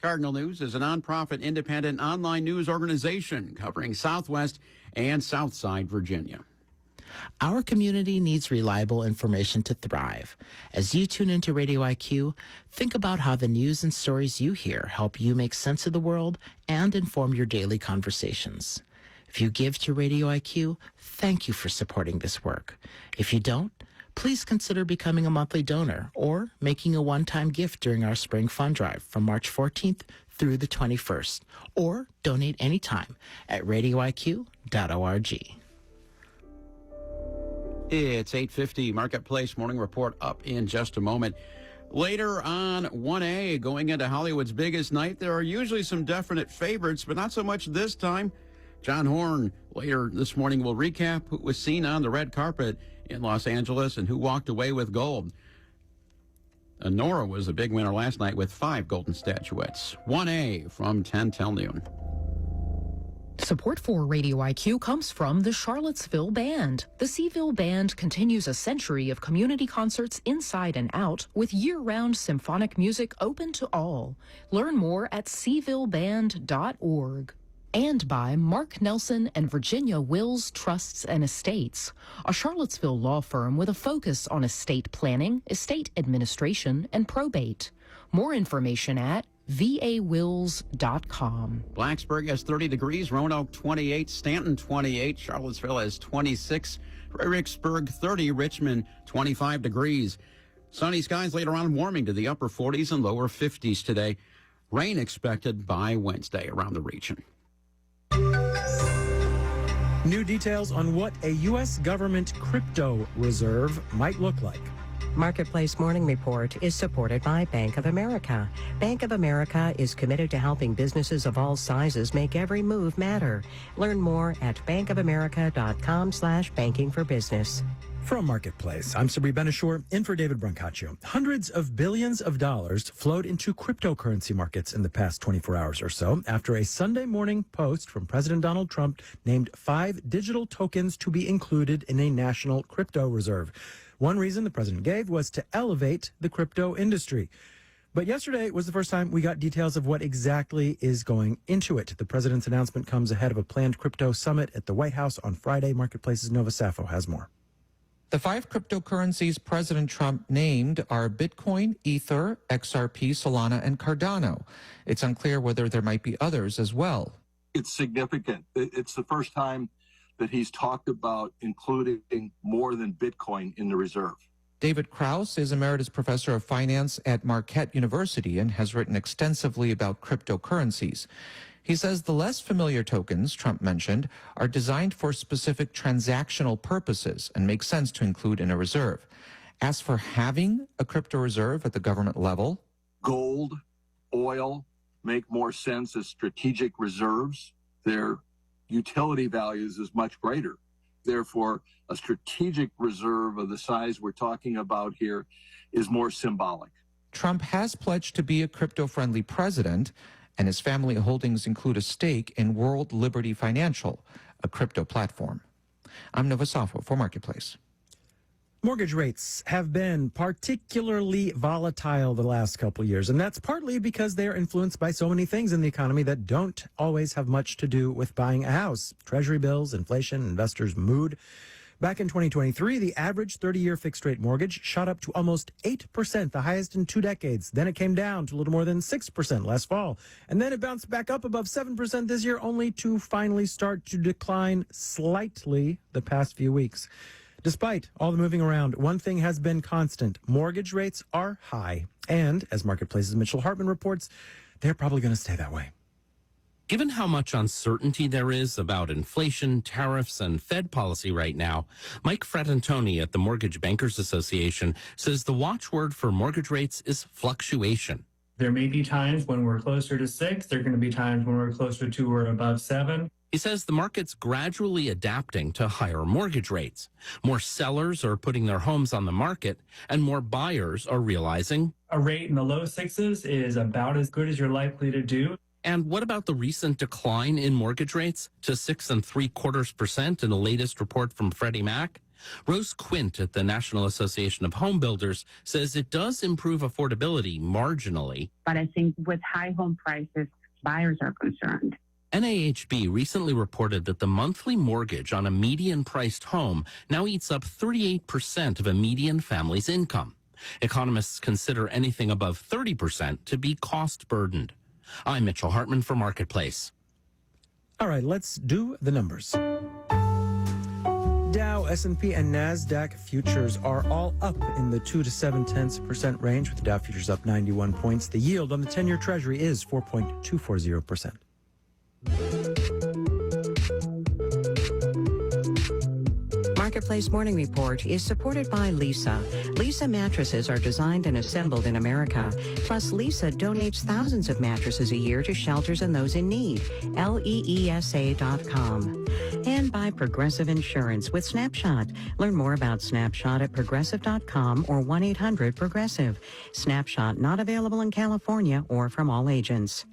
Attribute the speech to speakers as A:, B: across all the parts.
A: Cardinal News is a nonprofit independent online news organization covering Southwest and Southside Virginia.
B: Our community needs reliable information to thrive. As you tune into Radio IQ, think about how the news and stories you hear help you make sense of the world and inform your daily conversations. If you give to Radio IQ, thank you for supporting this work. If you don't, please consider becoming a monthly donor or making a one-time gift during our spring fund drive from March 14th through the 21st, or donate anytime at radioiq.org.
A: It's 8:50 Marketplace Morning Report up in just a moment. Later on 1A, going into Hollywood's biggest night, there are usually some definite favorites, but not so much this time. John Horn later this morning will recap who was seen on the red carpet in Los Angeles and who walked away with gold. Nora was a big winner last night with 5 golden statuettes. 1A from 10 till noon.
C: Support for Radio IQ comes from the Charlottesville Band. The Seaville Band continues a century of community concerts inside and out with year-round symphonic music open to all. Learn more at sevilleband.org. And by Mark Nelson and Virginia Wills Trusts and Estates, a Charlottesville law firm with a focus on estate planning, estate administration, and probate. More information at vawills.com.
A: Blacksburg has 30 degrees, Roanoke 28, Stanton 28, Charlottesville has 26, Fredericksburg 30, Richmond 25 degrees. Sunny skies later on, warming to the upper 40s and lower 50s today. Rain expected by Wednesday around the region.
D: New details on what a U.S. government crypto reserve might look like.
E: Marketplace Morning Report is supported by Bank of America. Bank of America is committed to helping businesses of all sizes make every move matter. Learn more at bankofamerica.com/bankingforbusiness.
D: From Marketplace, I'm Sabri Benishore, in for David Brancaccio. Hundreds of billions of dollars flowed into cryptocurrency markets in the past 24 hours or so after a Sunday morning post from President Donald Trump named 5 digital tokens to be included in a national crypto reserve. One reason the president gave was to elevate the crypto industry. But yesterday was the first time we got details of what exactly is going into it. The president's announcement comes ahead of a planned crypto summit at the White House on Friday. Marketplace's Nova Safo has more.
F: The 5 cryptocurrencies President Trump named are Bitcoin, Ether, XRP, Solana, and Cardano. It's unclear whether there might be others as well.
G: It's significant. It's the first time that he's talked about including more than Bitcoin in the reserve.
F: David Krause is Emeritus Professor of Finance at Marquette University and has written extensively about cryptocurrencies. He says the less familiar tokens Trump mentioned are designed for specific transactional purposes and make sense to include in a reserve. As for having a crypto reserve at the government level,
G: gold, oil make more sense as strategic reserves. Their utility values is much greater. Therefore, a strategic reserve of the size we're talking about here is more symbolic.
F: Trump has pledged to be a crypto-friendly president, and his family holdings include a stake in World Liberty Financial, a crypto platform. I'm Nova Safo for Marketplace.
D: Mortgage rates have been particularly volatile the last couple of years, and that's partly because they're influenced by so many things in the economy that don't always have much to do with buying a house. Treasury bills, inflation, investors' mood. Back in 2023, the average 30-year fixed-rate mortgage shot up to almost 8%, the highest in 2 decades. Then it came down to a little more than 6% last fall. And then it bounced back up above 7% this year, only to finally start to decline slightly the past few weeks. Despite all the moving around, one thing has been constant. Mortgage rates are high. And, as Marketplace's Mitchell Hartman reports, they're probably going to stay that way.
H: Given how much uncertainty there is about inflation, tariffs, and Fed policy right now, Mike Fratantoni at the Mortgage Bankers Association says the watchword for mortgage rates is fluctuation.
I: There may be times when we're closer to 6. There are going to be times when we're closer to or above 7.
H: He says the market's gradually adapting to higher mortgage rates. More sellers are putting their homes on the market, and more buyers are realizing
I: a rate in the low 6s is about as good as you're likely to do.
H: And what about the recent decline in mortgage rates to 6.75% in the latest report from Freddie Mac? Rose Quint at the National Association of Home Builders says it does improve affordability marginally.
J: But I think with high home prices, buyers are concerned.
H: NAHB recently reported that the monthly mortgage on a median-priced home now eats up 38% of a median family's income. Economists consider anything above 30% to be cost-burdened. I'm Mitchell Hartman for Marketplace.
D: All right, let's do the numbers. Dow, S&P, and NASDAQ futures are all up in the 2 to 7/10% range, with the Dow futures up 91 points. The yield on the 10-year Treasury is 4.240%.
E: Marketplace Morning Report is supported by Lisa. Lisa mattresses are designed and assembled in America. Plus, Lisa donates thousands of mattresses a year to shelters and those in need. LEESA.com. And by Progressive Insurance with Snapshot. Learn more about Snapshot at progressive.com or 1-800-PROGRESSIVE. Snapshot not available in California or from all agents.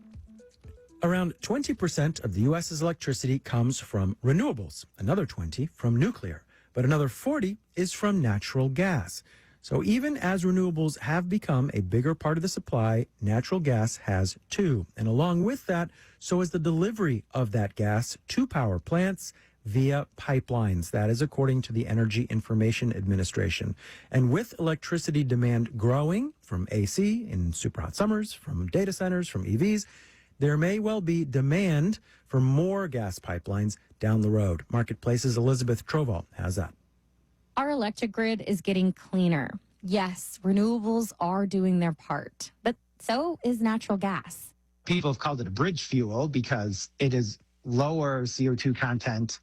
D: Around 20% of the U.S.'s electricity comes from renewables, another 20% from nuclear, but another 40% is from natural gas. So even as renewables have become a bigger part of the supply, natural gas has too. And along with that, so is the delivery of that gas to power plants via pipelines. That is according to the Energy Information Administration. And with electricity demand growing from AC in super hot summers, from data centers, from EVs, there may well be demand for more gas pipelines down the road. Marketplace's Elizabeth Trovall has that.
K: Our electric grid is getting cleaner. Yes, renewables are doing their part, but so is natural gas.
L: People have called it a bridge fuel because it is lower CO2 content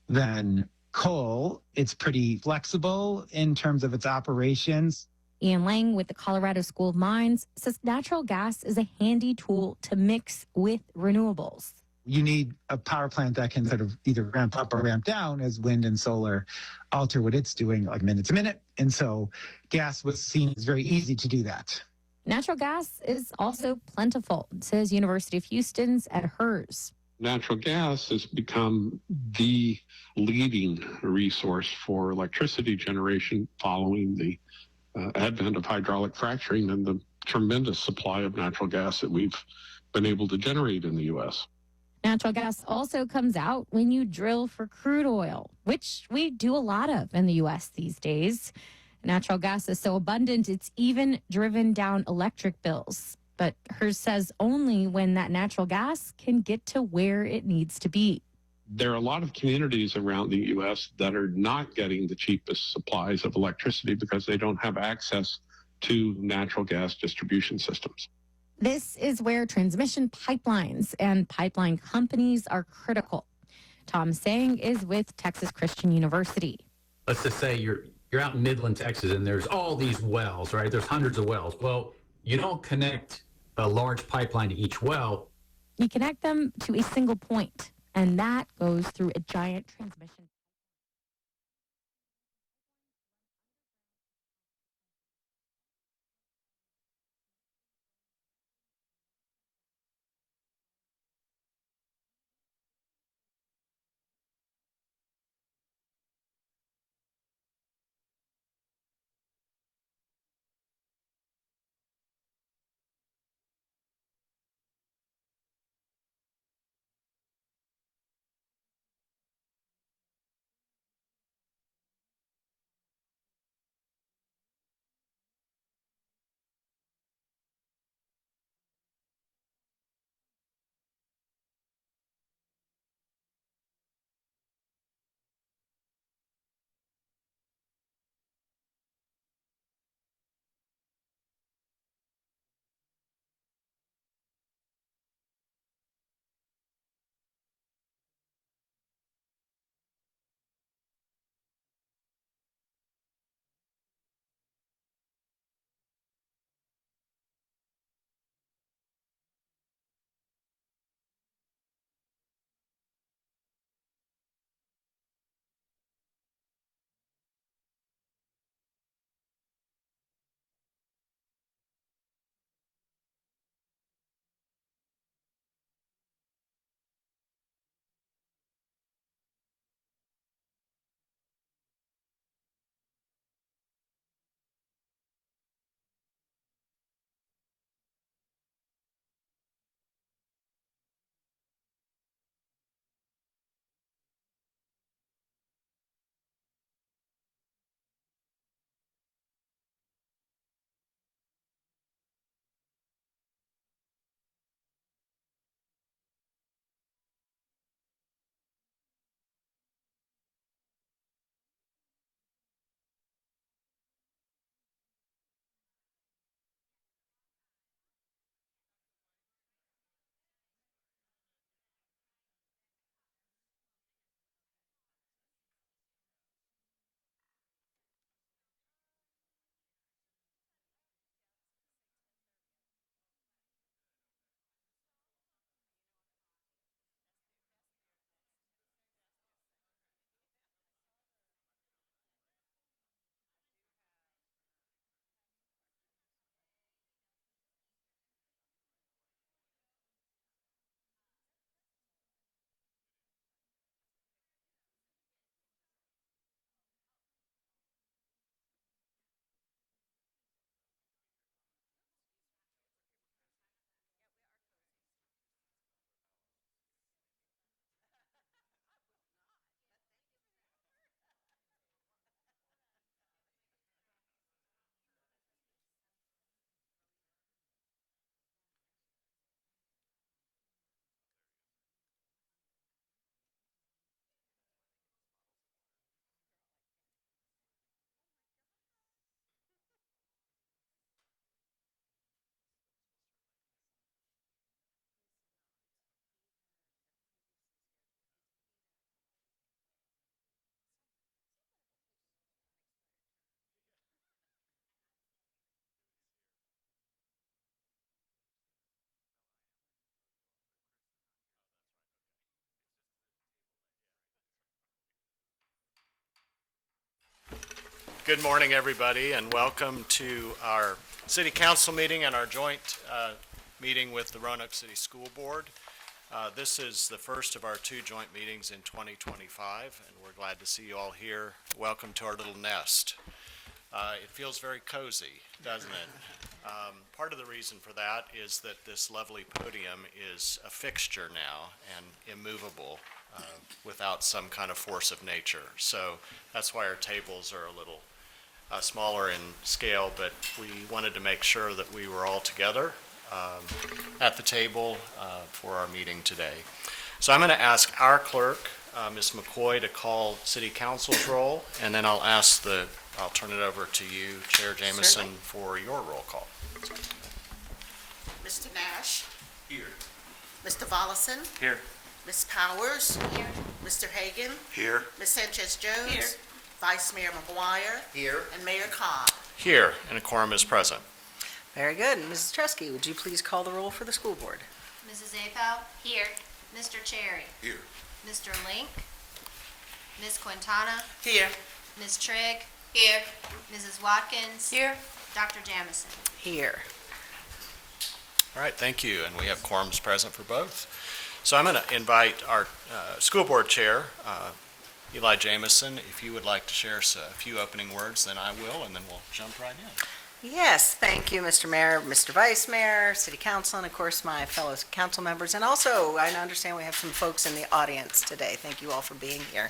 L: than coal. It's pretty flexible in terms of its operations.
K: Ian Lang with the Colorado School of Mines says natural gas is a handy tool to mix with renewables.
L: You need a power plant that can sort of either ramp up or ramp down as wind and solar alter what it's doing like minute to minute. And so gas was seen as very easy to do that.
K: Natural gas is also plentiful, says University of Houston's Ed Hers.
M: Natural gas has become the leading resource for electricity generation following the advent of hydraulic fracturing and the tremendous supply of natural gas that we've been able to generate in the U.S.
K: Natural gas also comes out when you drill for crude oil, which we do a lot of in the U.S. these days. Natural gas is so abundant, it's even driven down electric bills. But hers says only when that natural gas can get to where it needs to be.
M: There are a lot of communities around the U.S. that are not getting the cheapest supplies of electricity because they don't have access to natural gas distribution systems.
K: This is where transmission pipelines and pipeline companies are critical. Tom Sang is with Texas Christian University.
N: Let's just say you're out in Midland, Texas, and there's all these wells, right? There's hundreds of wells. Well, you don't connect a large pipeline to each well.
K: You connect them to a single point. And that goes through a giant transmission.
O: Good morning, everybody, and welcome to our City Council meeting and our joint meeting with the Roanoke City School Board. This is the first of our two joint meetings in 2025, and we're glad to see you all here. Welcome to our little nest. It feels very cozy, doesn't it? Part of the reason for that is that this lovely podium is a fixture now and immovable without some kind of force of nature. So that's why our tables are a little smaller in scale, but we wanted to make sure that we were all together at the table for our meeting today. So I'm going to ask our clerk, Ms. McCoy, to call City Council's roll, and then I'll turn it over to you, Chair Jameson,
P: Certainly.
O: for your roll call.
P: Mr. Nash.
O: Here.
P: Mr. Vollison.
O: Here.
P: Ms. Powers. Here. Mr. Hagan.
O: Here.
P: Ms. Sanchez-Jones.
J: Here.
P: Vice Mayor McGuire.
O: Here.
P: And Mayor Cobb.
O: Here, and a quorum is present.
Q: Very good. Mrs. Tresky, would you please call the roll for the school board?
R: Mrs. Apel? Here. Mr. Cherry?
O: Here.
R: Mr. Link? Ms. Quintana?
P: Here.
R: Ms. Trigg?
P: Here.
R: Mrs. Watkins?
P: Here.
R: Dr. Jamison?
Q: Here.
O: All right, thank you, and we have quorums present for both. So I'm going to invite our school board chair, Eli Jameson. If you would like to share a few opening words, then I will, and then we'll jump right in.
Q: Yes, thank you, Mr. Mayor, Mr. Vice Mayor, City Council, and of course my fellow council members. And also, I understand we have some folks in the audience today. Thank you all for being here.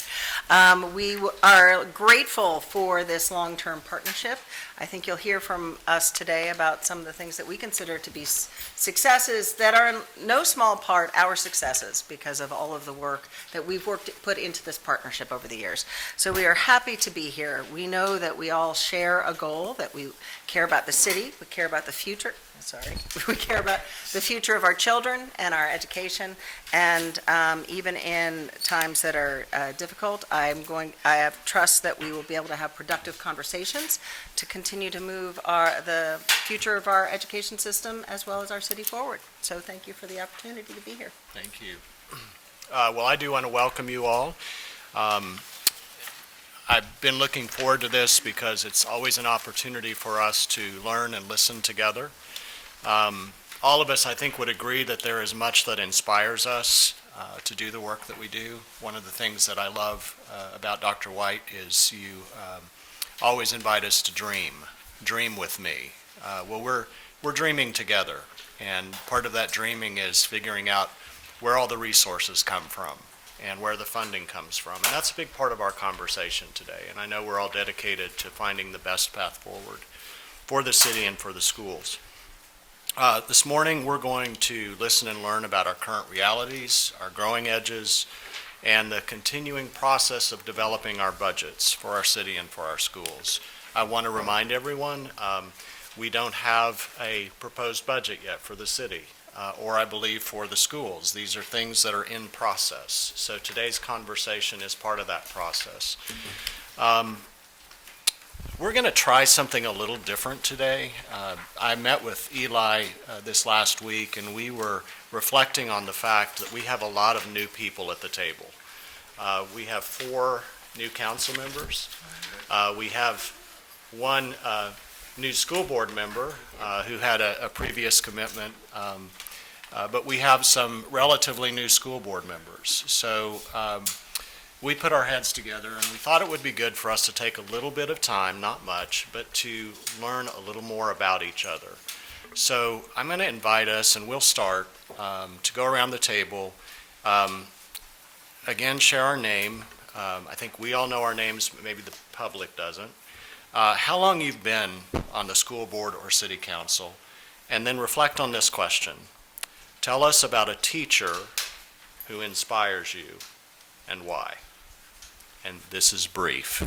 Q: We are grateful for this long-term partnership. I think you'll hear from us today about some of the things that we consider to be successes that are in no small part our successes because of all of the work that we've put into this partnership over the years. So we are happy to be here. We know that we all share a goal, that we care about the city, we care about the future, we care about the future of our children and our education, and even in times that are difficult, I have trust that we will be able to have productive conversations to continue to move the future of our education system as well as our city forward. So thank you for the opportunity to be here.
O: Thank you. Well, I do want to welcome you all. I've been looking forward to this because it's always an opportunity for us to learn and listen together. All of us, I think, would agree that there is much that inspires us to do the work that we do. One of the things that I love about Dr. White is you always invite us to dream with me. Well, we're dreaming together, and part of that dreaming is figuring out where all the resources come from and where the funding comes from. And that's a big part of our conversation today. And I know we're all dedicated to finding the best path forward for the city and for the schools. This morning, we're going to listen and learn about our current realities, our growing edges, and the continuing process of developing our budgets for our city and for our schools. I want to remind everyone, we don't have a proposed budget yet for the city. Or I believe for the schools. These are things that are in process. So today's conversation is part of that process. We're going to try something a little different today. I met with Eli this last week, and we were reflecting on the fact that we have a lot of new people at the table. We have 4 new council members. We have 1 new school board member who had a previous commitment, but we have some relatively new school board members. So we put our heads together and we thought it would be good for us to take a little bit of time, not much, but to learn a little more about each other. So I'm going to invite us, and we'll start, to go around the table. Again, share our name. I think we all know our names, but maybe the public doesn't. How long you've been on the school board or city council, and then reflect on this question. Tell us about a teacher who inspires you and why. And this is brief,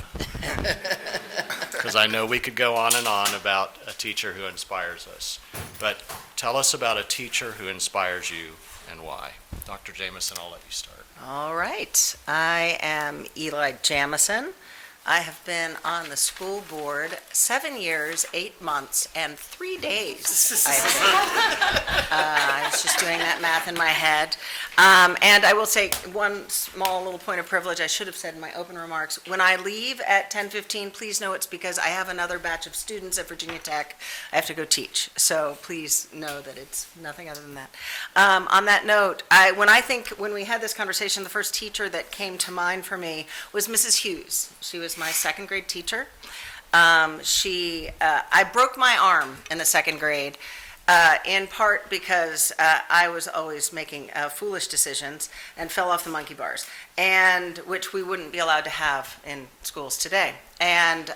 O: because I know we could go on and on about a teacher who inspires us. But tell us about a teacher who inspires you and why. Dr. Jameson, I'll let you start.
Q: All right. I am Eli Jamison. I have been on the school board 7 years, 8 months, and 3 days. I was just doing that math in my head. And I will say one small little point of privilege I should have said in my open remarks. When I leave at 10:15, please know it's because I have another batch of students at Virginia Tech I have to go teach. So please know that it's nothing other than that. On that note, when we had this conversation, the first teacher that came to mind for me was Mrs. Hughes. She was my second grade teacher. I broke my arm in the second grade, in part because I was always making foolish decisions and fell off the monkey bars, and which we wouldn't be allowed to have in schools today. And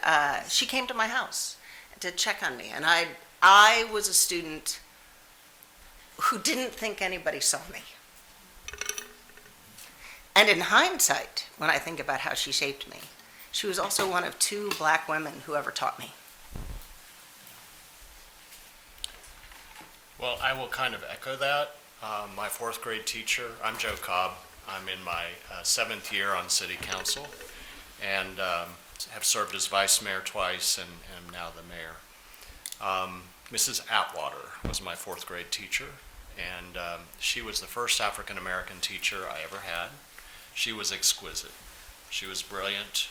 Q: she came to my house to check on me, and I was a student who didn't think anybody saw me. And in hindsight, when I think about how she shaped me, she was also one of 2 black women who ever taught me.
O: Well, I will kind of echo that. My 4th grade teacher, I'm Joe Cobb. I'm in my 7th year on city council and have served as vice mayor twice and am now the mayor. Mrs. Atwater was my 4th grade teacher, and she was the first African American teacher I ever had. She was exquisite. She was brilliant.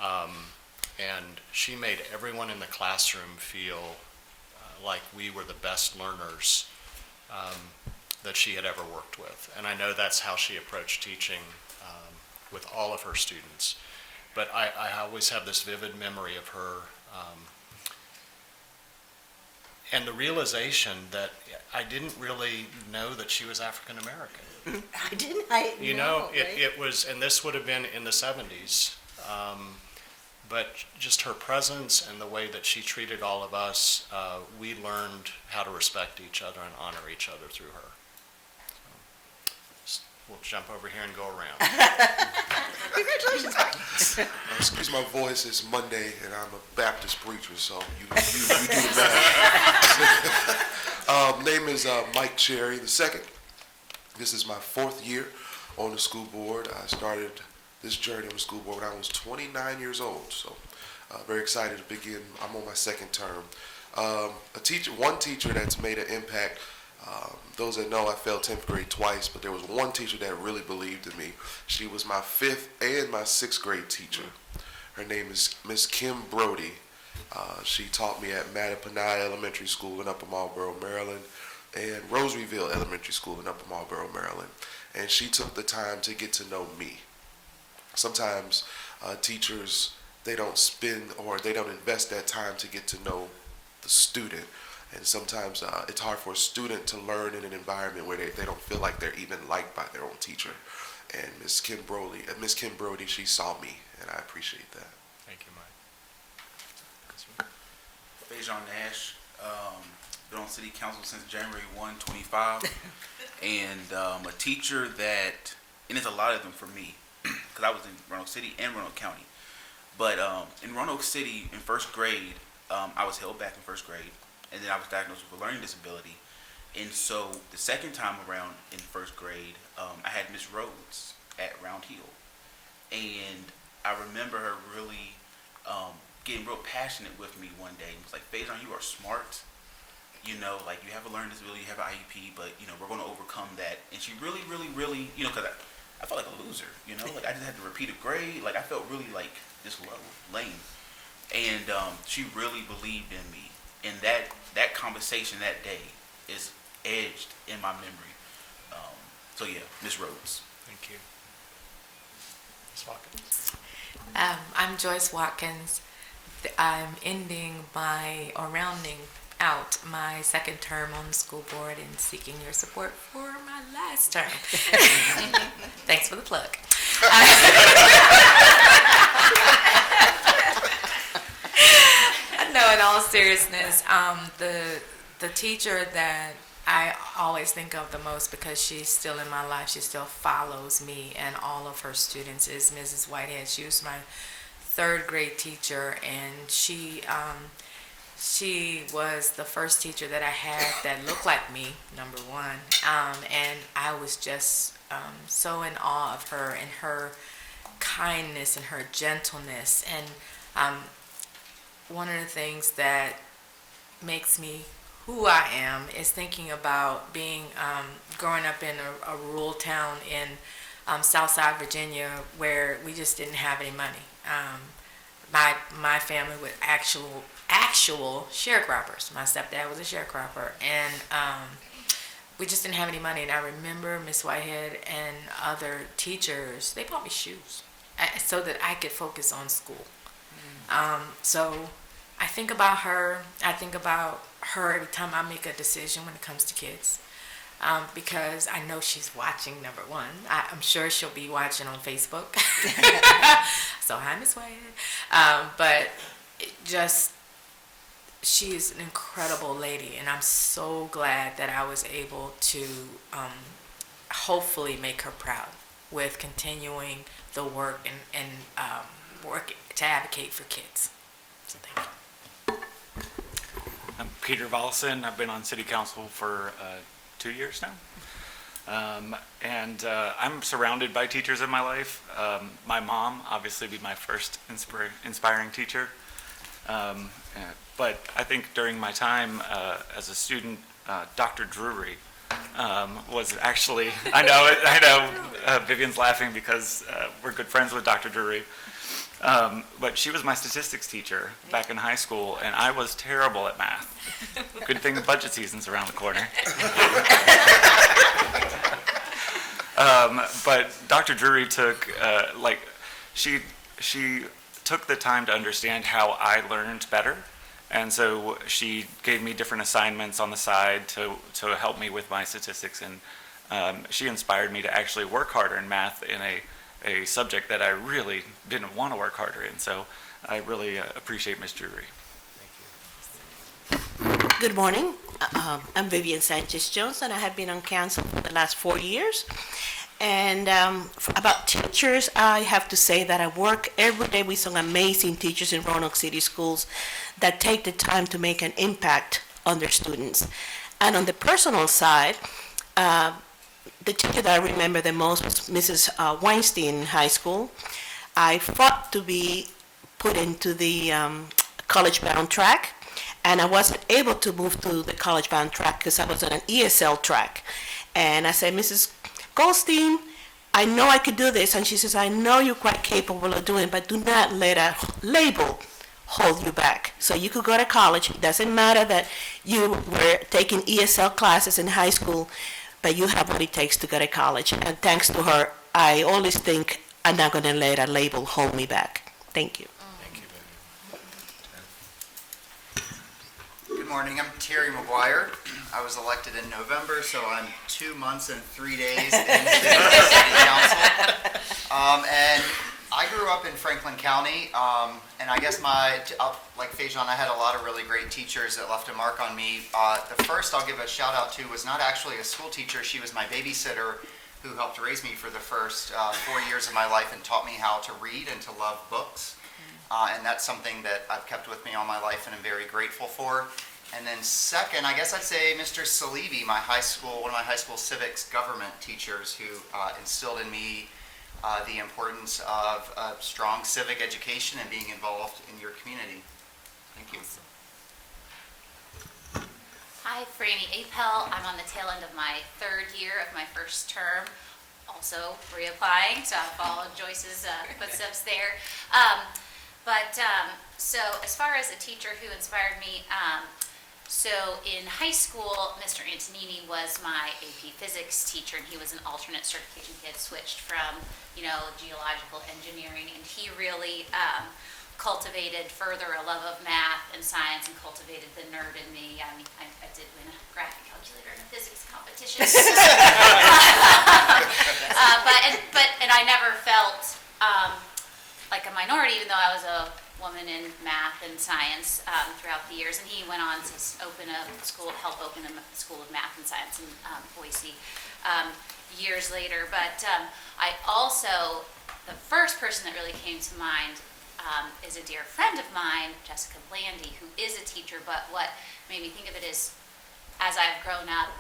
O: And she made everyone in the classroom feel like we were the best learners that she had ever worked with. And I know that's how she approached teaching with all of her students. But I always have this vivid memory of her and the realization that I didn't really know that she was African American.
Q: I didn't.
O: It was, and this would have been in the 70s. But just her presence and the way that she treated all of us, we learned how to respect each other and honor each other through her. So we'll jump over here and go around.
Q: Congratulations.
S: Excuse my voice, it's Monday and I'm a Baptist preacher, so you do the math. Name is Mike Cherry II. This is my 4th year on the school board. I started this journey on the school board when I was 29 years old, so very excited to begin. I'm on my 2nd term. One teacher that's made an impact. Those that know, I failed 10th grade twice, but there was one teacher that really believed in me. She was my 5th and my 6th grade teacher. Her name is Miss Kim Brody. She taught me at Mattapanai Elementary School in Upper Marlboro, Maryland, and Rosaryville Elementary School in Upper Marlboro, Maryland. And she took the time to get to know me. Sometimes teachers, they don't spend or they don't invest that time to get to know the student. And sometimes it's hard for a student to learn in an environment where they don't feel like they're even liked by their own teacher. And Miss Kim Brody, she saw me, and I appreciate that.
O: Thank you, Mike.
T: Fajon Nash, been on city council since January 1, 25, and a teacher that, and it's a lot of them for me, because I was in Roanoke City and Roanoke County. But in Roanoke City, in 1st grade, I was held back in 1st grade, and then I was diagnosed with a learning disability. And so the second time around in 1st grade, I had Miss Rhodes at Round Hill. And I remember her really getting real passionate with me one day. It was like, Faison, you are smart. You know, like you have a learning disability, you have an IEP, but, you know, we're going to overcome that. And she really, you know, because I felt like a loser, you know, like I just had to repeat a grade. Like I felt really like just low, lame. And she really believed in me. And that conversation that day is edged in my memory. So yeah, Miss Rhodes.
O: Thank you. Ms. Watkins.
U: I'm Joyce Watkins. I'm rounding out my 2nd term on the school board and seeking your support for my last term. Thanks for the plug. No, in all seriousness, the teacher that I always think of the most, because she's still in my life, she still follows me and all of her students, is Mrs. Whitehead. She was my 3rd grade teacher, and she was the first teacher that I had that looked like me, number one, and I was just so in awe of her and her kindness and her gentleness. And one of the things that makes me who I am is thinking about being growing up in a rural town in Southside Virginia where we just didn't have any money. My family was actual sharecroppers. My stepdad was a sharecropper, and we just didn't have any money. And I remember Miss Whitehead and other teachers, they bought me shoes so that I could focus on school. So I think about her. I think about her every time I make a decision when it comes to kids, because I know she's watching, number one. I'm sure she'll be watching on Facebook. So hi, Miss Whitehead. But she is an incredible lady, and I'm so glad that I was able to hopefully make her proud with continuing the work and work to advocate for kids. So thank you.
B: I'm Peter Vollison. I've been on City Council for 2 years now. And I'm surrounded by teachers in my life. My mom, obviously, be my first inspiring teacher. But I think during my time as a student, Dr. Drury was actually, I know Vivian's laughing because we're good friends with Dr. Drury. But she was my statistics teacher back in high school, and I was terrible at math. Good thing the budget season's around the corner. But Dr. Drury took, she took the time to understand how I learned better. And so she gave me different assignments on the side to help me with my statistics. And she inspired me to actually work harder in math in a subject that I really didn't want to work harder in. So I really appreciate Ms. Drury.
P: Good morning. I'm Vivian Sanchez-Jones, and I have been on council for the last 4 years. And about teachers, I have to say that I work every day with some amazing teachers in Roanoke City Schools that take the time to make an impact on their students. And on the personal side, the teacher that I remember the most was Mrs. Weinstein High School. I fought to be put into the college-bound track, and I wasn't able to move to the college-bound track because I was on an ESL track. And I said, Mrs. Goldstein, I know I could do this. And she says, I know you're quite capable of doing it, but do not let a label hold you back. So you could go to college. It doesn't matter that you were taking ESL classes in high school, but you have what it takes to go to college. And thanks to her, I always think I'm not going to let a label hold me back. Thank you.
V: Good morning. I'm Terry McGuire. I was elected in November, so I'm 2 months and 3 days into City Council. And I grew up in Franklin County, and I guess like Fajon, I had a lot of really great teachers that left a mark on me. The first I'll give a shout out to was not actually a school teacher. She was my babysitter who helped raise me for the first 4 years of my life and taught me how to read and to love books. And that's something that I've kept with me all my life and I'm very grateful for. And then second, I guess I'd say Mr. Salibi, one of my high school civics government teachers who instilled in me the importance of strong civic education and being involved in your community. Thank you.
W: Hi, Franny Apel. I'm on the tail end of my 3rd year of my first term, also reapplying, so I followed Joyce's footsteps there. So as far as a teacher who inspired me, so in high school, Mr. Antonini was my AP physics teacher, and he was an alternate certification. He had switched from, geological engineering, and he really cultivated further a love of math and science and cultivated the nerd in me. I mean, I did win a graphic calculator in a physics competition. But I never felt like a minority, even though I was a woman in math and science throughout the years, and he went on to help open a school of math and science in Boise years later. But I also, the first person that really came to mind is a dear friend of mine, Jessica Blandy, who is a teacher, but what made me think of it is, as I've grown up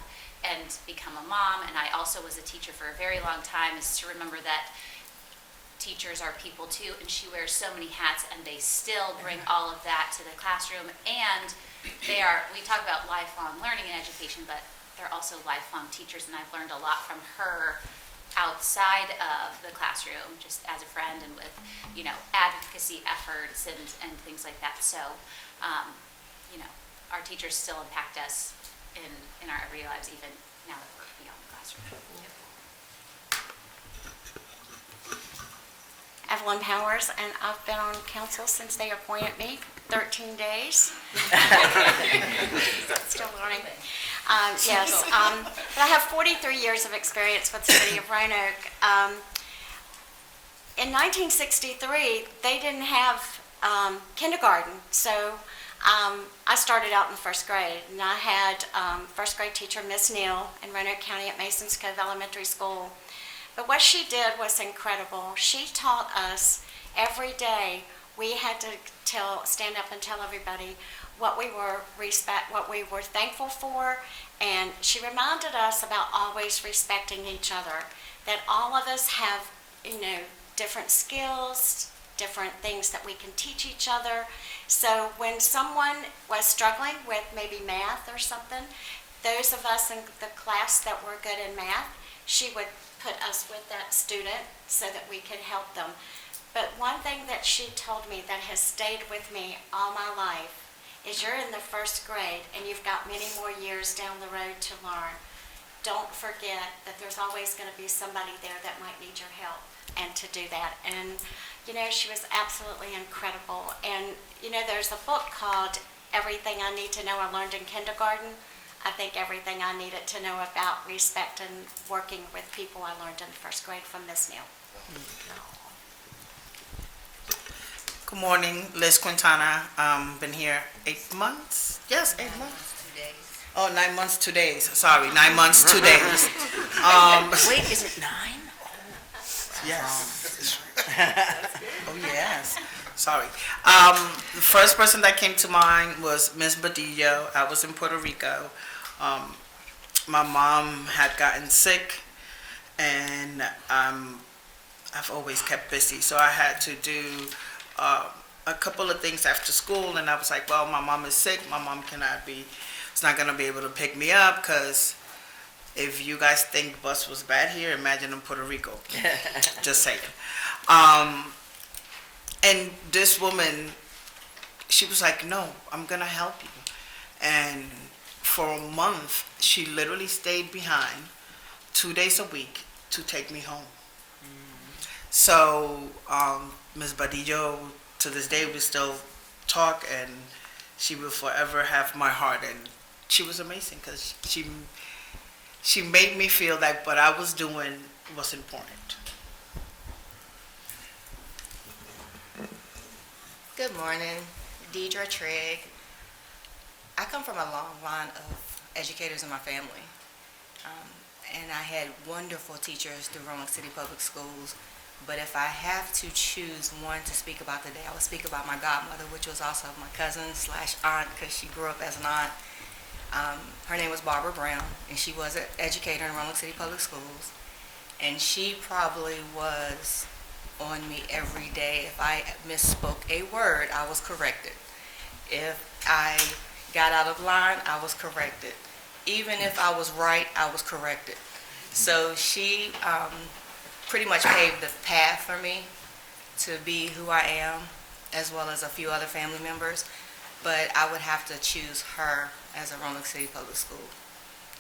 W: and become a mom, and I also was a teacher for a very long time, is to remember that teachers are people too, and she wears so many hats, and they still bring all of that to the classroom. And we talk about lifelong learning and education, but they're also lifelong teachers, and I've learned a lot from her outside of the classroom, just as a friend and with, advocacy efforts and things like that. So, our teachers still impact us in our everyday lives, even now that we're beyond the classroom.
A: Evelyn Powers, and I've been on council since they appointed me, 13 days. Still learning. Yes, but I have 43 years of experience with the city of Roanoke. In 1963, they didn't have kindergarten, so I started out in the first grade, and I had first grade teacher, Miss Neal, in Roanoke County at Masons Cove Elementary School. But what she did was incredible. She taught us every day. We had to stand up and tell everybody what we were thankful for, and she reminded us about always respecting each other. That all of us have, different skills, different things that we can teach each other. So when someone was struggling with maybe math or something, those of us in the class that were good in math, she would put us with that student so that we could help them. But one thing that she told me that has stayed with me all my life is you're in the first grade and you've got many more years down the road to learn. Don't forget that there's always going to be somebody there that might need your help, and to do that. And, she was absolutely incredible. And, there's a book called Everything I Need to Know I Learned in Kindergarten. I think everything I needed to know about respect and working with people I learned in the first grade from Miss Neal.
C: Good morning, Liz Quintana. Been here 8 months. Yes, 8 months.
R: 2 days.
C: Oh, 9 months, 2 days. Sorry, 9 months, 2 days.
R: Wait, is it 9?
C: Yes. Oh, yes. Sorry. The first person that came to mind was Miss Badillo. I was in Puerto Rico. My mom had gotten sick, and I've always kept busy, so I had to do a couple of things after school, and I was like, well, my mom is sick. My mom it's not going to be able to pick me up, because if you guys think bus was bad here, imagine in Puerto Rico. Just saying. And this woman, she was like, no, I'm going to help you. And for a month, she literally stayed behind 2 days a week to take me home. So Ms. Badillo, to this day, we still talk, and she will forever have my heart. And she was amazing, because she made me feel like what I was doing was important.
G: Good morning, Deidre Trigg. I come from a long line of educators in my family, and I had wonderful teachers through Roanoke City Public Schools. But if I have to choose one to speak about today, I would speak about my godmother, which was also my cousin/aunt, because she grew up as an aunt. Her name was Barbara Brown, and she was an educator in Roanoke City Public Schools. And she probably was on me every day. If I misspoke a word, I was corrected. If I got out of line, I was corrected. Even if I was right, I was corrected. So she pretty much paved the path for me to be who I am, as well as a few other family members. But I would have to choose her as a Roanoke City Public School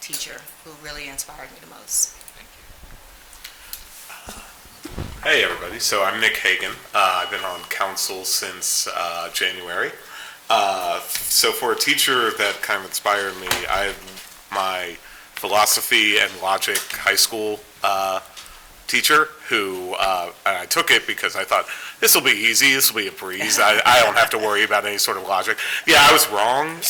G: teacher who really inspired me the most.
X: Hey everybody, so I'm Nick Hagan. I've been on council since January. So for a teacher that kind of inspired me, I had my philosophy and logic high school teacher who, and I took it because I thought, this will be easy, this will be a breeze, I don't have to worry about any sort of logic. Yeah, I was wrong,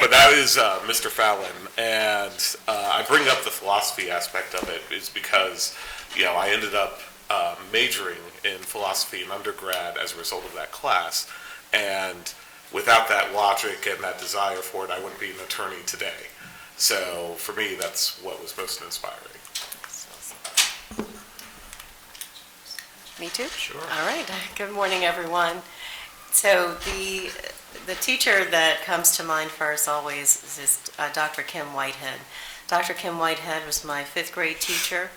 X: but that is Mr. Fallon, and I bring up the philosophy aspect of it is because, I ended up majoring in philosophy in undergrad as a result of that class, and without that logic and that desire for it, I wouldn't be an attorney today. So for me, that's what was most inspiring.
Q: Me too?
E: Sure.
Q: All right. Good morning, everyone. So the teacher that comes to mind first always is Dr. Kim Whitehead. Dr. Kim Whitehead was my 5th grade teacher,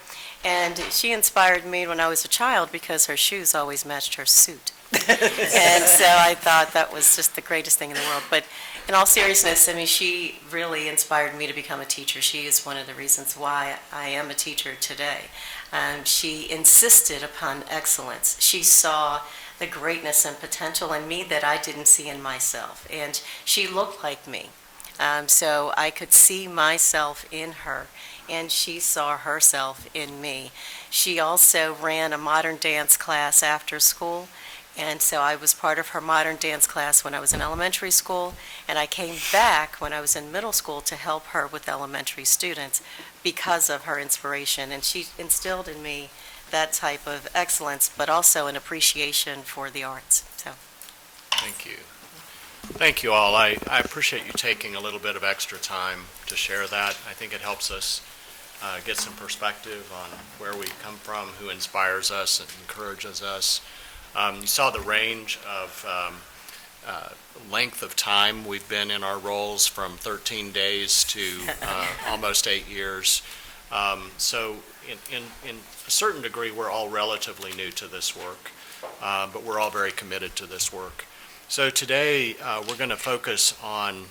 Q: and she inspired me when I was a child because her shoes always matched her suit. And so I thought that was just the greatest thing in the world. But in all seriousness, I mean, she really inspired me to become a teacher. She is one of the reasons why I am a teacher today. She insisted upon excellence. She saw the greatness and potential in me that I didn't see in myself. And she looked like me. So I could see myself in her, and she saw herself in me. She also ran a modern dance class after school, and so I was part of her modern dance class when I was in elementary school, and I came back when I was in middle school to help her with elementary students because of her inspiration. And she instilled in me that type of excellence, but also an appreciation for the arts. So,
O: Thank you. Thank you all. I appreciate you taking a little bit of extra time to share that. I think it helps us get some perspective on where we come from, who inspires us and encourages us. You saw the range of length of time we've been in our roles, from 13 days to almost 8 years. So in a certain degree, we're all relatively new to this work, but we're all very committed to this work. So today, we're going to focus on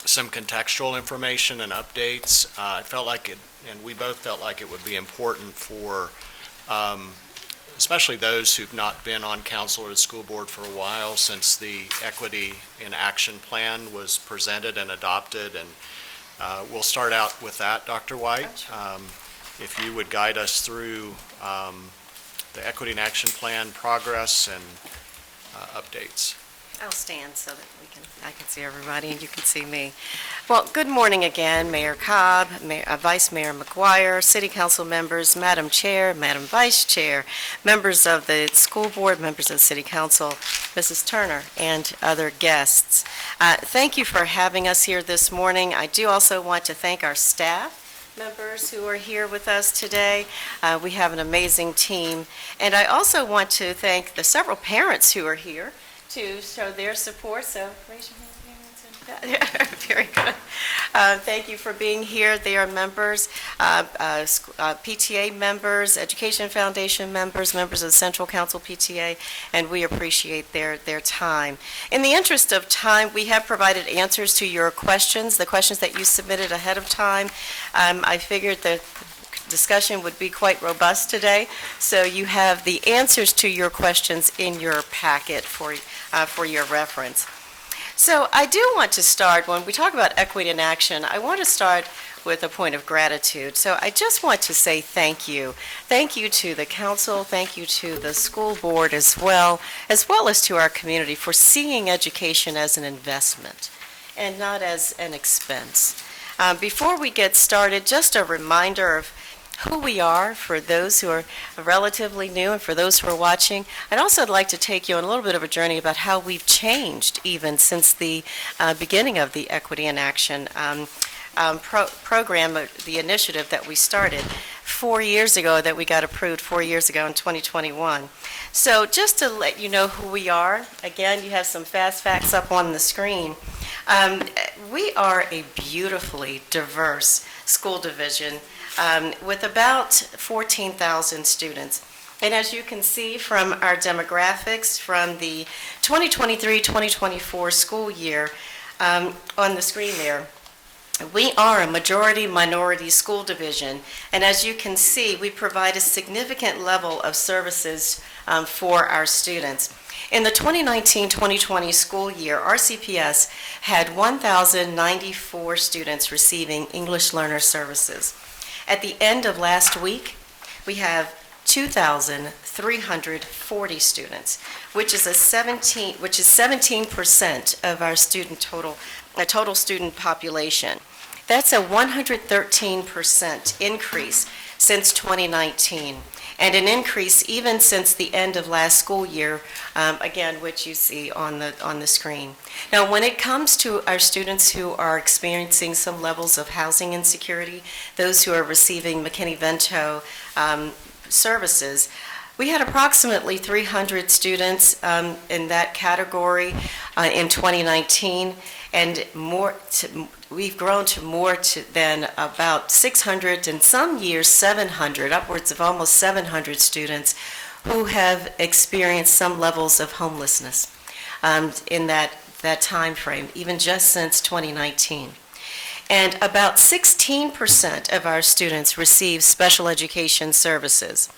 O: some contextual information and updates. I felt like it, and we both felt like it would be important for especially those who've not been on council or the school board for a while, since the Equity in Action Plan was presented and adopted. And we'll start out with that, Dr. White. If you would guide us through the Equity in Action Plan progress and updates.
Q: I'll stand so that I can see everybody and you can see me. Well, good morning again, Mayor Cobb, Vice Mayor McGuire, City Council members, Madam Chair, Madam Vice Chair, members of the school board, members of the City Council, Mrs. Turner, and other guests. Thank you for having us here this morning. I do also want to thank our staff members who are here with us today. We have an amazing team. And I also want to thank the several parents who are here to show their support. So raise your hand. Very good. Thank you for being here. They are members, PTA members, Education Foundation members, members of the Central Council PTA, and we appreciate their time. In the interest of time, we have provided answers to your questions, the questions that you submitted ahead of time. I figured the discussion would be quite robust today, so you have the answers to your questions in your packet for your reference. So I do want to start, when we talk about equity in action, I want to start with a point of gratitude. So I just want to say thank you. Thank you to the council, thank you to the school board as well as to our community for seeing education as an investment and not as an expense. Before we get started, just a reminder of who we are for those who are relatively new and for those who are watching. I'd also like to take you on a little bit of a journey about how we've changed even since the beginning of the Equity in Action program, the initiative that we started 4 years ago, that we got approved 4 years ago in 2021. So just to let you know who we are, again, you have some fast facts up on the screen. We are a beautifully diverse school division with about 14,000 students. And as you can see from our demographics from the 2023-2024 school year on the screen there, we are a majority minority school division. And as you can see, we provide a significant level of services for our students. In the 2019-2020 school year, RCPS had 1,094 students receiving English Learner Services. At the end of last week, we have 2,340 students, which is 17% of our total student population. That's a 113% increase since 2019, and an increase even since the end of last school year, again, which you see on the screen. Now, when it comes to our students who are experiencing some levels of housing insecurity, those who are receiving McKinney-Vento services,
E: We had approximately 300 students in that category in 2019, and we've grown to more than about 600, in some years 700, upwards of almost 700 students who have experienced some levels of homelessness in that time frame, even just since 2019. And about 16% of our students receive special education services.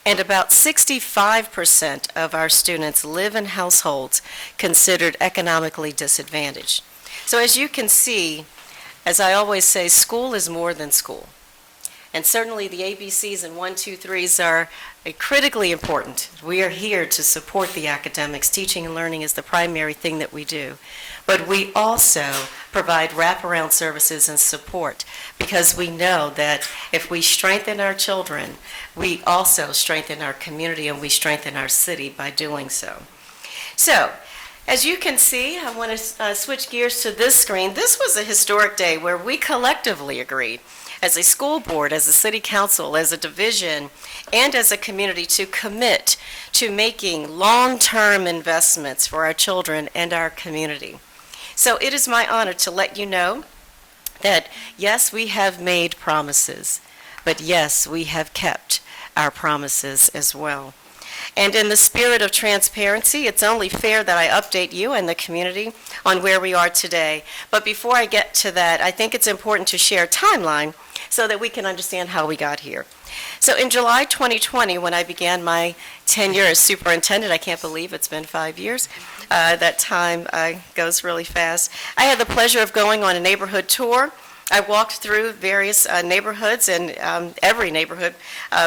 E: And about 65% of our students live in households considered economically disadvantaged. So as you can see, as I always say, school is more than school. And certainly the ABCs and 1, 2, 3s are critically important. We are here to support the academics. Teaching and learning is the primary thing that we do. But we also provide wraparound services and support, because we know that if we strengthen our children, we also strengthen our community and we strengthen our city by doing so. So, as you can see, I want to switch gears to this screen. This was a historic day where we collectively agreed, as a school board, as a city council, as a division, and as a community, to commit to making long-term investments for our children and our community. So it is my honor to let you know that, yes, we have made promises, but yes, we have kept our promises as well. And in the spirit of transparency, it's only fair that I update you and the community on where we are today. But before I get to that, I think it's important to share a timeline so that we can understand how we got here. So in July 2020, when I began my tenure as superintendent, I can't believe it's been 5 years. That time goes really fast. I had the pleasure of going on a neighborhood tour. I walked through various neighborhoods, and every neighborhood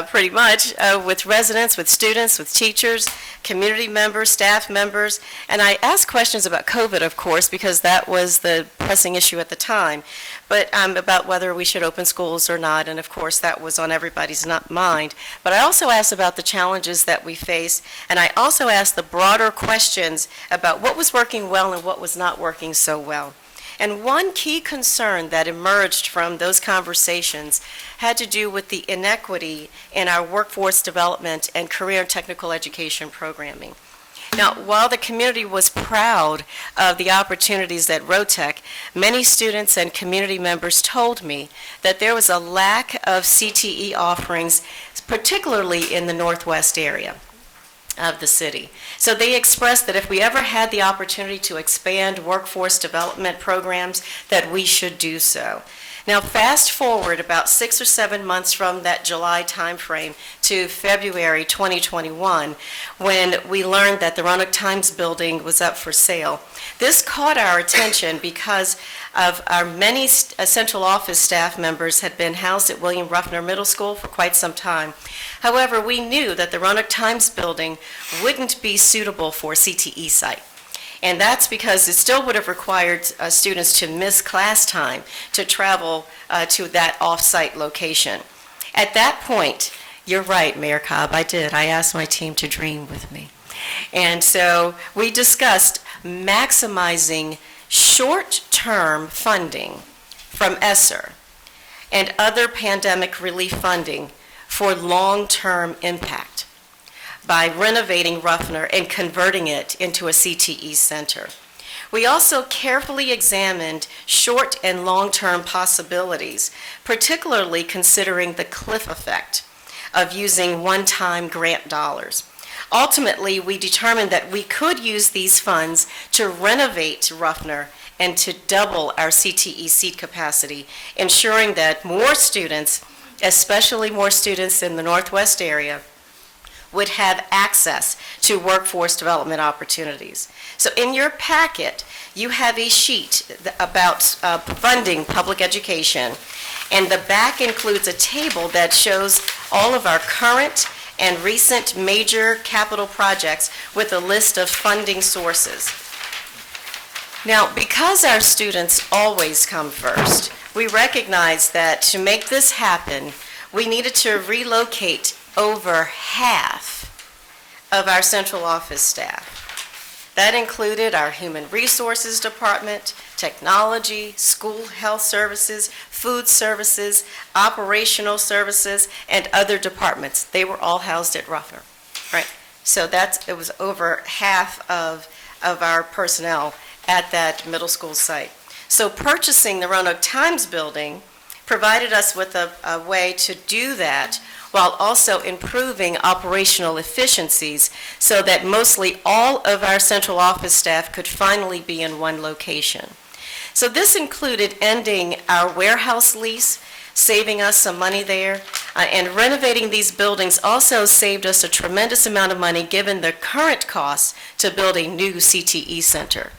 E: pretty much, with residents, with students, with teachers, community members, staff members, and I asked questions about COVID, of course, because that was the pressing issue at the time, but about whether we should open schools or not, and of course that was on everybody's mind. But I also asked about the challenges that we face, and I also asked the broader questions about what was working well and what was not working so well. And one key concern that emerged from those conversations had to do with the inequity in our workforce development and career and technical education programming. Now, while the community was proud of the opportunities at Rotech, many students and community members told me that there was a lack of CTE offerings, particularly in the Northwest area of the city. So they expressed that if we ever had the opportunity to expand workforce development programs, that we should do so. Now, fast forward about 6 or 7 months from that July timeframe to February 2021, when we learned that the Roanoke Times building was up for sale. This caught our attention because of our many central office staff members had been housed at William Ruffner Middle School for quite some time. However, we knew that the Roanoke Times building wouldn't be suitable for a CTE site. And that's because it still would have required students to miss class time to travel to that off-site location. At that point, you're right, Mayor Cobb, I did. I asked my team to dream with me. And so we discussed maximizing short-term funding from ESSER and other pandemic relief funding for long-term impact by renovating Ruffner and converting it into a CTE center. We also carefully examined short and long-term possibilities, particularly considering the cliff effect of using one-time grant dollars. Ultimately, we determined that we could use these funds to renovate Ruffner and to double our CTE seat capacity, ensuring that more students, especially more students in the Northwest area, would have access to workforce development opportunities. So in your packet, you have a sheet about funding public education, and the back includes a table that shows all of our current and recent major capital projects with a list of funding sources. Now, because our students always come first, we recognize that to make this happen, we needed to relocate over half of our central office staff. That included our human resources department, technology, school health services, food services, operational services, and other departments. They were all housed at Ruffner. So it was over half of our personnel at that middle school site. So purchasing the Roanoke Times building provided us with a way to do that while also improving operational efficiencies so that mostly all of our central office staff could finally be in one location. So this included ending our warehouse lease, saving us some money there, and renovating these buildings also saved us a tremendous amount of money given the current costs to build a new CTE center.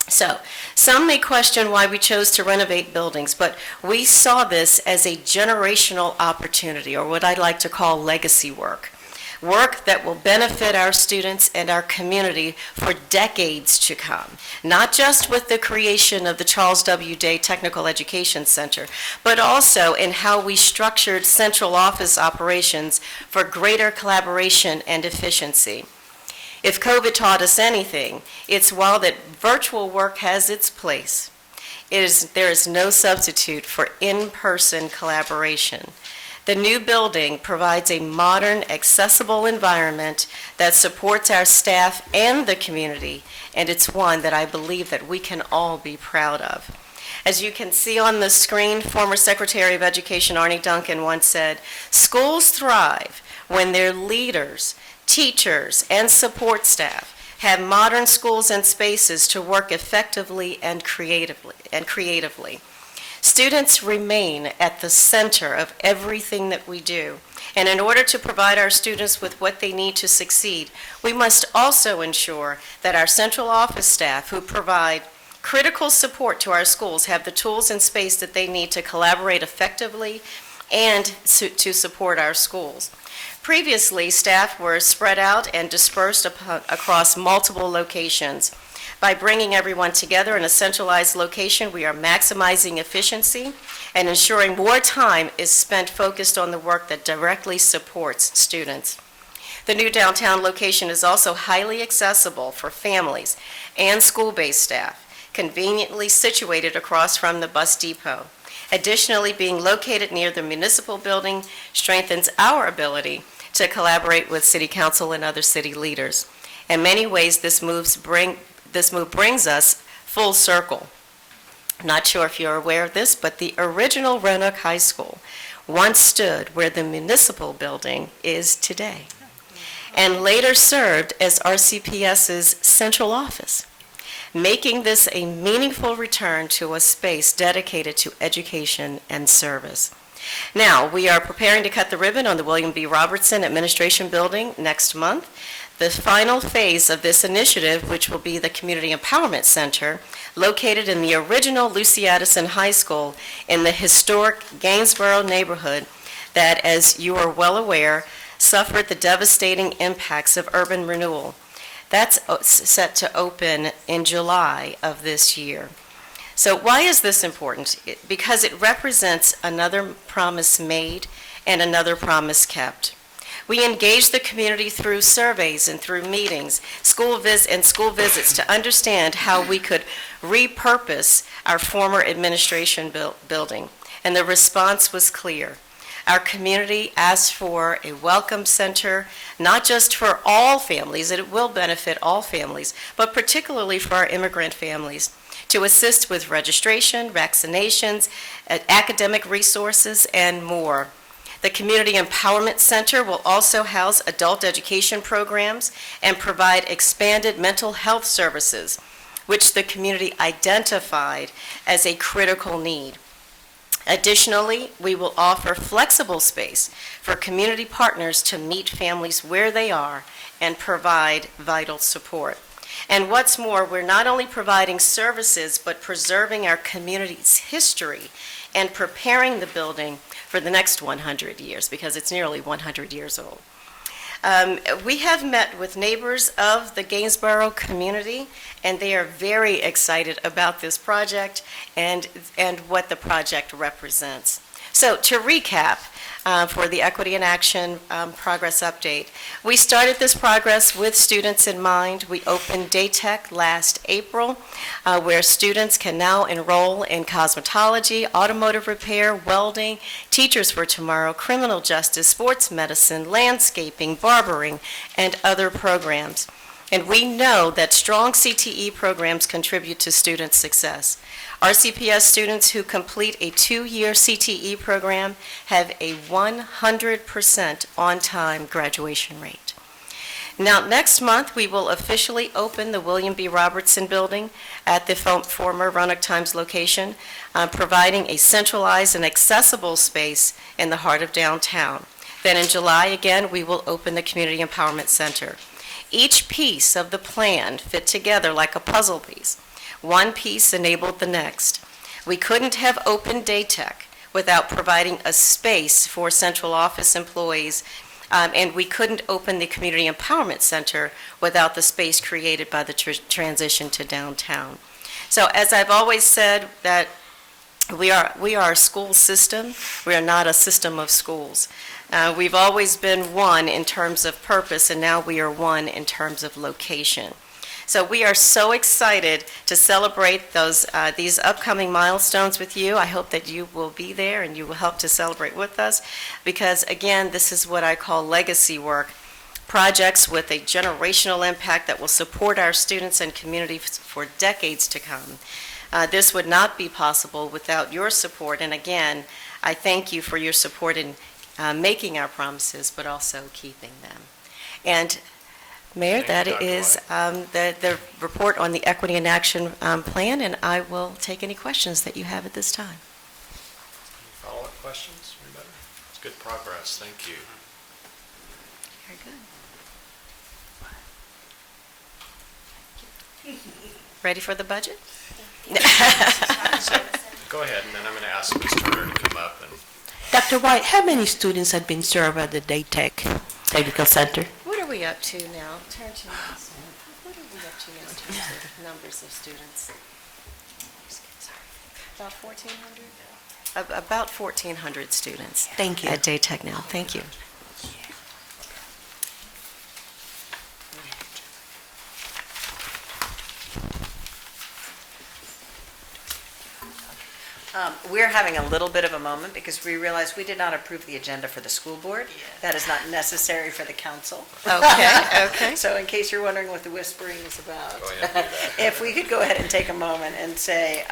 E: So, some may question why we chose to renovate buildings, but we saw this as a generational opportunity, or what I like to call legacy work. Work that will benefit our students and our community for decades to come, not just with the creation of the Charles W. Day Technical Education Center, but also in how we structured central office operations for greater collaboration and efficiency. If COVID taught us anything, it's while that virtual work has its place, there is no substitute for in-person collaboration. The new building provides a modern, accessible environment that supports our staff and the community, and it's one that I believe that we can all be proud of. As you can see on the screen, former Secretary of Education Arnie Duncan once said, "Schools thrive when their leaders, teachers, and support staff have modern schools and spaces to work effectively and creatively. Students remain at the center of everything that we do, and in order to provide our students with what they need to succeed, we must also ensure that our central office staff who provide critical support to our schools have the tools and space that they need to collaborate effectively and to support our schools. Previously, staff were spread out and dispersed across multiple locations. By bringing everyone together in a centralized location, we are maximizing efficiency and ensuring more time is spent focused on the work that directly supports students. The new downtown location is also highly accessible for families and school-based staff, conveniently situated across from the bus depot. Additionally, being located near the municipal building strengthens our ability to collaborate with City Council and other city leaders. In many ways, this move brings us full circle. Not sure if you're aware of this, but the original Roanoke High School once stood where the municipal building is today, and later served as RCPS's central office, making this a meaningful return to a space dedicated to education and service. Now, we are preparing to cut the ribbon on the William B. Robertson Administration Building next month. The final phase of this initiative, which will be the Community Empowerment Center, located in the original Lucy Addison High School in the historic Gainsborough neighborhood that, as you are well aware, suffered the devastating impacts of urban renewal. That's set to open in July of this year. So why is this important? Because it represents another promise made and another promise kept. We engage the community through surveys and through meetings, school visits to understand how we could repurpose our former administration building. And the response was clear. Our community asked for a welcome center, not just for all families, and it will benefit all families, but particularly for our immigrant families, to assist with registration, vaccinations, academic resources, and more. The Community Empowerment Center will also house adult education programs and provide expanded mental health services, which the community identified as a critical need. Additionally, we will offer flexible space for community partners to meet families where they are and provide vital support. And what's more, we're not only providing services, but preserving our community's history and preparing the building for the next 100 years, because it's nearly 100 years old. We have met with neighbors of the Gainsborough community, and they are very excited about this project and what the project represents. So to recap, for the Equity in Action progress update. We started this progress with students in mind. We opened Day Tech last April, where students can now enroll in cosmetology, automotive repair, welding, teachers for tomorrow, criminal justice, sports medicine, landscaping, barbering, and other programs. And we know that strong CTE programs contribute to student success. RCPS students who complete a 2-year CTE program have a 100% on-time graduation rate. Now, next month, we will officially open the William B. Robertson Building at the former Roanoke Times location, providing a centralized and accessible space in the heart of downtown. Then in July, again, we will open the Community Empowerment Center. Each piece of the plan fit together like a puzzle piece. One piece enabled the next. We couldn't have opened Day Tech without providing a space for central office employees, and we couldn't open the Community Empowerment Center without the space created by the transition to downtown. So as I've always said, that we are a school system. We are not a system of schools. We've always been one in terms of purpose, and now we are one in terms of location. So we are so excited to celebrate these upcoming milestones with you. I hope that you will be there and you will help to celebrate with us, because again, this is what I call legacy work, projects with a generational impact that will support our students and community for decades to come. This would not be possible without your support, and again, I thank you for your support in making our promises, but also keeping them. And Mayor, that is the report on the Equity in Action plan, and I will take any questions that you have at this time.
O: Any follow-up questions, anybody? It's good progress, thank you.
E: Very good. Ready for the budget?
O: So, go ahead, and then I'm going to ask Ms. Turner to come up. And
P: Dr. White, how many students have been served at the Day Tech Technical Center?
E: What are we up to now? Turn to Nelson. What are we up to now in terms of numbers of students? About 1,400? About 1,400 students.
P: Thank you.
E: At Day Tech now. Thank you.
Q: We're having a little bit of a moment because we realized we did not approve the agenda for the school board. That is not necessary for the council.
E: Okay, okay.
Q: So in case you're wondering what the whispering is about, if we could go ahead and take a moment and say,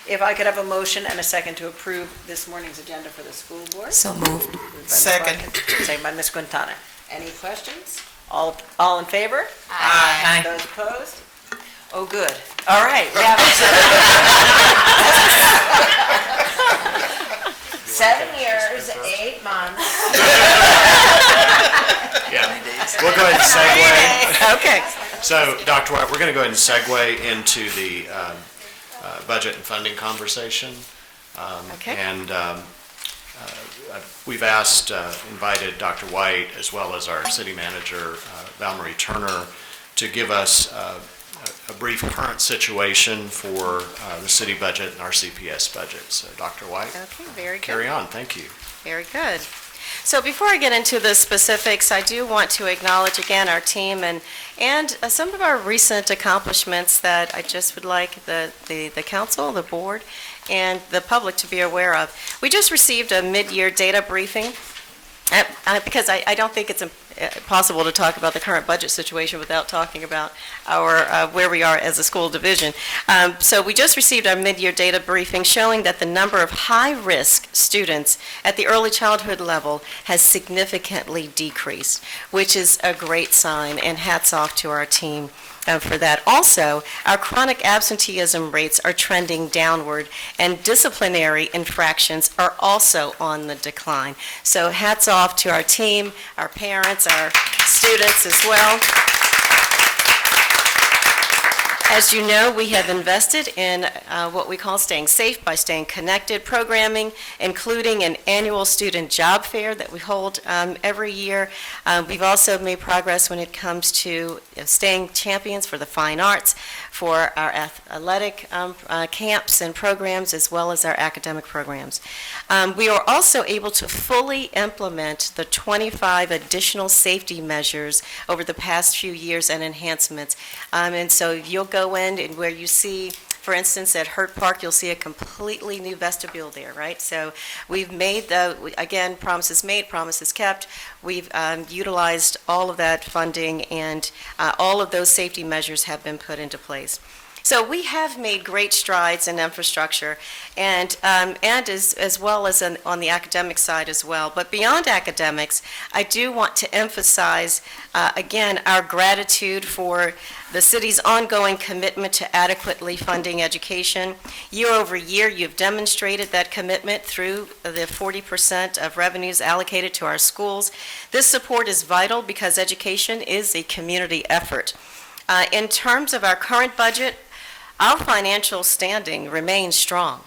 Q: if I could have a motion and a second to approve this morning's agenda for the school board.
P: So moved.
C: Second.
Q: Second by Ms. Quintana. Any questions? All in favor?
P: Aye.
Q: Those opposed? Oh, good. All right. We have 7 years, 8 months.
O: yeah, we'll go ahead and segue.
E: Okay.
O: So, Dr. White, we're going to go ahead and segue into the budget and funding conversation.
E: Okay.
O: And we've invited Dr. White, as well as our city manager, Val-Marie Turner, to give us a brief current situation for the city budget and our CPS budget. So, Dr. White,
E: Okay, very good.
O: carry on. Thank you.
E: Very good. So before I get into the specifics, I do want to acknowledge again our team and some of our recent accomplishments that I just would like the council, the board, and the public to be aware of. We just received a mid-year data briefing because I don't think it's possible to talk about the current budget situation without talking about our where we are as a school division. So we just received our mid-year data briefing showing that the number of high-risk students at the early childhood level has significantly decreased, which is a great sign, and hats off to our team for that. Also, our chronic absenteeism rates are trending downward, and disciplinary infractions are also on the decline. So hats off to our team, our parents, our students as well. As you know, we have invested in what we call Staying Safe by Staying Connected programming, including an annual student job fair that we hold every year. We've also made progress when it comes to staying champions for the fine arts, for our athletic camps and programs, as well as our academic programs. We are also able to fully implement the 25 additional safety measures over the past few years and enhancements. And so you'll go in and where you see, for instance, at Hurt Park, you'll see a completely new vestibule there, right? So we've made again, promises made, promises kept. We've utilized all of that funding, and all of those safety measures have been put into place. So we have made great strides in infrastructure, and as well as on the academic side as well. But beyond academics, I do want to emphasize, again, our gratitude for the city's ongoing commitment to adequately funding education. Year over year, you've demonstrated that commitment through the 40% of revenues allocated to our schools. This support is vital because education is a community effort. In terms of our current budget, our financial standing remains strong.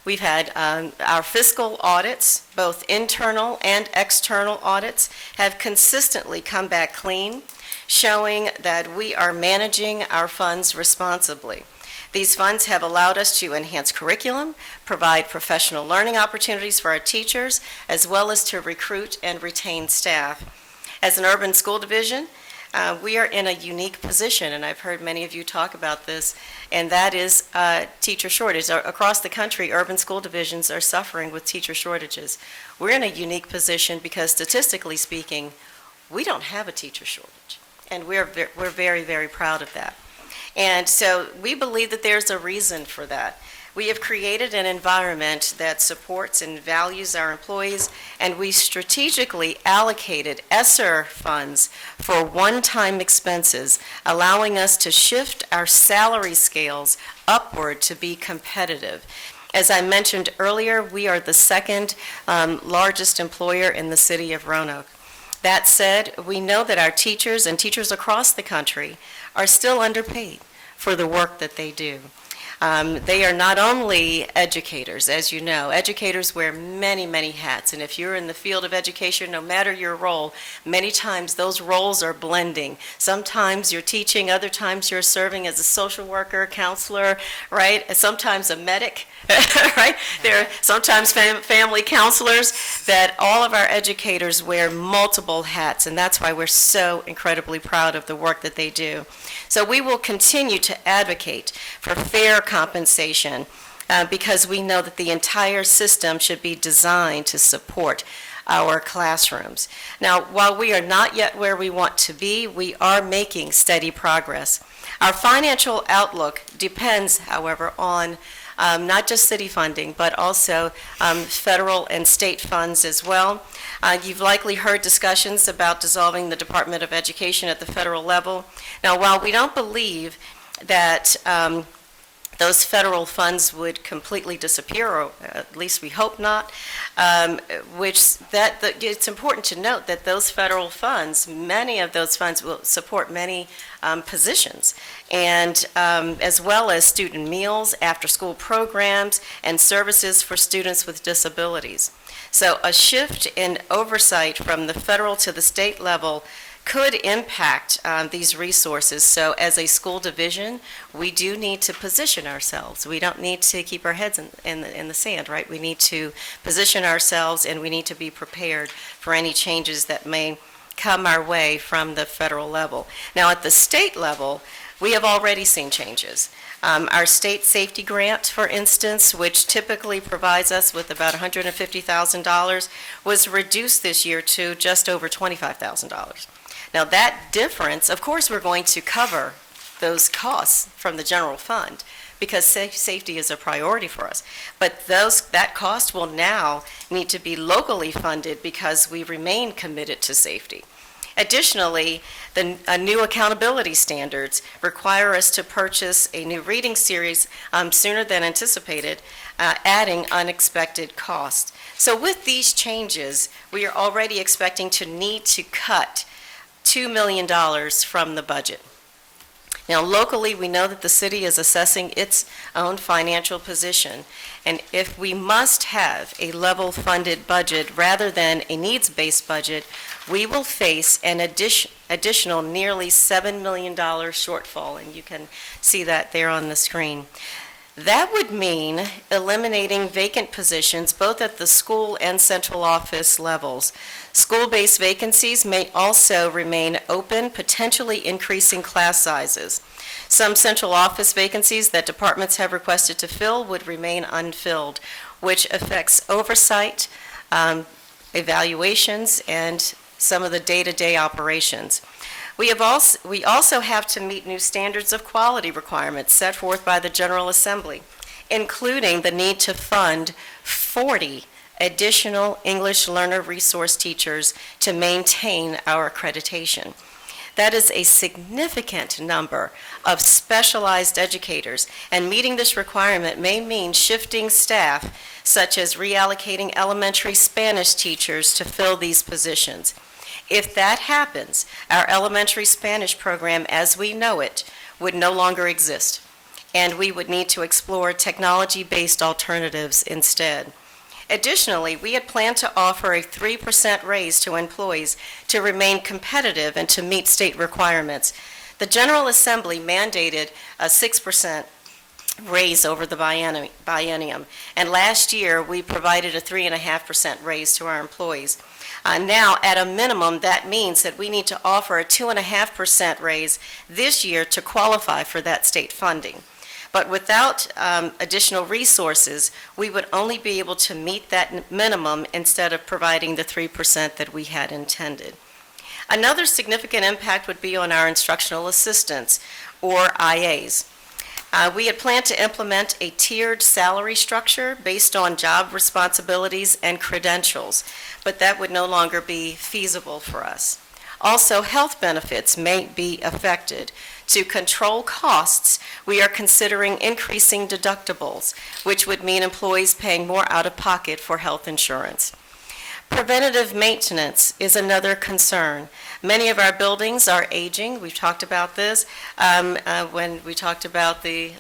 E: We've had our fiscal audits, both internal and external audits, have consistently come back clean, showing that we are managing our funds responsibly. These funds have allowed us to enhance curriculum, provide professional learning opportunities for our teachers, as well as to recruit and retain staff. As an urban school division, we are in a unique position, and I've heard many of you talk about this, and that is teacher shortage. Across the country, urban school divisions are suffering with teacher shortages. We're in a unique position because statistically speaking, we don't have a teacher shortage, and we're very, very proud of that. And so we believe that there's a reason for that. We have created an environment that supports and values our employees, and we strategically allocated ESSER funds for one-time expenses, allowing us to shift our salary scales upward to be competitive. As I mentioned earlier, we are the second largest employer in the city of Roanoke. That said, we know that our teachers and teachers across the country are still underpaid for the work that they do. They are not only educators, as you know. Educators wear many, many hats, and if you're in the field of education, no matter your role, many times those roles are blending. Sometimes you're teaching, other times you're serving as a social worker, counselor, right? And sometimes a medic, right? There are sometimes family counselors. That all of our educators wear multiple hats, and that's why we're so incredibly proud of the work that they do. So we will continue to advocate for fair compensation because we know that the entire system should be designed to support our classrooms. Now, while we are not yet where we want to be, we are making steady progress. Our financial outlook depends, however, on not just city funding, but also federal and state funds as well. You've likely heard discussions about dissolving the Department of Education at the federal level. Now, while we don't believe that those federal funds would completely disappear, or at least we hope not, it's important to note that those federal funds, many of those funds will support many positions, and as well as student meals, after-school programs, and services for students with disabilities. So a shift in oversight from the federal to the state level could impact these resources. So as a school division, we do need to position ourselves. We don't need to keep our heads in the sand, right? We need to position ourselves, and we need to be prepared for any changes that may come our way from the federal level. Now, at the state level, we have already seen changes. Our state safety grant, for instance, which typically provides us with about $150,000, was reduced this year to just over $25,000. Now, that difference, of course, we're going to cover those costs from the general fund because safety is a priority for us. But that cost will now need to be locally funded because we remain committed to safety. Additionally, the new accountability standards require us to purchase a new reading series sooner than anticipated, adding unexpected costs. So with these changes, we are already expecting to need to cut $2 million from the budget. Now, locally, we know that the city is assessing its own financial position, and if we must have a level-funded budget rather than a needs-based budget, we will face an additional nearly $7 million shortfall, and you can see that there on the screen. That would mean eliminating vacant positions both at the school and central office levels. School-based vacancies may also remain open, potentially increasing class sizes. Some central office vacancies that departments have requested to fill would remain unfilled, which affects oversight, evaluations, and some of the day-to-day operations. We also have to meet new standards of quality requirements set forth by the General Assembly, including the need to fund 40 additional English learner resource teachers to maintain our accreditation. That is a significant number of specialized educators, and meeting this requirement may mean shifting staff, such as reallocating elementary Spanish teachers to fill these positions. If that happens, our elementary Spanish program as we know it would no longer exist, and we would need to explore technology-based alternatives instead. Additionally, we had planned to offer a 3% raise to employees to remain competitive and to meet state requirements. The General Assembly mandated a 6% raise over the biennium, and last year we provided a 3.5% raise to our employees. Now, at a minimum, that means that we need to offer a 2.5% raise this year to qualify for that state funding. But without additional resources, we would only be able to meet that minimum instead of providing the 3% that we had intended. Another significant impact would be on our instructional assistants, or IAs. We had planned to implement a tiered salary structure based on job responsibilities and credentials, but that would no longer be feasible for us. Also, health benefits may be affected. To control costs, we are considering increasing deductibles, which would mean employees paying more out of pocket for health insurance. Preventative maintenance is another concern. Many of our buildings are aging. We've talked about this when we talked about the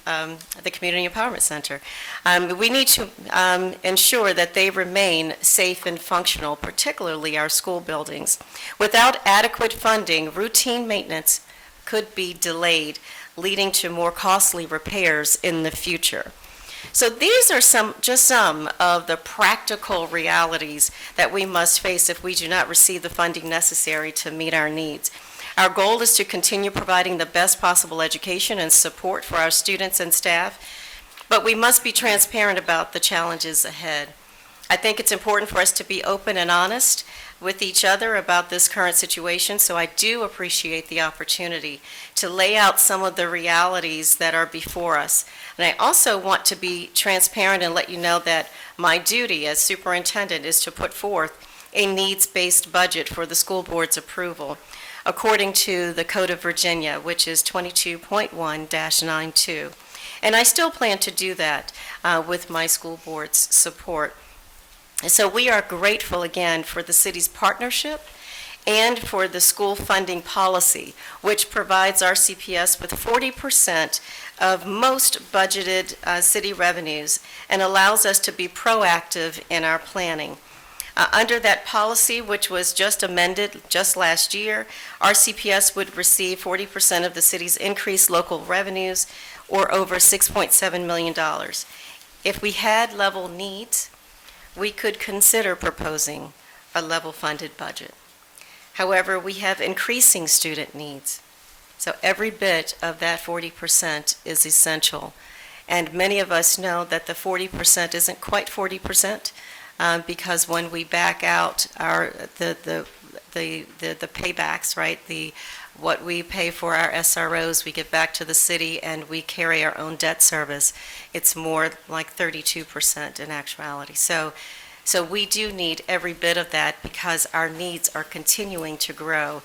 E: Community Empowerment Center. We need to ensure that they remain safe and functional, particularly our school buildings. Without adequate funding, routine maintenance could be delayed, leading to more costly repairs in the future. So these are just some of the practical realities that we must face if we do not receive the funding necessary to meet our needs. Our goal is to continue providing the best possible education and support for our students and staff, but we must be transparent about the challenges ahead. I think it's important for us to be open and honest with each other about this current situation, so I do appreciate the opportunity to lay out some of the realities that are before us. And I also want to be transparent and let you know that my duty as superintendent is to put forth a needs-based budget for the school board's approval, according to the Code of Virginia, which is 22.1-92. And I still plan to do that with my school board's support. So we are grateful again for the city's partnership and for the school funding policy, which provides our CPS with 40% of most budgeted city revenues and allows us to be proactive in our planning. Under that policy, which was just amended just last year, our CPS would receive 40% of the city's increased local revenues, or over $6.7 million. If we had level needs, we could consider proposing a level-funded budget. However, we have increasing student needs, so every bit of that 40% is essential. And many of us know that the 40% isn't quite 40%, because when we back out the paybacks, right, what we pay for our SROs, we give back to the city, and we carry our own debt service. It's more like 32% in actuality. So we do need every bit of that because our needs are continuing to grow.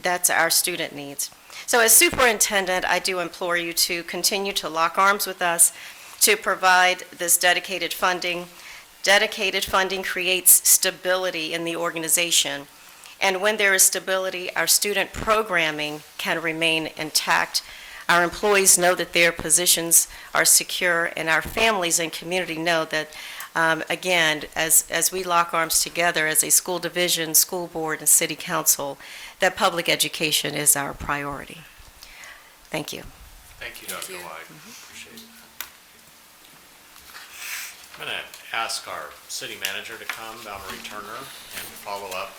E: That's our student needs. So as superintendent, I do implore you to continue to lock arms with us to provide this dedicated funding. Dedicated funding creates stability in the organization, And when there is stability, our student programming can remain intact. Our employees know that their positions are secure, and our families and community know that, again, as we lock arms together as a school division, school board, and city council, that public education is our priority. Thank you.
D: Thank you, Dr. White. Appreciate it. I'm going to ask our city manager to come, Valerie Turner, and follow up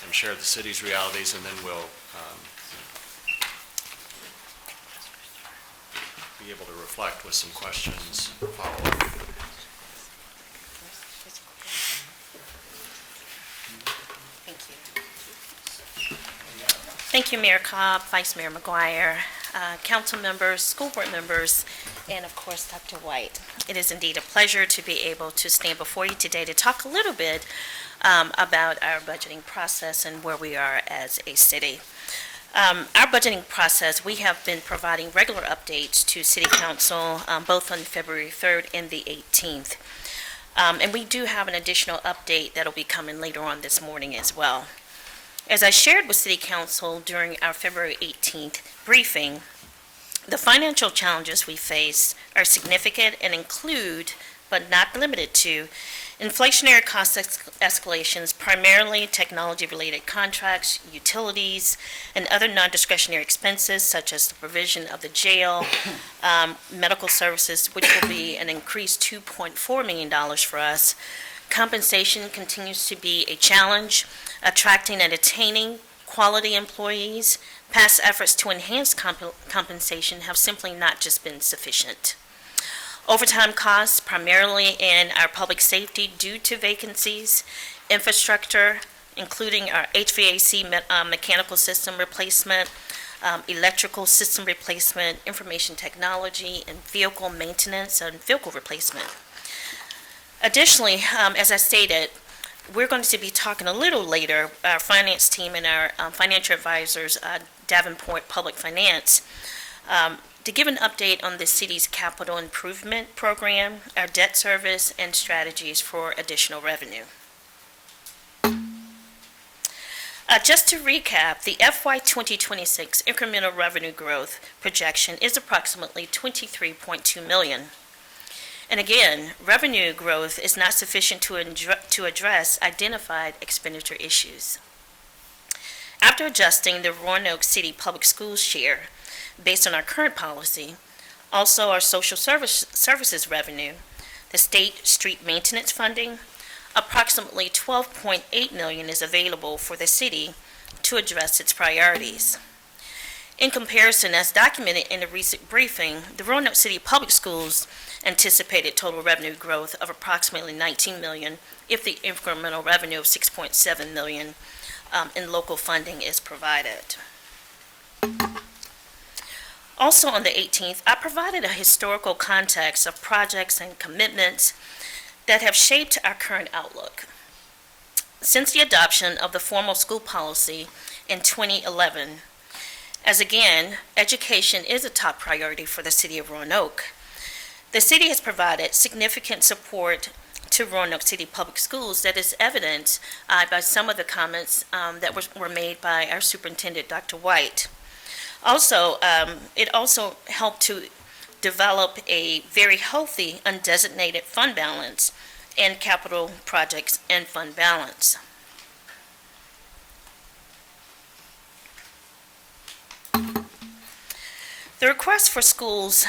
D: and share the city's realities, and then we'll be able to reflect with some questions, follow up.
F: Thank you, Mayor Cobb, Vice Mayor McGuire, council members, school board members, and of course, Dr. White. It is indeed a pleasure to be able to stand before you today to talk a little bit about our budgeting process and where we are as a city. Our budgeting process, we have been providing regular updates to City Council both on February 3rd and the 18th. And we do have an additional update that'll be coming later on this morning as well. As I shared with City Council during our February 18th briefing, the financial challenges we face are significant and include, but not limited to, inflationary cost escalations, primarily technology-related contracts, utilities, and other non-discretionary expenses such as the provision of the jail, medical services, which will be an increased $2.4 million for us. Compensation continues to be a challenge. Attracting and attaining quality employees, past efforts to enhance compensation have simply not just been sufficient. Overtime costs, primarily in our public safety due to vacancies, infrastructure, including our HVAC mechanical system replacement, electrical system replacement, information technology, and vehicle maintenance and vehicle replacement. Additionally, as I stated, we're going to be talking a little later, our finance team and our financial advisors, Davenport Public Finance, to give an update on the city's capital improvement program, our debt service, and strategies for additional revenue. Just to recap, the FY 2026 incremental revenue growth projection is approximately $23.2 million. And again, revenue growth is not sufficient to address identified expenditure issues. After adjusting the Roanoke City Public Schools share based on our current policy, also our social services revenue, the state street maintenance funding, approximately $12.8 million is available for the city to address its priorities. In comparison, as documented in a recent briefing, the Roanoke City Public Schools anticipated total revenue growth of approximately $19 million if the incremental revenue of $6.7 million in local funding is provided. Also on the 18th, I provided a historical context of projects and commitments that have shaped our current outlook. Since the adoption of the formal school policy in 2011, as again, education is a top priority for the city of Roanoke. The city has provided significant support to Roanoke City Public Schools that is evident by some of the comments that were made by our superintendent, Dr. White. Also, it also helped to develop a very healthy undesignated fund balance and capital projects and fund balance. The request for schools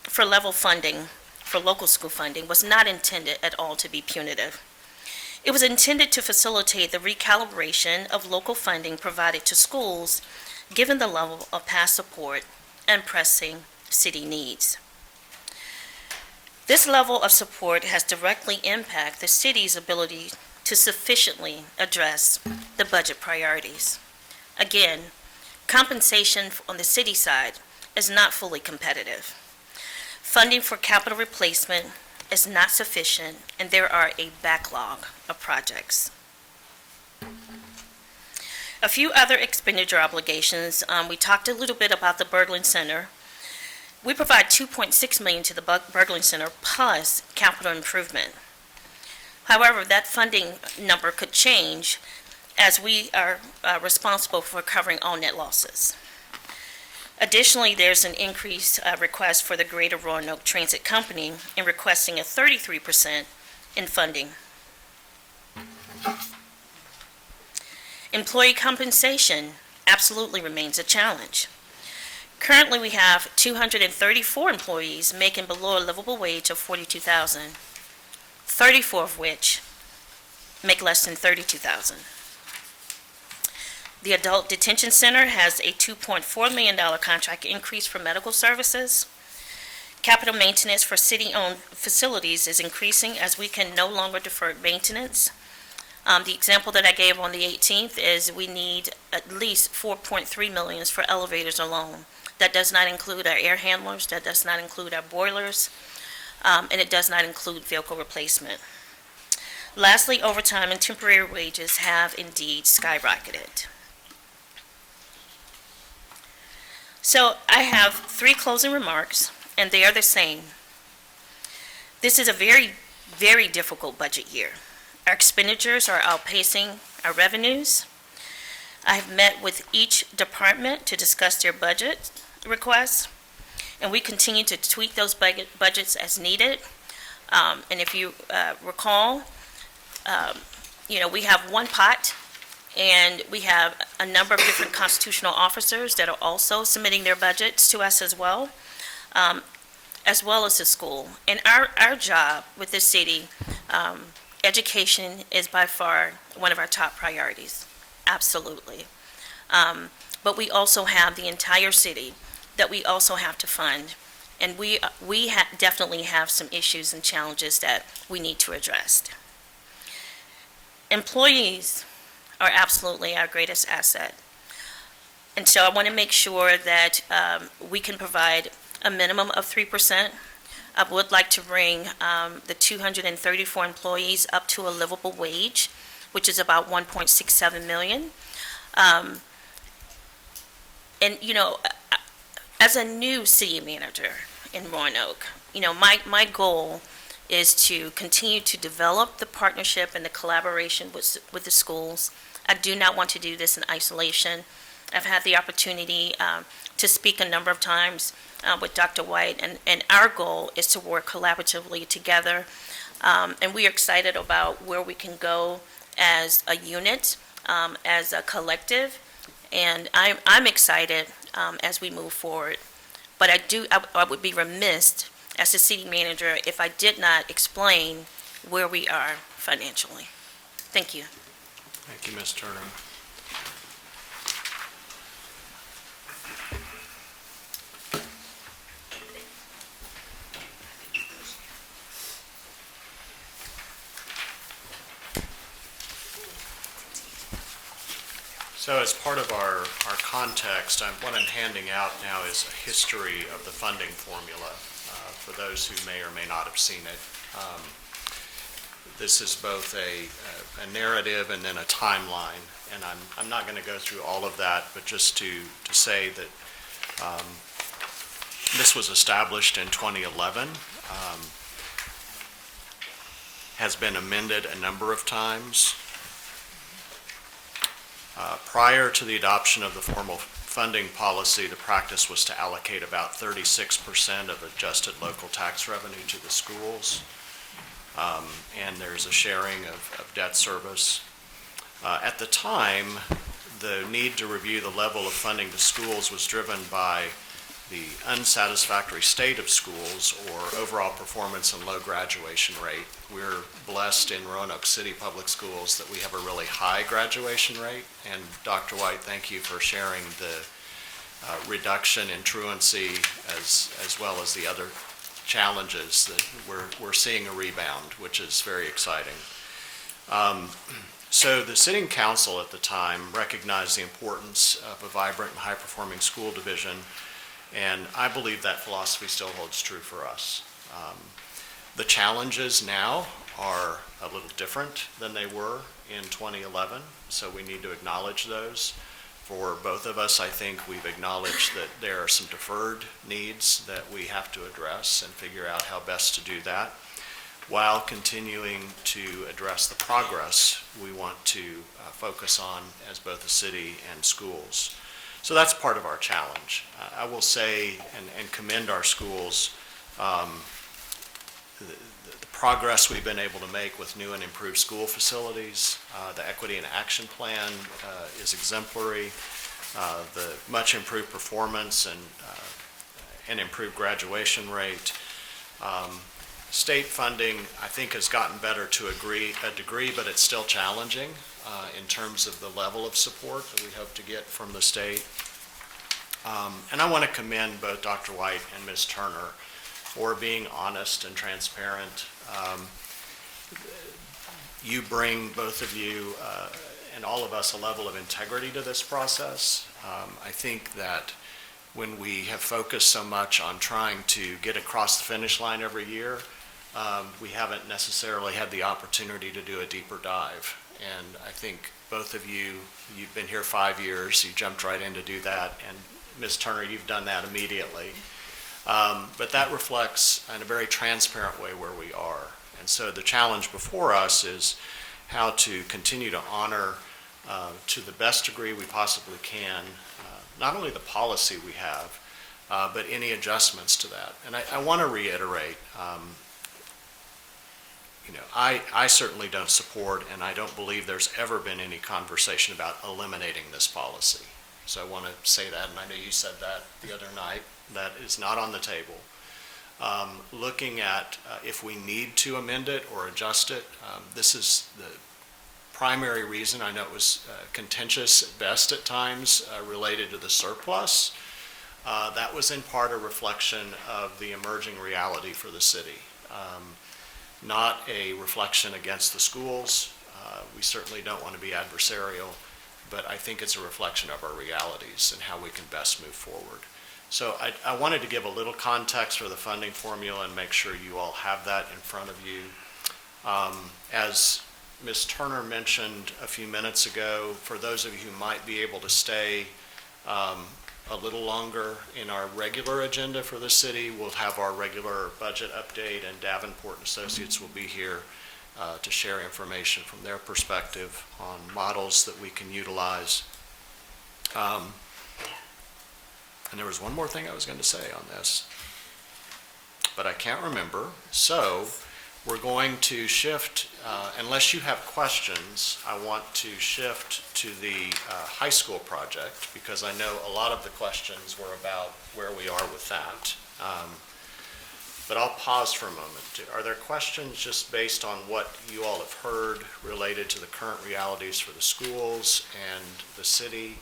F: for level funding, for local school funding, was not intended at all to be punitive. It was intended to facilitate the recalibration of local funding provided to schools given the level of past support and pressing city needs. This level of support has directly impacted the city's ability to sufficiently address the budget priorities. Again, compensation on the city side is not fully competitive. Funding for capital replacement is not sufficient, and there are a backlog of projects. A few other expenditure obligations. We talked a little bit about the Berglund Center. We provide $2.6 million to the Berglund Center plus capital improvement. However, that funding number could change as we are responsible for covering all net losses. Additionally, there's an increased request for the Greater Roanoke Transit Company in requesting a 33% in funding. Employee compensation absolutely remains a challenge. Currently, we have 234 employees making below a livable wage of $42,000, 34 of which make less than $32,000. The Adult Detention Center has a $2.4 million contract increase for medical services. Capital maintenance for city-owned facilities is increasing as we can no longer defer maintenance. The example that I gave on the 18th is we need at least $4.3 million for elevators alone. That does not include our air handlers, that does not include our boilers, and it does not include vehicle replacement. Lastly, overtime and temporary wages have indeed skyrocketed. So I have 3 closing remarks, and they are the same. This is a very, very difficult budget year. Our expenditures are outpacing our revenues. I have met with each department to discuss their budget requests, and we continue to tweak those budgets as needed. And if you recall, we have one pot, and we have a number of different constitutional officers that are also submitting their budgets to us as well as the school. And our job with the city, education is by far one of our top priorities, absolutely. But we also have the entire city that we also have to fund. And we definitely have some issues and challenges that we need to address. Employees are absolutely our greatest asset. And so I want to make sure that we can provide a minimum of 3%. I would like to bring the 234 employees up to a livable wage, which is about $1.67 million. As a new city manager in Roanoke, my goal is to continue to develop the partnership and the collaboration with the schools. I do not want to do this in isolation. I've had the opportunity to speak a number of times with Dr. White, and our goal is to work collaboratively together. And we are excited about where we can go as a unit, as a collective, and I'm excited as we move forward. But I would be remiss as the city manager if I did not explain where we are financially. Thank you.
O: Thank you, Ms. Turner. So as part of our context, what I'm handing out now is a history of the funding formula for those who may or may not have seen it. This is both a narrative and then a timeline, and I'm not going to go through all of that, but just to say that this was established in 2011, has been amended a number of times. Prior to the adoption of the formal funding policy, the practice was to allocate about 36% of adjusted local tax revenue to the schools. And there's a sharing of debt service. At the time, the need to review the level of funding to schools was driven by the unsatisfactory state of schools or overall performance and low graduation rate. We're blessed in Roanoke City Public Schools that we have a really high graduation rate. And Dr. White, thank you for sharing the reduction in truancy as well as the other challenges that we're seeing a rebound, which is very exciting. So the sitting council at the time recognized the importance of a vibrant and high-performing school division, and I believe that philosophy still holds true for us. The challenges now are a little different than they were in 2011, so we need to acknowledge those. For both of us, I think we've acknowledged that there are some deferred needs that we have to address and figure out how best to do that. while continuing to address the progress we want to focus on as both a city and schools. So that's part of our challenge. I will say and commend our schools, the progress we've been able to make with new and improved school facilities. The Equity and Action Plan is exemplary. The much improved performance and improved graduation rate. State funding, I think, has gotten better to a degree, but it's still challenging in terms of the level of support that we hope to get from the state. And I want to commend both Dr. White and Ms. Turner for being honest and transparent. You bring, both of you, and all of us, a level of integrity to this process. I think that when we have focused so much on trying to get across the finish line every year, we haven't necessarily had the opportunity to do a deeper dive. And I think both of you, you've been here 5 years, you jumped right in to do that, and Ms. Turner, you've done that immediately. But that reflects in a very transparent way where we are. And so the challenge before us is how to continue to honor to the best degree we possibly can, not only the policy we have, but any adjustments to that. And I want to reiterate, I certainly don't support, and I don't believe there's ever been any conversation about eliminating this policy. So I want to say that, and I know you said that the other night. That is not on the table. Looking at if we need to amend it or adjust it, this is the primary reason. I know it was contentious at best at times related to the surplus. That was in part a reflection of the emerging reality for the city. Not a reflection against the schools. We certainly don't want to be adversarial, but I think it's a reflection of our realities and how we can best move forward. So I wanted to give a little context for the funding formula and make sure you all have that in front of you. As Ms. Turner mentioned a few minutes ago, for those of you who might be able to stay a little longer in our regular agenda for the city, we'll have our regular budget update, and Davenport and Associates will be here to share information from their perspective on models that we can utilize. And there was one more thing I was going to say on this, but I can't remember. So we're going to shift, unless you have questions, I want to shift to the high school project, because I know a lot of the questions were about where we are with that. But I'll pause for a moment. Are there questions just based on what you all have heard related to the current realities for the schools and the city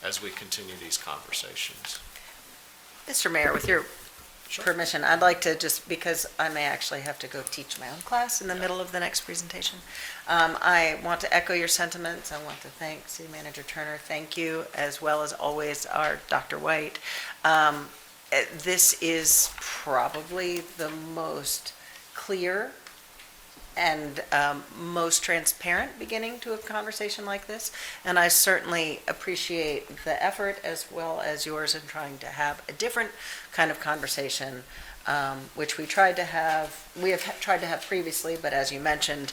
O: as we continue these conversations?
Q: Mr. Mayor, with your permission, I'd like to just, because I may actually have to go teach my own class in the middle of the next presentation, I want to echo your sentiments. I want to thank City Manager Turner. Thank you, as well as always, our Dr. White. This is probably the most clear and most transparent beginning to a conversation like this. And I certainly appreciate the effort as well as yours in trying to have a different kind of conversation, which we have tried to have previously, but as you mentioned,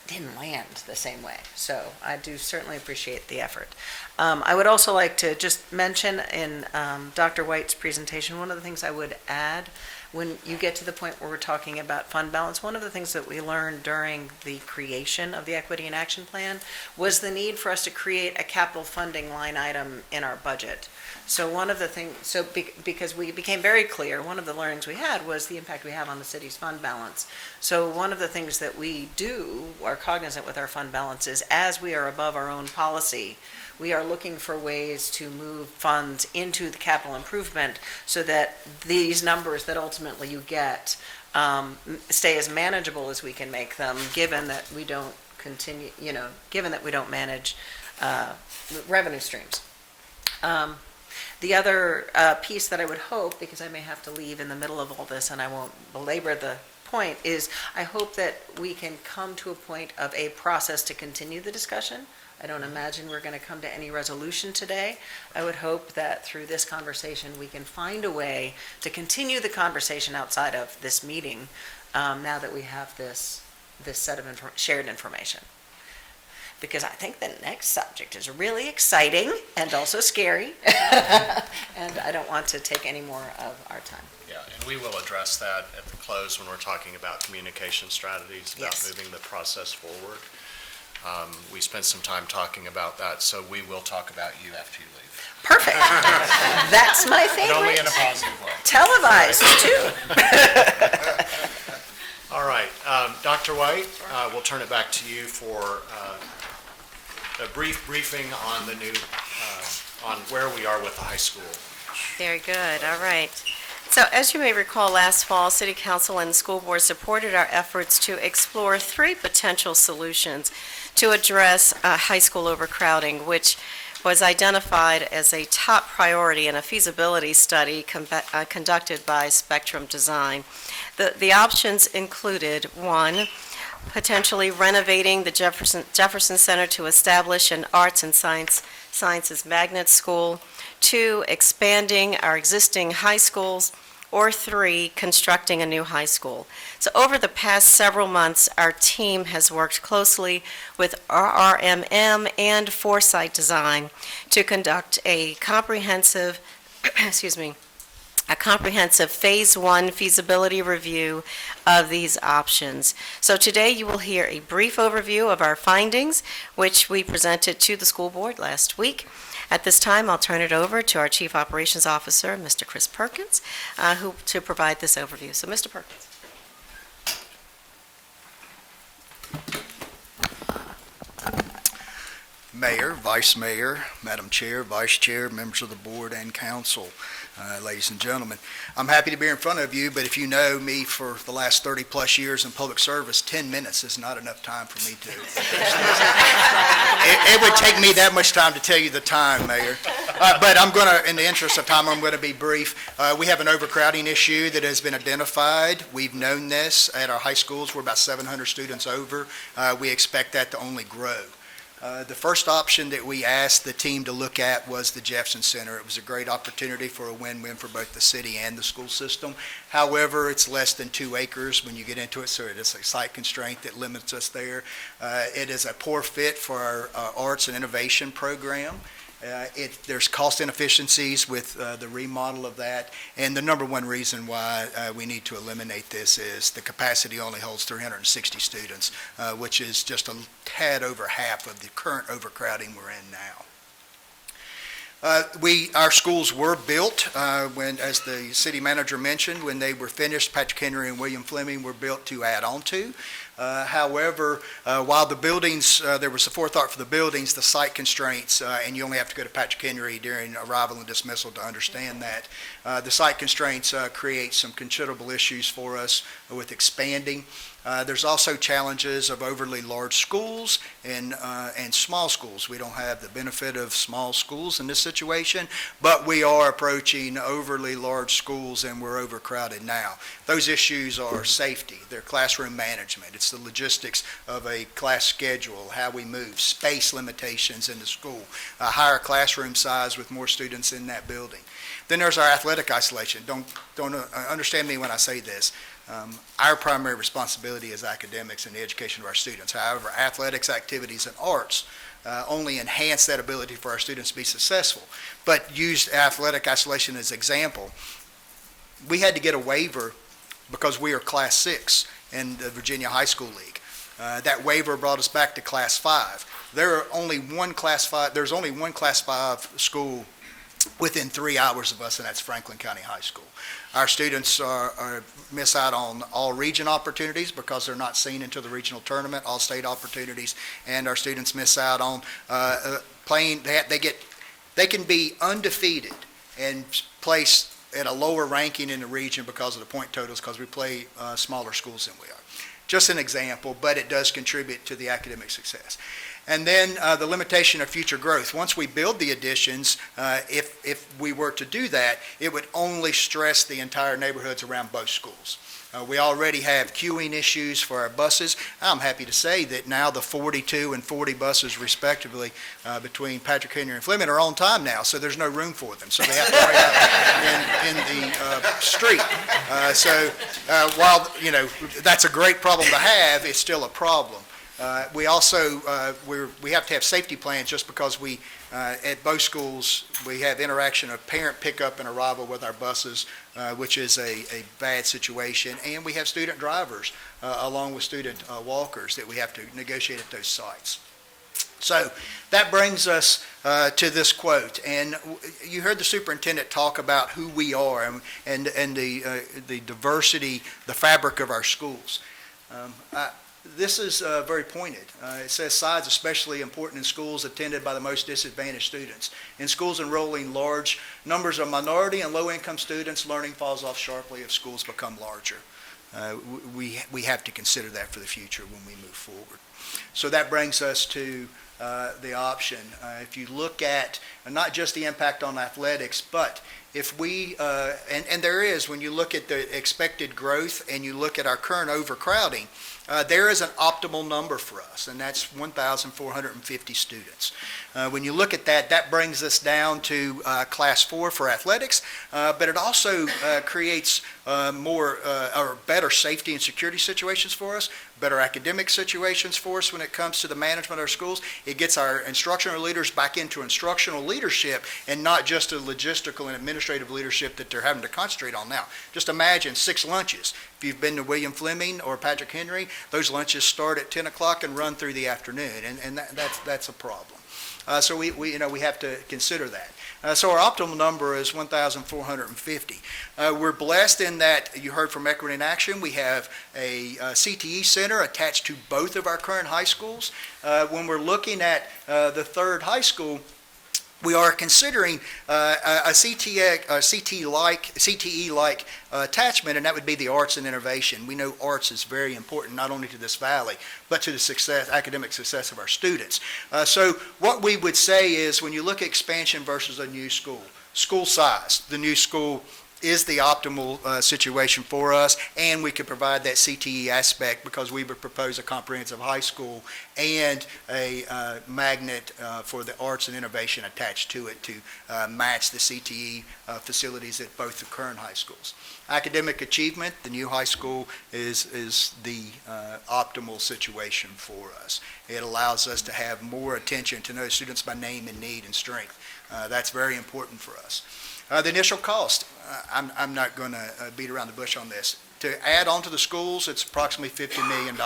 Q: didn't land the same way. So I do certainly appreciate the effort. I would also like to just mention in Dr. White's presentation, one of the things I would add when you get to the point where we're talking about fund balance, one of the things that we learned during the creation of the Equity and Action Plan was the need for us to create a capital funding line item in our budget. So one of the things, because we became very clear, one of the learnings we had was the impact we have on the city's fund balance. So one of the things that we are cognizant with our fund balance is, as we are above our own policy, we are looking for ways to move funds into the capital improvement so that these numbers that ultimately you get stay as manageable as we can make them, given that we don't manage revenue streams. The other piece that I would hope, because I may have to leave in the middle of all this and I won't belabor the point, is I hope that we can come to a point of a process to continue the discussion. I don't imagine we're going to come to any resolution today. I would hope that through this conversation we can find a way to continue the conversation outside of this meeting now that we have this set of shared information? Because I think the next subject is really exciting and also scary, and I don't want to take any more of our time.
O: Yeah, and we will address that at the close when we're talking about communication strategies, about
Q: Yes.
O: moving the process forward. We spent some time talking about that, so we will talk about you after you leave.
Q: Perfect. That's my
O: But only in a
Q: favorite.
O: positive way.
Q: Televised, too.
O: All right, Dr. White, we'll turn it back to you for a brief briefing on the new, on where we are with the high school.
E: Very good, all right. So as you may recall, last fall, City Council and the School Board supported our efforts to explore 3 potential solutions to address high school overcrowding, which was identified as a top priority in a feasibility study conducted by Spectrum Design. The options included, 1, potentially renovating the Jefferson Center to establish an arts and sciences magnet school, 2, expanding our existing high schools, or 3, constructing a new high school. So over the past several months, our team has worked closely with RMM and Foresight Design to conduct a comprehensive, a comprehensive Phase 1 feasibility review of these options. So today you will hear a brief overview of our findings, which we presented to the school board last week. At this time, I'll turn it over to our Chief Operations Officer, Mr. Chris Perkins, to provide this overview. So, Mr. Perkins.
H: Mayor, Vice Mayor, Madam Chair, Vice Chair, members of the board and council, ladies and gentlemen. I'm happy to be in front of you, but if you know me for the last 30 plus years in public service, 10 minutes is not enough time for me to. It would take me that much time to tell you the time, Mayor. But I'm going to, in the interest of time, I'm going to be brief. We have an overcrowding issue that has been identified. We've known this at our high schools. We're about 700 students over. We expect that to only grow. The first option that we asked the team to look at was the Jefferson Center. It was a great opportunity for a win-win for both the city and the school system. However, it's less than 2 acres when you get into it, so it is a site constraint that limits us there. It is a poor fit for our arts and innovation program. There's cost inefficiencies with the remodel of that, and the number one reason why we need to eliminate this is the capacity only holds 360 students, which is just a tad over half of the current overcrowding we're in now. Our schools were built when, as the city manager mentioned, when they were finished, Patrick Henry and William Fleming were built to add on to. However, while the buildings, there was a forethought for the buildings, the site constraints, and you only have to go to Patrick Henry during arrival and dismissal to understand that, the site constraints create some considerable issues for us with expanding. There's also challenges of overly large schools and small schools. We don't have the benefit of small schools in this situation, but we are approaching overly large schools and we're overcrowded now. Those issues are safety, they're classroom management, it's the logistics of a class schedule, how we move, space limitations in the school, a higher classroom size with more students in that building. Then there's our athletic isolation. Don't understand me when I say this. Our primary responsibility is academics and the education of our students. However, athletics, activities, and arts only enhance that ability for our students to be successful. But use athletic isolation as an example. We had to get a waiver because we are Class 6 in the Virginia High School League. That waiver brought us back to Class 5. There's only one Class 5 school within 3 hours of us, and that's Franklin County High School. Our students miss out on all region opportunities because they're not seen into the regional tournament, all state opportunities, and our students miss out on playing. They can be undefeated and place at a lower ranking in the region because of the point totals, because we play smaller schools than we are. Just an example, but it does contribute to the academic success. And then the limitation of future growth. Once we build the additions, if we were to do that, it would only stress the entire neighborhoods around both schools. We already have queuing issues for our buses. I'm happy to say that now the 42 and 40 buses respectively between Patrick Henry and Fleming are on time now, so there's no room for them. So they have to wait out in the street. While, that's a great problem to have, it's still a problem. We also, we have to have safety plans just because we, at both schools, we have interaction of parent pickup and arrival with our buses, which is a bad situation. And we have student drivers along with student walkers that we have to negotiate at those sites. So that brings us to this quote. And you heard the superintendent talk about who we are and the diversity, the fabric of our schools. This is very pointed. It says size especially important in schools attended by the most disadvantaged students. In schools enrolling large numbers of minority and low-income students, learning falls off sharply if schools become larger. We have to consider that for the future when we move forward. So that brings us to the option. If you look at not just the impact on athletics, but if we, and there is, when you look at the expected growth and you look at our current overcrowding, there is an optimal number for us, and that's 1,450 students. When you look at that, that brings us down to Class 4 for athletics, but it also creates more or better safety and security situations for us, better academic situations for us when it comes to the management of our schools. It gets our instructional leaders back into instructional leadership and not just a logistical and administrative leadership that they're having to concentrate on now. Just imagine 6 lunches. If you've been to William Fleming or Patrick Henry, those lunches start at 10 o'clock and run through the afternoon, and that's a problem. So we have to consider that. So our optimal number is 1,450. We're blessed in that you heard from Equity in Action. We have a CTE center attached to both of our current high schools. When we're looking at the third high school, we are considering a CTE-like attachment, and that would be the arts and innovation. We know arts is very important not only to this valley, but to the academic success of our students. So what we would say is when you look at expansion versus a new school size, the new school is the optimal situation for us, and we could provide that CTE aspect because we would propose a comprehensive high school and a magnet for the arts and innovation attached to it to match the CTE facilities at both the current high schools. Academic achievement, the new high school is the optimal situation for us. It allows us to have more attention to know students by name and need and strength. That's very important for us. The initial cost, I'm not going to beat around the bush on this. To add on to the schools, it's approximately $50 million.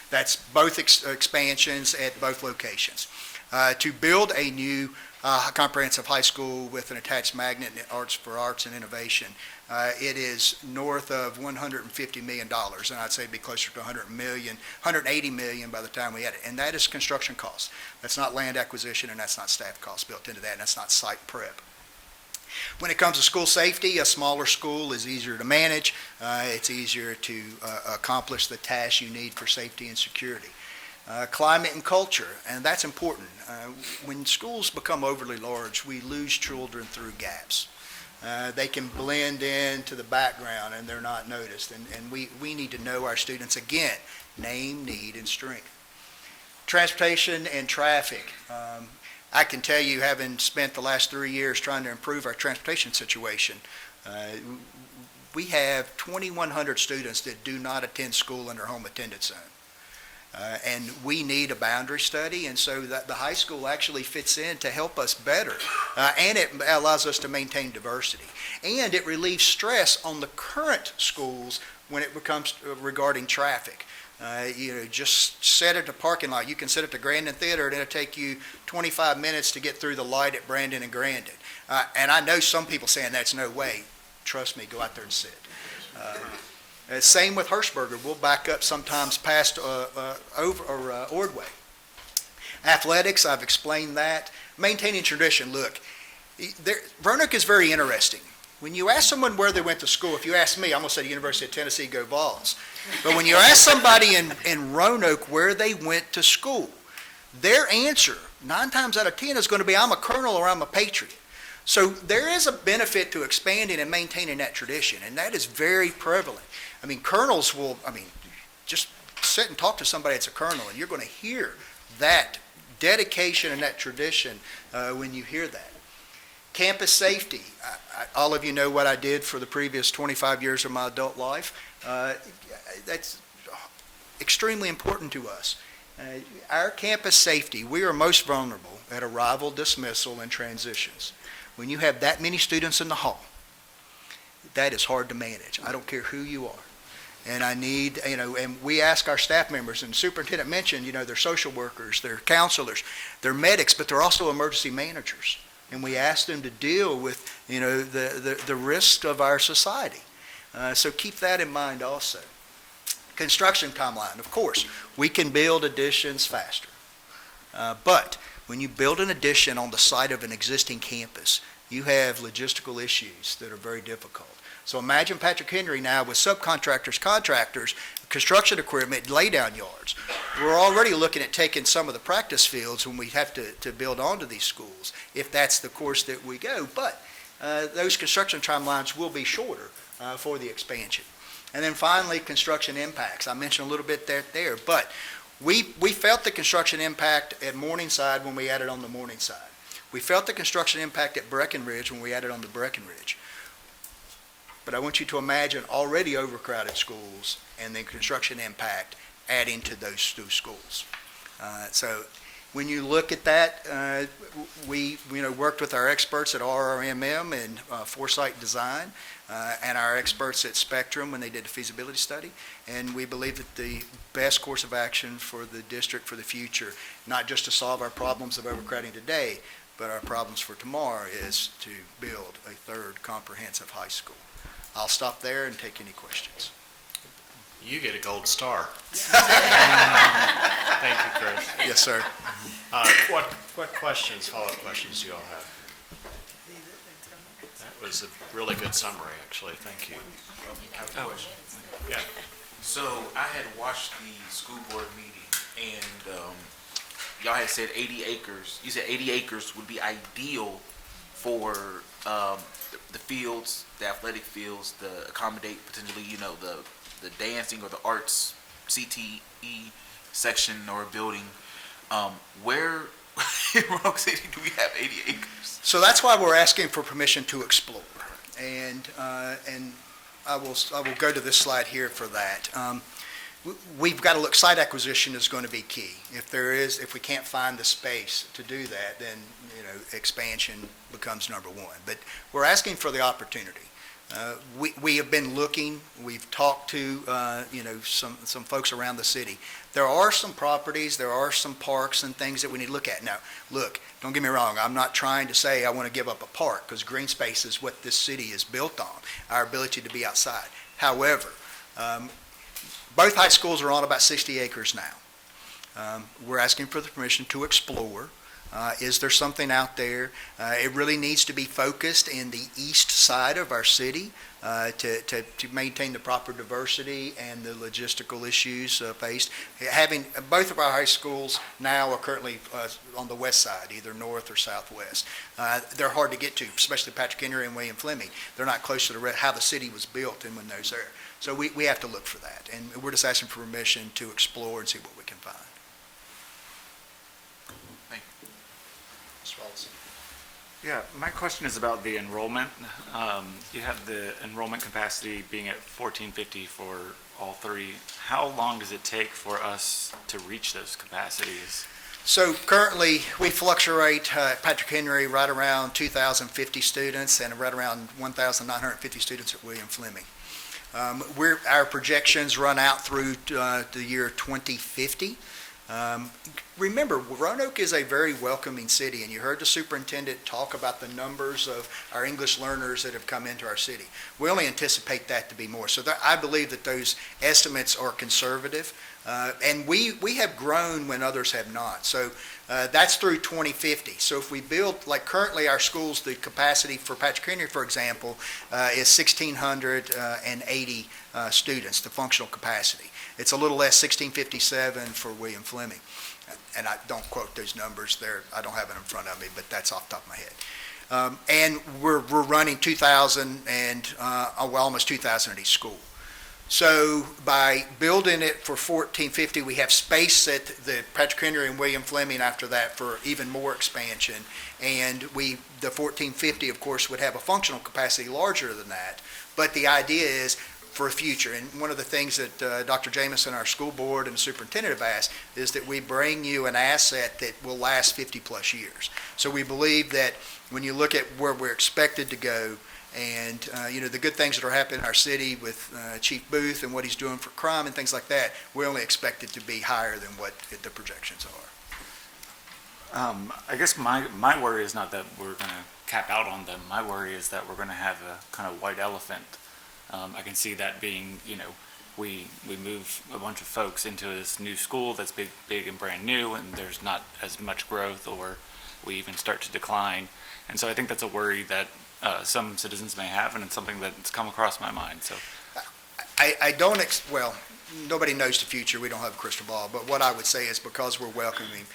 H: That's both expansions at both locations. To build a new comprehensive high school with an attached magnet in arts and innovation, it is north of $150 million, and I'd say it'd be closer to $180 million by the time we had it. And that is construction costs. That's not land acquisition, and that's not staff costs built into that, and that's not site prep. When it comes to school safety, a smaller school is easier to manage. It's easier to accomplish the tasks you need for safety and security. Climate and culture, and that's important. When schools become overly large, we lose children through gaps. They can blend into the background and they're not noticed. And we need to know our students again, name, need, and strength. Transportation and traffic. I can tell you, having spent the last 3 years trying to improve our transportation situation, we have 2,100 students that do not attend school in their home attendance zone. And we need a boundary study, and so that the high school actually fits in to help us better. And it allows us to maintain diversity. And it relieves stress on the current schools when it becomes regarding traffic. Just sit at the parking lot. You can sit at the Grandin Theater, and it'll take you 25 minutes to get through the light at Brandon and Grandin. And I know some people saying that's no way. Trust me, go out there and sit. Same with Hirschberger. We'll back up sometimes past Ordway. Athletics, I've explained that. Maintaining tradition. Look, Roanoke is very interesting. When you ask someone where they went to school, if you ask me, I'm going to say the University of Tennessee, go Vols. But when you ask somebody in Roanoke where they went to school, their answer, 9 times out of 10, is going to be, I'm a colonel or I'm a patriot. So there is a benefit to expanding and maintaining that tradition, and that is very prevalent. I mean, colonels will, just sit and talk to somebody that's a colonel, and you're going to hear that dedication and that tradition when you hear that. Campus safety. All of you know what I did for the previous 25 years of my adult life. That's extremely important to us. Our campus safety, we are most vulnerable at arrival, dismissal, and transitions. When you have that many students in the hall, that is hard to manage. I don't care who you are. And I need, and we ask our staff members, and the superintendent mentioned, they're social workers, they're counselors, they're medics, but they're also emergency managers. And we ask them to deal with, the risk of our society. So keep that in mind also. Construction timeline, of course, we can build additions faster. But when you build an addition on the site of an existing campus, you have logistical issues that are very difficult. So imagine Patrick Henry now with subcontractors, contractors, construction equipment, lay-down yards. We're already looking at taking some of the practice fields when we have to build onto these schools, if that's the course that we go. But those construction timelines will be shorter for the expansion. And then finally, construction impacts. I mentioned a little bit there, but we felt the construction impact at Morningside when we added on the Morningside. We felt the construction impact at Breckenridge when we added on the Breckenridge. But I want you to imagine already overcrowded schools and the construction impact adding to those two schools. So when you look at that, we worked with our experts at RRMM and Foresight Design and our experts at Spectrum when they did the feasibility study. And we believe that the best course of action for the district for the future, not just to solve our problems of overcrowding today, but our problems for tomorrow, is to build a third comprehensive high school. I'll stop there and take any questions.
D: You get a gold star. Thank you, Chris.
H: Yes, sir.
D: What questions, follow-up questions do you all have? That was a really good summary, actually. Thank you.
T: I have a question.
D: Yeah.
T: So I had watched the school board meeting, and y'all had said 80 acres. You said 80 acres would be ideal for the fields, the athletic fields, to accommodate potentially, the dancing or the arts CTE section or building. Where in Roanoke City do we have 80 acres?
H: So that's why we're asking for permission to explore. And I will go to this slide here for that. We've got to look, site acquisition is going to be key. If we can't find the space to do that, then, expansion becomes number one. But we're asking for the opportunity. We have been looking, we've talked to, some folks around the city. There are some properties, there are some parks and things that we need to look at. Now, look, don't get me wrong, I'm not trying to say I want to give up a park, because green space is what this city is built on, our ability to be outside. However, both high schools are on about 60 acres now. We're asking for the permission to explore. Is there something out there? It really needs to be focused in the east side of our city to maintain the proper diversity and the logistical issues faced. Having both of our high schools now are currently on the west side, either north or southwest. They're hard to get to, especially Patrick Henry and William Fleming. They're not close to how the city was built and when those there. So we have to look for that, and we're just asking for permission to explore and see what we can find.
B: Yeah, my question is about the enrollment. You have the enrollment capacity being at 1450 for all three. How long does it take for us to reach those capacities?
H: So currently, we fluctuate Patrick Henry right around 2,050 students and right around 1,950 students at William Fleming. Our projections run out through the year 2050. Remember, Roanoke is a very welcoming city, and you heard the superintendent talk about the numbers of our English learners that have come into our city. We only anticipate that to be more. So I believe that those estimates are conservative, and we have grown when others have not. So that's through 2050. So if we build, like currently our schools, the capacity for Patrick Henry, for example, is 1,680 students, the functional capacity. It's a little less, 1,657 for William Fleming. And I don't quote those numbers there. I don't have it in front of me, but that's off the top of my head. And we're running 2,000 and, almost 2,000 at each school. So by building it for 1450, we have space at the Patrick Henry and William Fleming after that for even more expansion. And the 1450, of course, would have a functional capacity larger than that. But the idea is for a future. And one of the things that Dr. Jamison, our school board, and the superintendent have asked is that we bring you an asset that will last 50 plus years. So we believe that when you look at where we're expected to go, and, the good things that are happening in our city with Chief Booth and what he's doing for crime and things like that, we only expect it to be higher than what the projections are.
B: I guess my worry is not that we're going to cap out on them. My worry is that we're going to have a kind of white elephant. I can see that being, we move a bunch of folks into this new school that's big and brand new, and there's not as much growth, or we even start to decline. And so I think that's a worry that some citizens may have, and it's something that's come across my mind. So,
H: I don't, well, nobody knows the future. We don't have a crystal ball. But what I would say is because we're welcoming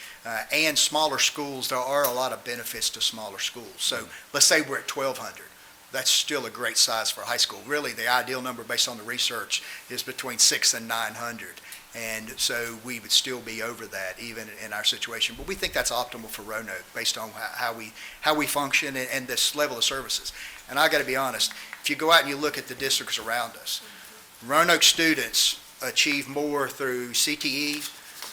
H: and smaller schools, there are a lot of benefits to smaller schools. So let's say we're at 1,200. That's still a great size for a high school. Really, the ideal number based on the research is between 600 and 900. And so we would still be over that even in our situation. But we think that's optimal for Roanoke based on how we function and this level of services. And I got to be honest, if you go out and you look at the districts around us, Roanoke students achieve more through CTE,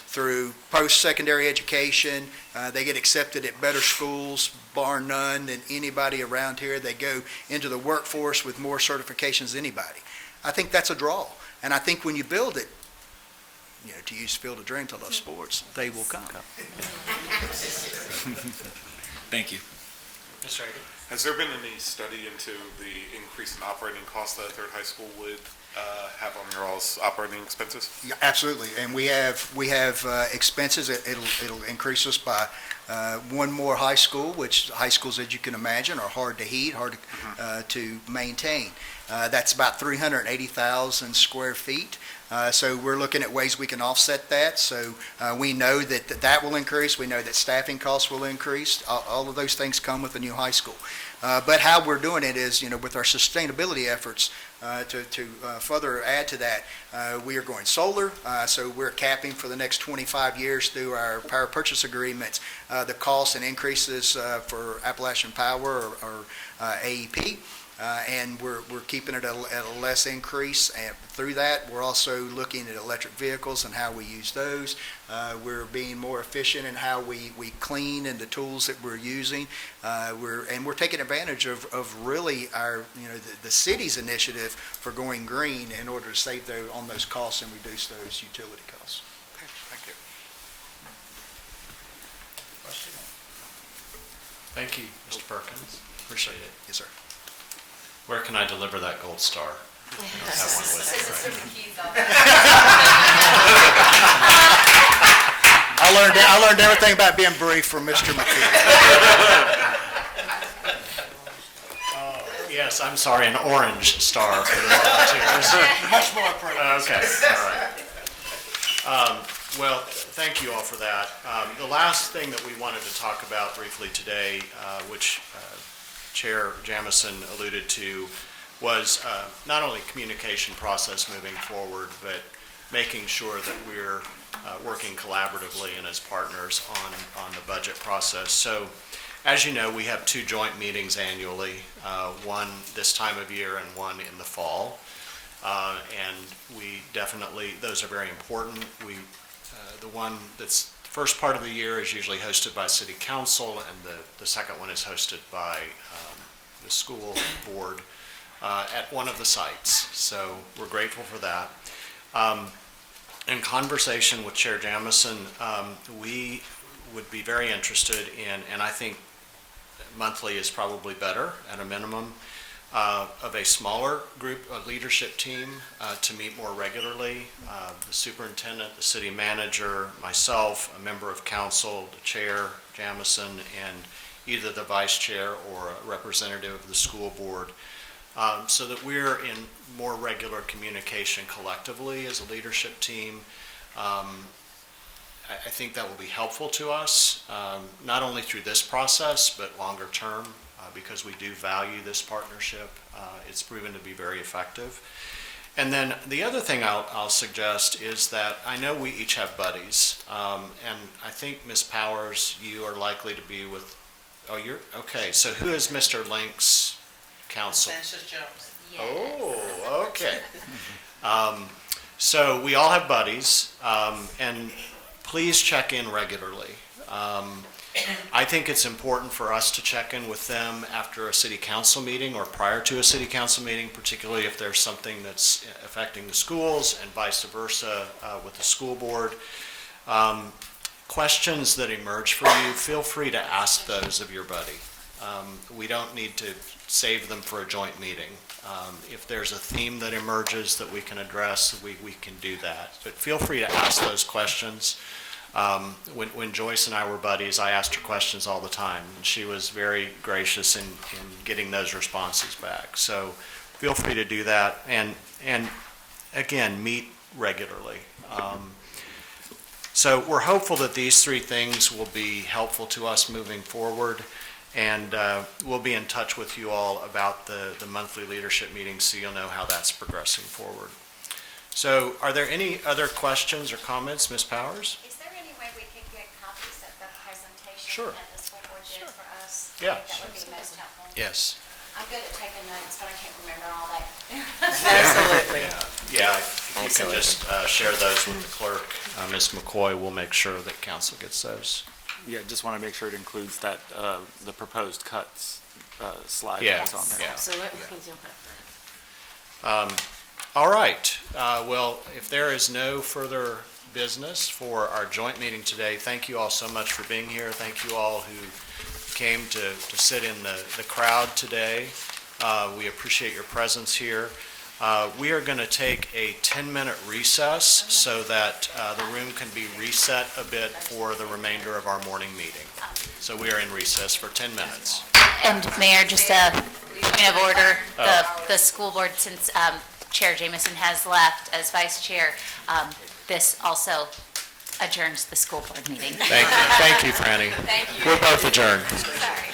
H: through post-secondary education. They get accepted at better schools, bar none, than anybody around here. They go into the workforce with more certifications than anybody. I think that's a draw. And I think when you build it, to use Field of Dreams, I love sports, they will come.
B: Thank you.
D: Mr. Hagan?
X: Has there been any study into the increase in operating costs that a third high school would have on your all's operating expenses?
H: Yeah, absolutely. And we have expenses. It'll increase us by one more high school, which high schools, as you can imagine, are hard to heat, hard to maintain. That's about 380,000 square feet. So we're looking at ways we can offset that. So we know that will increase. We know that staffing costs will increase. All of those things come with a new high school. But how we're doing it is, with our sustainability efforts, to further add to that, we are going solar. So we're capping for the next 25 years through our power purchase agreements the costs and increases for Appalachian Power or AEP. And we're keeping it at a less increase. And through that, we're also looking at electric vehicles and how we use those. We're being more efficient in how we clean and the tools that we're using. We're taking advantage of really our, the city's initiative for going green in order to save on those costs and reduce those utility costs.
X: Okay, thank you.
D: Thank you, Mr. Perkins. Appreciate it.
H: Yes, sir.
D: Where can I deliver that gold star? I don't have one with me, right?
H: I learned everything about being brief from Mr. McKee.
D: Yes, I'm sorry, an orange star for the volunteers.
H: Much more appropriate.
D: Okay, all right. Well, thank you all for that. The last thing that we wanted to talk about briefly today, which Chair Jamison alluded to, was not only communication process moving forward, but making sure that we're working collaboratively and as partners on the budget process. So, as you know, we have two joint meetings annually, one this time of year and one in the fall. And we definitely, those are very important. The one that's the first part of the year is usually hosted by City Council, and the second one is hosted by the school board at one of the sites. So we're grateful for that. In conversation with Chair Jamison, we would be very interested in, and I think monthly is probably better at a minimum, of a smaller group, a leadership team to meet more regularly. The superintendent, the city manager, myself, a member of council, the chair, Jamison, and either the vice chair or a representative of the school board, so that we're in more regular communication collectively as a leadership team. I think that will be helpful to us, not only through this process, but longer term. because we do value this partnership. It's proven to be very effective. And then the other thing I'll suggest is that I know we each have buddies, and I think Ms. Powers, you are likely to be with, oh, you're, okay, so who is Mr. Link's counsel?
C: Sanchez Jones.
D: Oh, okay. So we all have buddies, and please check in regularly. I think it's important for us to check in with them after a city council meeting or prior to a city council meeting, particularly if there's something that's affecting the schools and vice versa with the school board. Questions that emerge for you, feel free to ask those of your buddy. We don't need to save them for a joint meeting. If there's a theme that emerges that we can address, we can do that. But feel free to ask those questions. When Joyce and I were buddies, I asked her questions all the time, and she was very gracious in getting those responses back. So feel free to do that, and again, meet regularly. So we're hopeful that these three things will be helpful to us moving forward, and we'll be in touch with you all about the monthly leadership meetings so you'll know how that's progressing forward. So are there any other questions or comments, Ms. Powers?
A: Is there any way we could get copies of the presentation
D: Sure.
A: that the school board did for us?
D: Yeah.
A: That would be most helpful.
D: Yes.
A: I'm good at taking notes, but I can't remember all that.
Q: Absolutely.
D: Yeah, if you can just share those with the clerk, Ms. McCoy, we'll make sure that council gets those.
B: Yeah, just want to make sure it includes that, the proposed cuts slide
D: Yeah,
B: that's on there.
D: yeah.
P: Absolutely.
D: All right, well, if there is no further business for our joint meeting today, thank you all so much for being here. Thank you all who came to sit in the crowd today. We appreciate your presence here. We are going to take a 10-minute recess so that the room can be reset a bit for the remainder of our morning meeting. So we are in recess for 10 minutes.
W: And Mayor, just a point of order, the school board, since Chair Jamison has left as vice chair, this also adjourns the school board meeting.
D: Thank you, Franny.
W: Thank you.
D: We're both adjourned.
W: Sorry.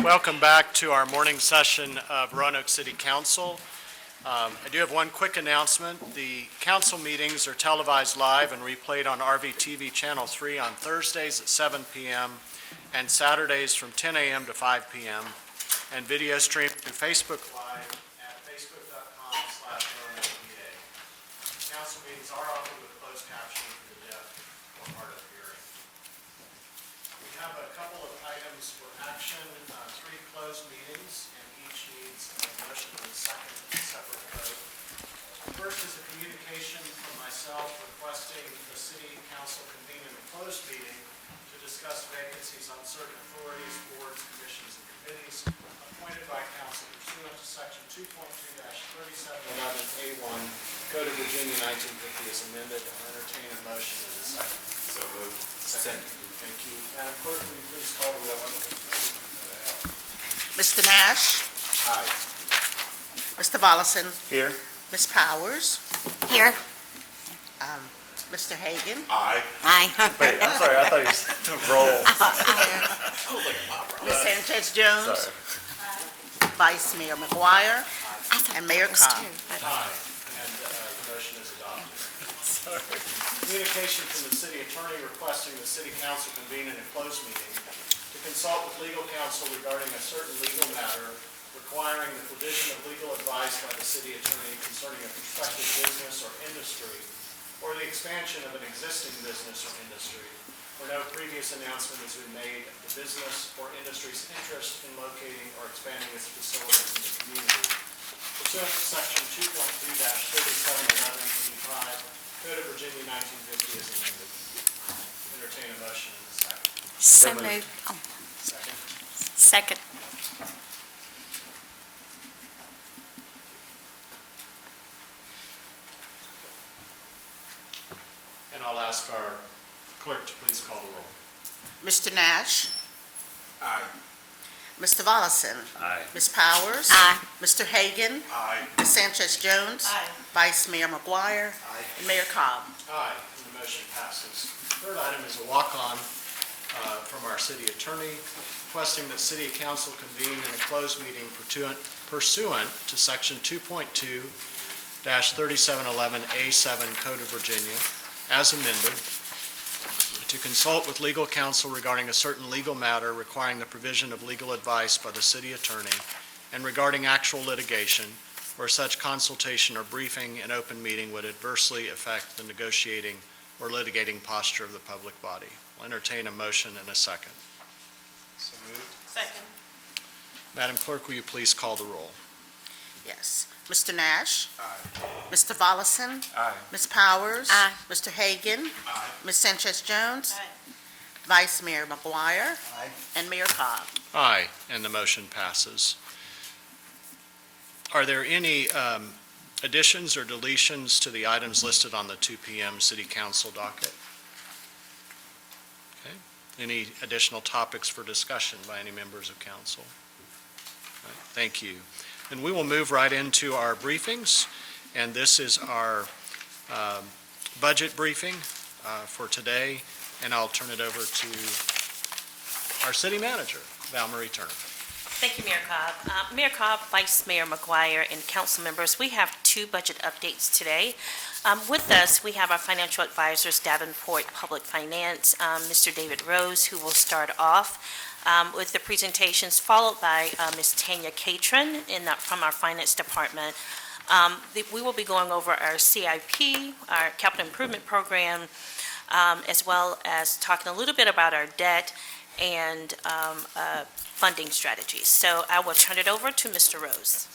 O: Welcome back to our morning session of Roanoke City Council. I do have one quick announcement. The council meetings are televised live and replayed on RVTV Channel 3 on Thursdays at 7 p.m. and Saturdays from 10 a.m. to 5 p.m. and video streamed through Facebook Live at facebook.com/RoanokePA. Council meetings are offered with closed captioning for the deaf or hard of hearing. We have a couple of items for action, 3 closed meetings, and each needs a motion and a second separate vote. First is a communication from myself requesting the city council convene in a closed meeting to discuss vacancies on certain authorities, boards, commissions, and committees appointed by council pursuant to section 2.2-3711A1 Code of Virginia 1950 as amended. I'll entertain a motion in a second.
T: So moved.
O: Second. Thank you. Madam Clerk, will you please call the roll?
Q: Mr. Nash?
O: Aye.
Q: Mr. Volleson?
B: Here.
Q: Ms. Powers?
A: Here.
Q: Mr. Hagan?
T: Aye.
A: Aye.
B: Wait, I'm sorry, I thought you was roll.
Q: Ms. Sanchez Jones? Vice Mayor McGuire? And Mayor Cobb.
O: Aye. And the motion is adopted. Communication from the city attorney requesting the city council convene in a closed meeting to consult with legal counsel regarding a certain legal matter requiring the provision of legal advice by the city attorney concerning a prospective business or industry or the expansion of an existing business or industry where no previous announcement has been made of the business or industry's interest in locating or expanding its facilities in the community. Pursuant to section 2.2-3711E5 Code of Virginia 1950 is amended. Entertain a motion in a second.
A: So moved. Oh,
O: Second.
A: second.
O: And I'll ask our clerk to please call the roll.
Q: Mr. Nash?
T: Aye.
Q: Mr. Volleson?
B: Aye.
Q: Ms. Powers?
A: Aye.
Q: Mr. Hagan?
T: Aye.
Q: Ms. Sanchez Jones? Vice Mayor McGuire? And Mayor Cobb.
O: Aye, and the motion passes. Third item is a walk-on from our city attorney requesting that city council convene in a closed meeting pursuant to section 2.2-3711A7 Code of Virginia as amended to consult with legal counsel regarding a certain legal matter requiring the provision of legal advice by the city attorney and regarding actual litigation where such consultation or briefing in open meeting would adversely affect the negotiating or litigating posture of the public body. I'll entertain a motion in a second. So moved.
P: Second.
O: Madam Clerk, will you please call the roll?
Q: Yes. Mr. Nash?
T: Aye.
Q: Mr. Volleson?
B: Aye.
Q: Ms. Powers?
A: Aye.
Q: Mr. Hagan?
T: Aye.
Q: Ms. Sanchez Jones?
P: Aye.
Q: Vice Mayor McGuire? And Mayor Cobb.
O: Aye, and the motion passes. Are there any additions or deletions to the items listed on the 2 p.m. City Council docket? Okay. Any additional topics for discussion by any members of council? All right, thank you. And we will move right into our briefings, and this is our budget briefing for today, and I'll turn it over to our city manager, Val Marie Turner.
F: Thank you, Mayor Cobb. Mayor Cobb, Vice Mayor McGuire, and council members, we have 2 budget updates today. With us, we have our financial advisors, Davenport Public Finance, Mr. David Rose, who will start off with the presentations, followed by Ms. Tanya Catron from our Finance Department. We will be going over our CIP, our Capital Improvement Program, as well as talking a little bit about our debt and funding strategies. So I will turn it over to Mr. Rose.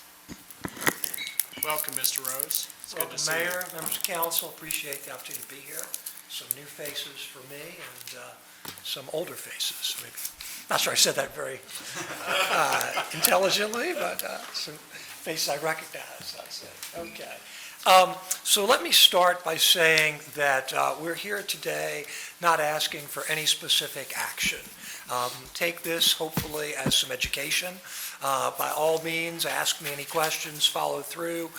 O: Welcome, Mr. Rose. It's good to
I: Welcome,
O: see you.
I: Mayor, members of council. Appreciate the opportunity to be here. Some new faces for me and some older faces. Maybe. Not sure I said that very intelligently, but some faces I recognize, I said. Okay. So let me start by saying that we're here today not asking for any specific action. Take this hopefully as some education By all means, ask me any questions, follow through.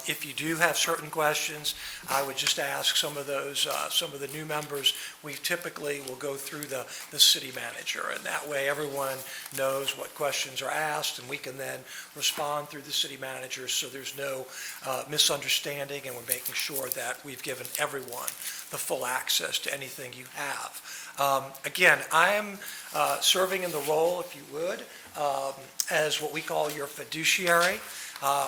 I: If you do have certain questions, I would just ask some of the new members. We typically will go through the city manager, and that way everyone knows what questions are asked, and we can then respond through the city manager so there's no misunderstanding, and we're making sure that we've given everyone the full access to anything you have. Again, I am serving in the role, if you would, as what we call your fiduciary,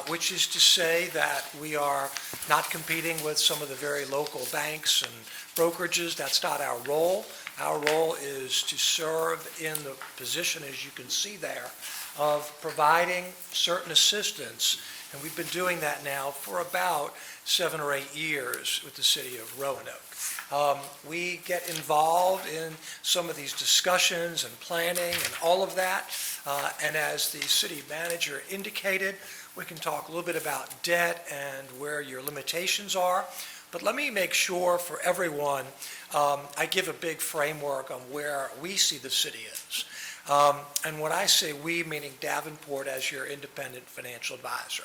I: which is to say that we are not competing with some of the very local banks and brokerages. That's not our role. Our role is to serve in the position, as you can see there, of providing certain assistance, and we've been doing that now for about 7 or 8 years with the city of Roanoke. We get involved in some of these discussions and planning and all of that, and as the city manager indicated, we can talk a little bit about debt and where your limitations are. But let me make sure for everyone, I give a big framework on where we see the city is. And when I say we, meaning Davenport as your independent financial advisor.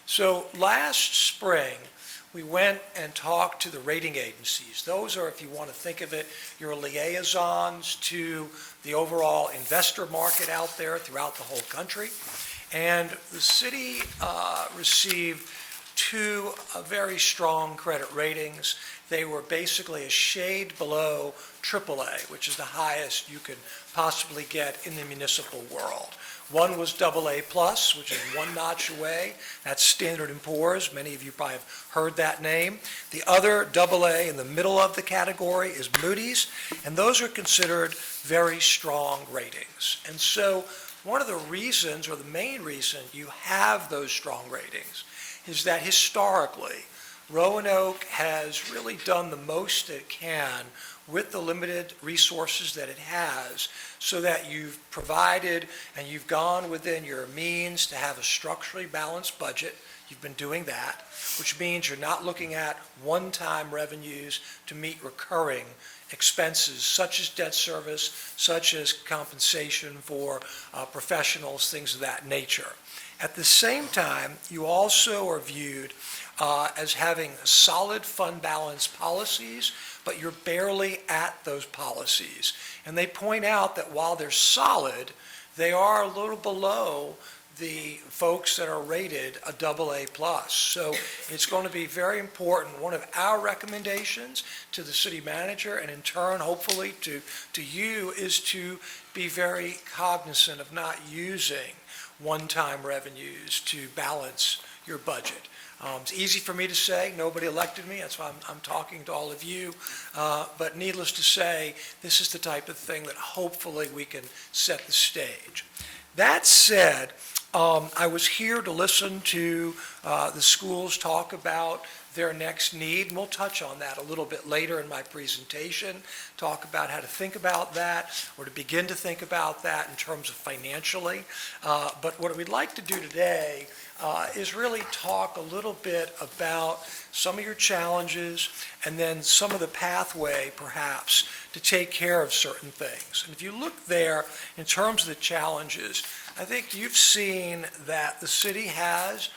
I: So last spring, we went and talked to the rating agencies. Those are, if you want to think of it, your liaisons to the overall investor market out there throughout the whole country. And the city received 2 very strong credit ratings. They were basically a shade below AAA, which is the highest you could possibly get in the municipal world. One was AA+, which is 1 notch away. That's Standard & Poor's. Many of you probably have heard that name. The other AA in the middle of the category is Moody's, and those are considered very strong ratings. And so one of the reasons, or the main reason you have those strong ratings, is that historically, Roanoke has really done the most it can with the limited resources that it has, so that you've provided and you've gone within your means to have a structurally balanced budget. You've been doing that, which means you're not looking at one-time revenues to meet recurring expenses such as debt service, such as compensation for professionals, things of that nature. At the same time, you also are viewed as having solid fund balance policies, but you're barely at those policies. And they point out that while they're solid, they are a little below the folks that are rated a AA+. So it's going to be very important. One of our recommendations to the city manager, and in turn, hopefully, to you, is to be very cognizant of not using one-time revenues to balance your budget. It's easy for me to say, nobody elected me, that's why I'm talking to all of you, but needless to say, this is the type of thing that hopefully we can set the stage. That said, I was here to listen to the schools talk about their next need, and we'll touch on that a little bit later in my presentation, talk about how to think about that, or to begin to think about that in terms of financially. But what we'd like to do today is really talk a little bit about some of your challenges and then some of the pathway, perhaps, to take care of certain things. And if you look there in terms of the challenges, I think you've seen that the city has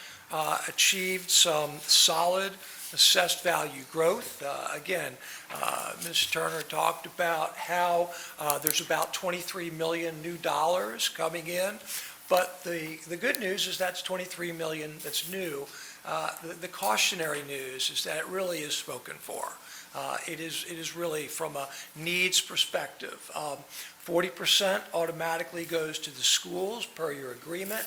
I: achieved some solid assessed value growth. Again, Ms. Turner talked about how there's about $23 million new dollars coming in, but the good news is that's $23 million that's new. The cautionary news is that it really is spoken for. It is really from a needs perspective. 40% automatically goes to the schools per your agreement.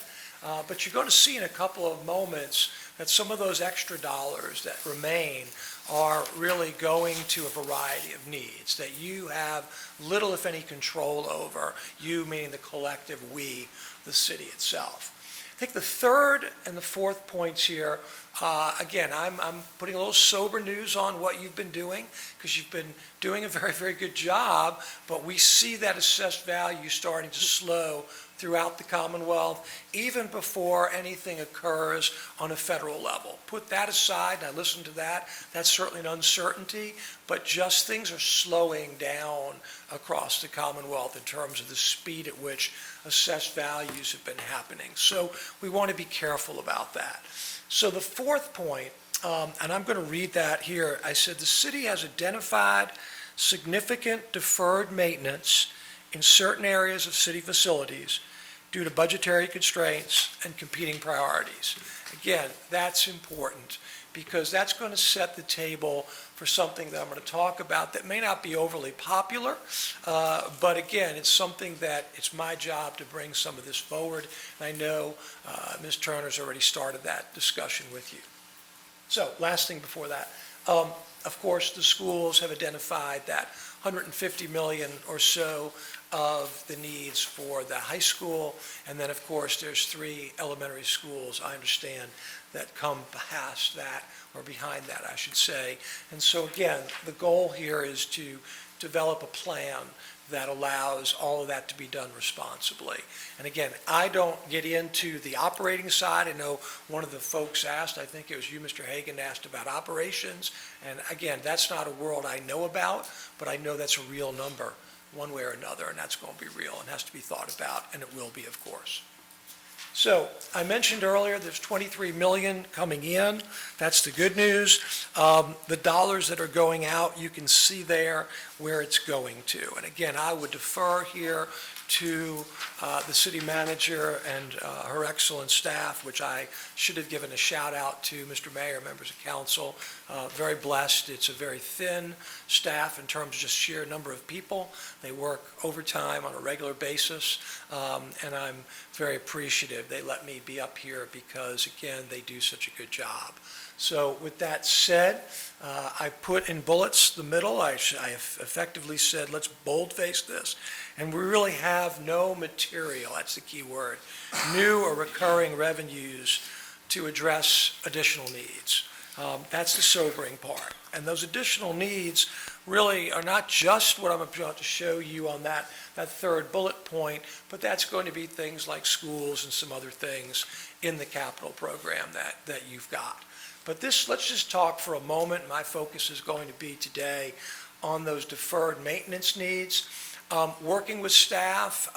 I: But you're going to see in a couple of moments that some of those extra dollars that remain are really going to a variety of needs that you have little, if any, control over, you meaning the collective we, the city itself. I think the third and the fourth points here, again, I'm putting a little sober news on what you've been doing, because you've been doing a very, very good job, but we see that assessed value starting to slow throughout the Commonwealth, even before anything occurs on a federal level. Put that aside, and I listened to that, that's certainly an uncertainty, but just things are slowing down across the Commonwealth in terms of the speed at which assessed values have been happening. So we want to be careful about that. So the fourth point, and I'm going to read that here, I said the city has identified significant deferred maintenance in certain areas of city facilities due to budgetary constraints and competing priorities. Again, that's important because that's going to set the table for something that I'm going to talk about that may not be overly popular, but again, it's something that it's my job to bring some of this forward. And I know Ms. Turner's already started that discussion with you. So, last thing before that. Of course, the schools have identified that 150 million or so of the needs for the high school, and then of course there's 3 elementary schools, I understand, that come past that, or behind that, I should say. And so again, the goal here is to develop a plan that allows all of that to be done responsibly. And again, I don't get into the operating side. I know one of the folks asked, I think it was you, Mr. Hagan, asked about operations. And again, that's not a world I know about, but I know that's a real number one way or another, and that's going to be real and has to be thought about, and it will be, of course. So I mentioned earlier there's 23 million coming in. That's the good news. The dollars that are going out, you can see there where it's going to. And again, I would defer here to the city manager and her excellent staff, which I should have given a shout out to Mr. Mayor, members of council. Very blessed. It's a very thin staff in terms of just sheer number of people. They work overtime on a regular basis, and I'm very appreciative. They let me be up here because, again, they do such a good job. So with that said, I put in bullets the middle. I have effectively said, let's boldface this. And we really have no material, that's the key word, new or recurring revenues to address additional needs. That's the sobering part. And those additional needs really are not just what I'm about to show you on that third bullet point, but that's going to be things like schools and some other things in the capital program that you've got. But let's just talk for a moment. My focus is going to be today on those deferred maintenance needs. Working with staff,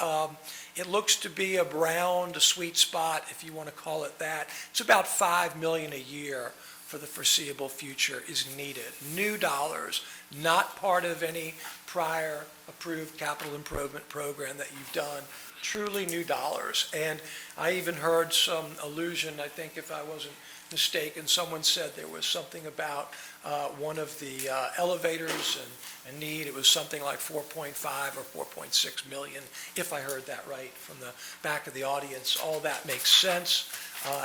I: it looks to be around a sweet spot, if you want to call it that. It's about $5 million a year for the foreseeable future is needed. New dollars, not part of any prior approved capital improvement program that you've done. Truly new dollars. And I even heard some allusion, I think if I wasn't mistaken, someone said there was something about one of the elevators and need, it was something like 4.5 or 4.6 million, if I heard that right from the back of the audience. All that makes sense.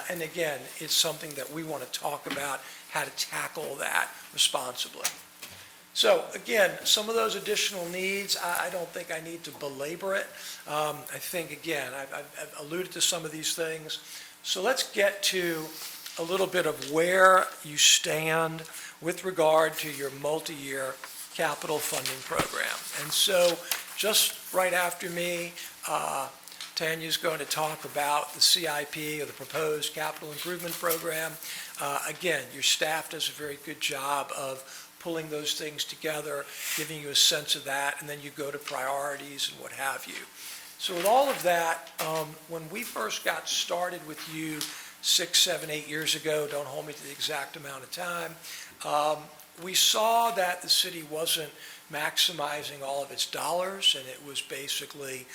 I: And again, it's something that we want to talk about, how to tackle that responsibly. So again, some of those additional needs, I don't think I need to belabor it. I think, again, I've alluded to some of these things. So let's get to a little bit of where you stand with regard to your multi-year capital funding program. And so just right after me, Tanya's going to talk about the CIP, or the Proposed Capital Improvement Program. Again, your staff does a very good job of pulling those things together, giving you a sense of that, and then you go to priorities and what have you. So with all of that, when we first got started with you 6, 7, 8 years ago, don't hold me to the exact amount of time, we saw that the city wasn't maximizing all of its dollars, and it was basically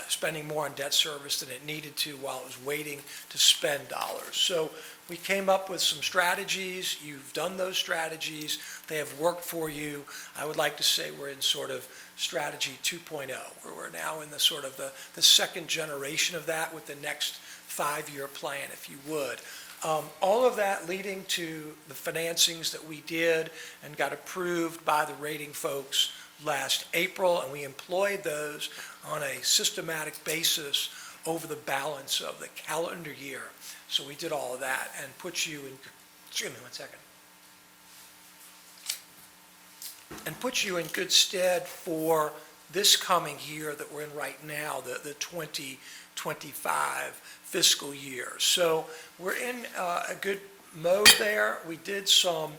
I: spending more on debt service than it needed to while it was waiting to spend dollars. So we came up with some strategies. You've done those strategies. They have worked for you. I would like to say we're in sort of strategy 2.0, where we're now in the sort of the second generation of that with the next 5-year plan, if you would. All of that leading to the financings that we did and got approved by the rating folks last April, and we employed those on a systematic basis over the balance of the calendar year. So we did all of that and put you in, excuse me one second, and put you in good stead for this coming year that we're in right now, the fiscal year. So we're in a good mode there. We did some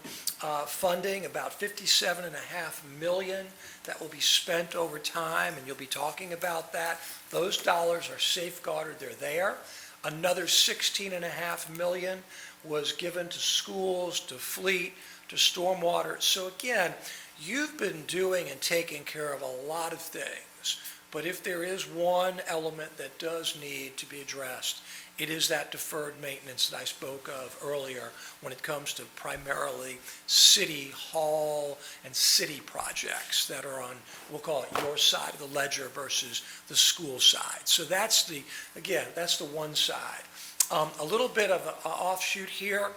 I: funding, about $57.5 million that will be spent over time, and you'll be talking about that. Those dollars are safeguarded, they're there. Another $16.5 million was given to schools, to fleet, to stormwater. So again, you've been doing and taking care of a lot of things, but if there is one element that does need to be addressed, it is that deferred maintenance that I spoke of earlier when it comes to primarily city hall and city projects that are on, we'll call it your side of the ledger versus the school side. So that's the, again, that's the one side. A little bit of an offshoot here.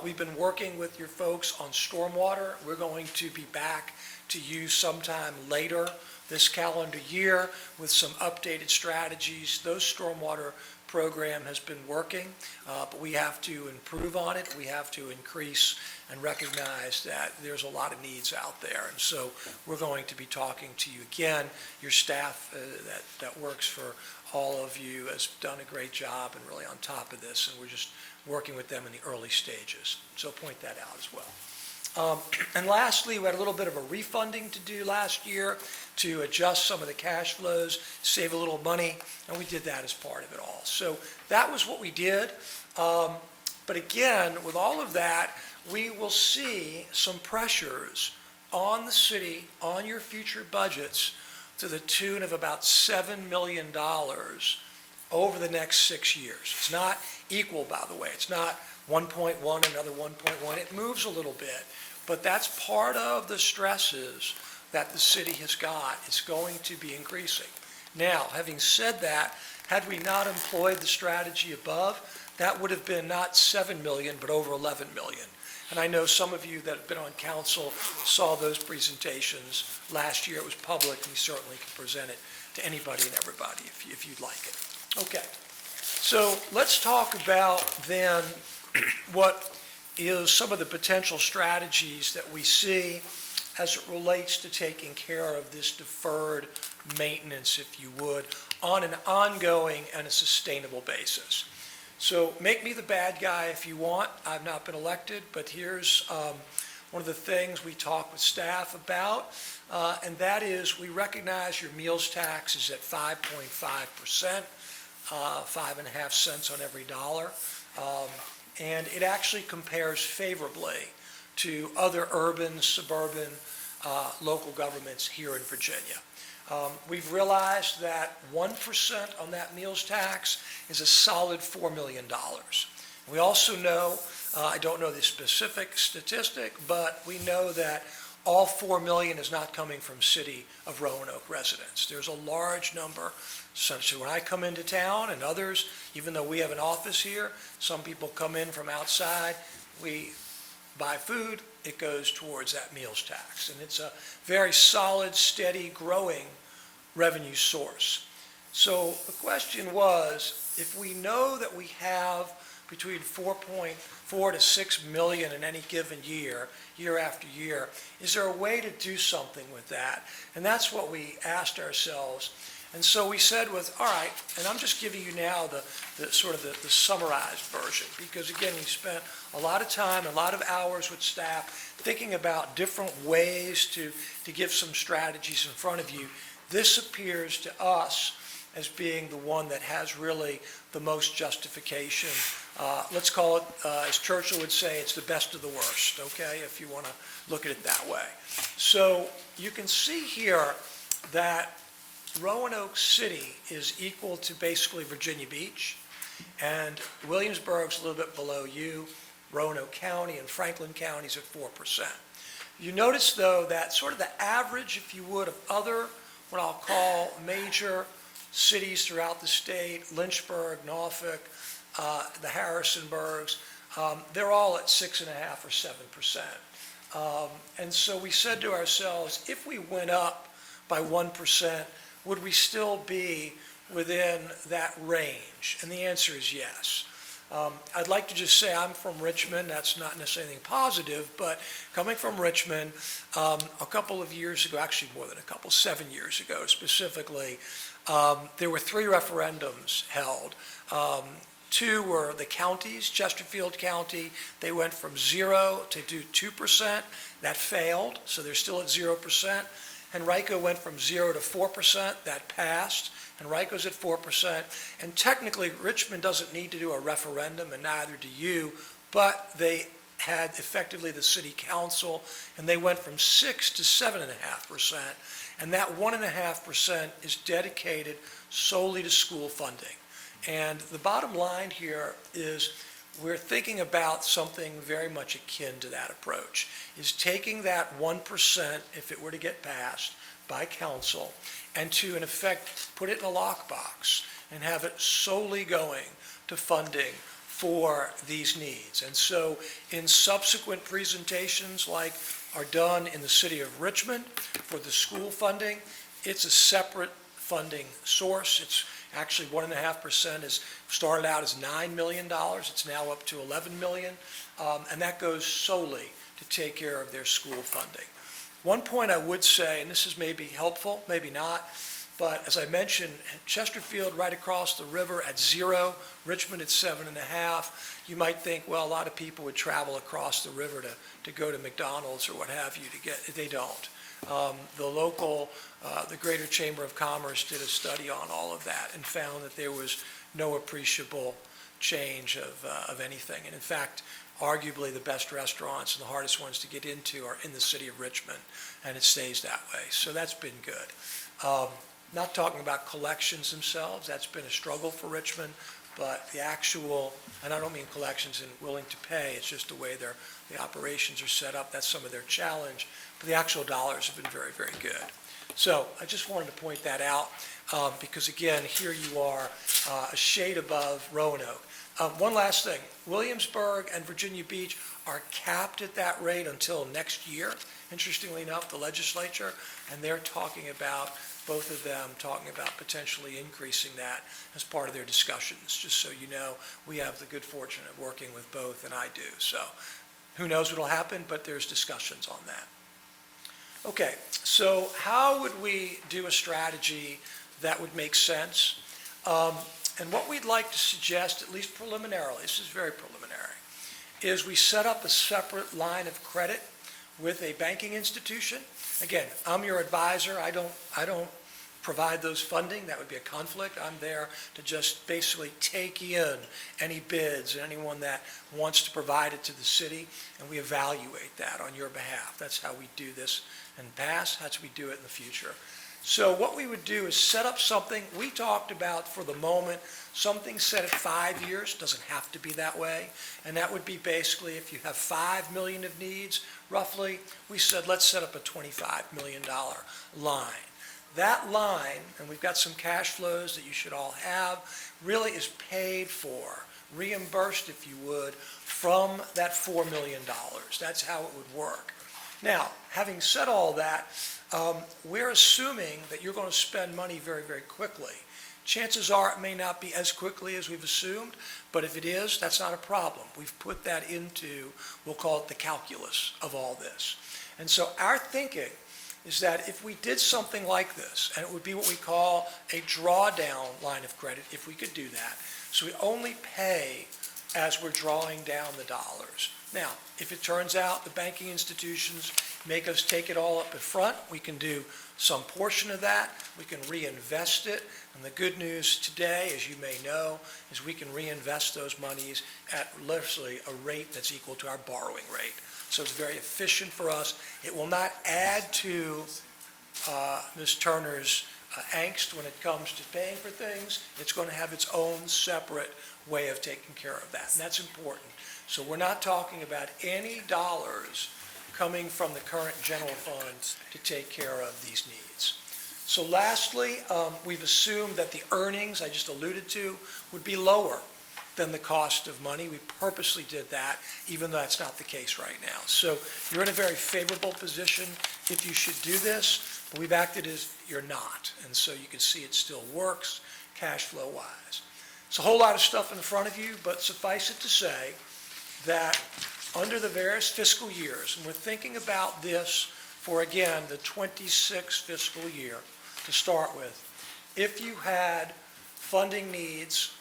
I: We've been working with your folks on stormwater. We're going to be back to you sometime later this calendar year with some updated strategies. Those stormwater program has been working, but we have to improve on it. We have to increase and recognize that there's a lot of needs out there. And so we're going to be talking to you again. Your staff that works for all of you has done a great job and really on top of this, and we're just working with them in the early stages. So point that out as well. And lastly, we had a little bit of a refunding to do last year to adjust some of the cash flows, save a little money, and we did that as part of it all. So that was what we did. But again, with all of that, we will see some pressures on the city, on your future budgets, to the tune of about $7 million over the next 6 years. It's not equal, by the way. It's not 1.1, another 1.1. It moves a little bit, but that's part of the stresses that the city has got. It's going to be increasing. Now, having said that, had we not employed the strategy above, that would have been not 7 million, but over 11 million. And I know some of you that have been on council saw those presentations last year. It was public, and we certainly can present it to anybody and everybody if you'd like it. Okay, so let's talk about then what is some of the potential strategies that we see as it relates to taking care of this deferred maintenance, if you would, on an ongoing and a sustainable basis. So make me the bad guy if you want. I've not been elected, but here's one of the things we talk with staff about, and that is we recognize your meals tax is at 5.5%, 5.5 cents on every dollar, and it actually compares favorably to other urban, suburban, local governments here in Virginia. We've realized that 1% on that meals tax is a solid $4 million. We also know, I don't know the specific statistic, but we know that all $4 million is not coming from City of Roanoke residents. There's a large number. So when I come into town and others, even though we have an office here, some people come in from outside, we buy food, it goes towards that meals tax. And it's a very solid, steady, growing revenue source. So the question was, if we know that we have between 4.4 to 6 million in any given year, year after year, is there a way to do something with that? And that's what we asked ourselves. And so we said all right, and I'm just giving you now the sort of the summarized version, because again, we spent a lot of time, a lot of hours with staff thinking about different ways to give some strategies in front of you. This appears to us as being the one that has really the most justification. Let's call it, as Churchill would say, it's the best of the worst, okay, if you want to look at it that way. So you can see here that Roanoke City is equal to basically Virginia Beach, and Williamsburg's a little bit below you. Roanoke County and Franklin counties at 4%. You notice, though, that sort of the average, if you would, of other, what I'll call major cities throughout the state, Lynchburg, Norfolk, the Harrisonburgs, they're all at 6.5 or 7%. And so we said to ourselves, if we went up by 1%, would we still be within that range? And the answer is yes. I'd like to just say I'm from Richmond. That's not necessarily anything positive, but coming from Richmond, a couple of years ago, actually more than a couple, 7 years ago specifically, There were 3 referendums held. 2 were the counties, Chesterfield County, they went from 0 to do 2%. That failed, so they're still at 0%. Henrico went from 0 to 4%, that passed. Henrico's at 4%. And technically, Richmond doesn't need to do a referendum, and neither do you, but they had effectively the city council, and they went from 6 to 7.5%. And that 1.5% is dedicated solely to school funding. And the bottom line here is we're thinking about something very much akin to that approach, is taking that 1%, if it were to get passed by council, and to, in effect, put it in a lockbox and have it solely going to funding for these needs. And so in subsequent presentations like are done in the city of Richmond for the school funding, it's a separate funding source. It's actually 1.5% is started out as $9 million. It's now up to $11 million. And that goes solely to take care of their school funding. One point I would say, and this is maybe helpful, maybe not, but as I mentioned, Chesterfield right across the river at 0, Richmond at 7.5. You might think, well, a lot of people would travel across the river to go to McDonald's or what have you to get, they don't. The local, the Greater Chamber of Commerce did a study on all of that and found that there was no appreciable change of anything. And in fact, arguably the best restaurants and the hardest ones to get into are in the city of Richmond, and it stays that way. So that's been good. Not talking about collections themselves, that's been a struggle for Richmond, but the actual, and I don't mean collections and willing to pay, it's just the way the operations are set up, that's some of their challenge, but the actual dollars have been very, very good. So I just wanted to point that out, because again, here you are a shade above Roanoke. One last thing, Williamsburg and Virginia Beach are capped at that rate until next year, interestingly enough, the legislature, and they're talking about, both of them talking about potentially increasing that as part of their discussions. Just so you know, we have the good fortune of working with both, and I do. So who knows what will happen, but there's discussions on that. Okay, so how would we do a strategy that would make sense? And what we'd like to suggest, at least preliminarily, this is very preliminary, is we set up a separate line of credit with a banking institution. Again, I'm your advisor. I don't provide those funding. That would be a conflict. I'm there to just basically take in any bids and anyone that wants to provide it to the city, and we evaluate that on your behalf. That's how we do this in the past. That's how we do it in the future. So what we would do is set up something we talked about for the moment, something set at 5 years, doesn't have to be that way, and that would be basically if you have $5 million of needs, roughly, we said let's set up a $25 million line. That line, and we've got some cash flows that you should all have, really is paid for, reimbursed if you would, from that $4 million. That's how it would work. Now, having said all that, we're assuming that you're going to spend money very, very quickly. Chances are it may not be as quickly as we've assumed, but if it is, that's not a problem. We've put that into, we'll call it the calculus of all this. And so our thinking is that if we did something like this, and it would be what we call a drawdown line of credit, if we could do that, so we only pay as we're drawing down the dollars. Now, if it turns out the banking institutions make us take it all up in front, we can do some portion of that, we can reinvest it, and the good news today, as you may know, is we can reinvest those monies at literally a rate that's equal to our borrowing rate. So it's very efficient for us. It will not add to Ms. Turner's angst when it comes to paying for things. It's going to have its own separate way of taking care of that, and that's important. So we're not talking about any dollars coming from the current general fund to take care of these needs. So lastly, we've assumed that the earnings I just alluded to would be lower than the cost of money. We purposely did that, even though that's not the case right now. So you're in a very favorable position if you should do this, but we've acted as you're not. And so you can see it still works cash flow wise. It's a whole lot of stuff in front of you, but suffice it to say that under the various fiscal years, and we're thinking about this for, again, the 26 fiscal year to start with, if you had funding needs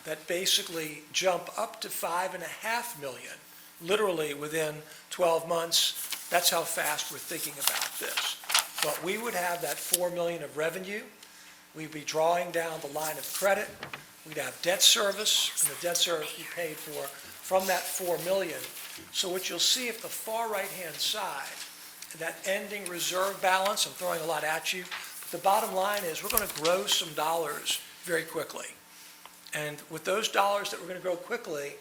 I: that basically jump up to 5.5 million, literally within 12 months, that's how fast we're thinking about this. But we would have that 4 million of revenue, we'd be drawing down the line of credit, we'd have debt service, and the debt service be paid for from that 4 million. So what you'll see at the far right-hand side, that ending reserve balance, I'm throwing a lot at you, but the bottom line is we're going to grow some dollars very quickly. And with those dollars that we're going to grow quickly,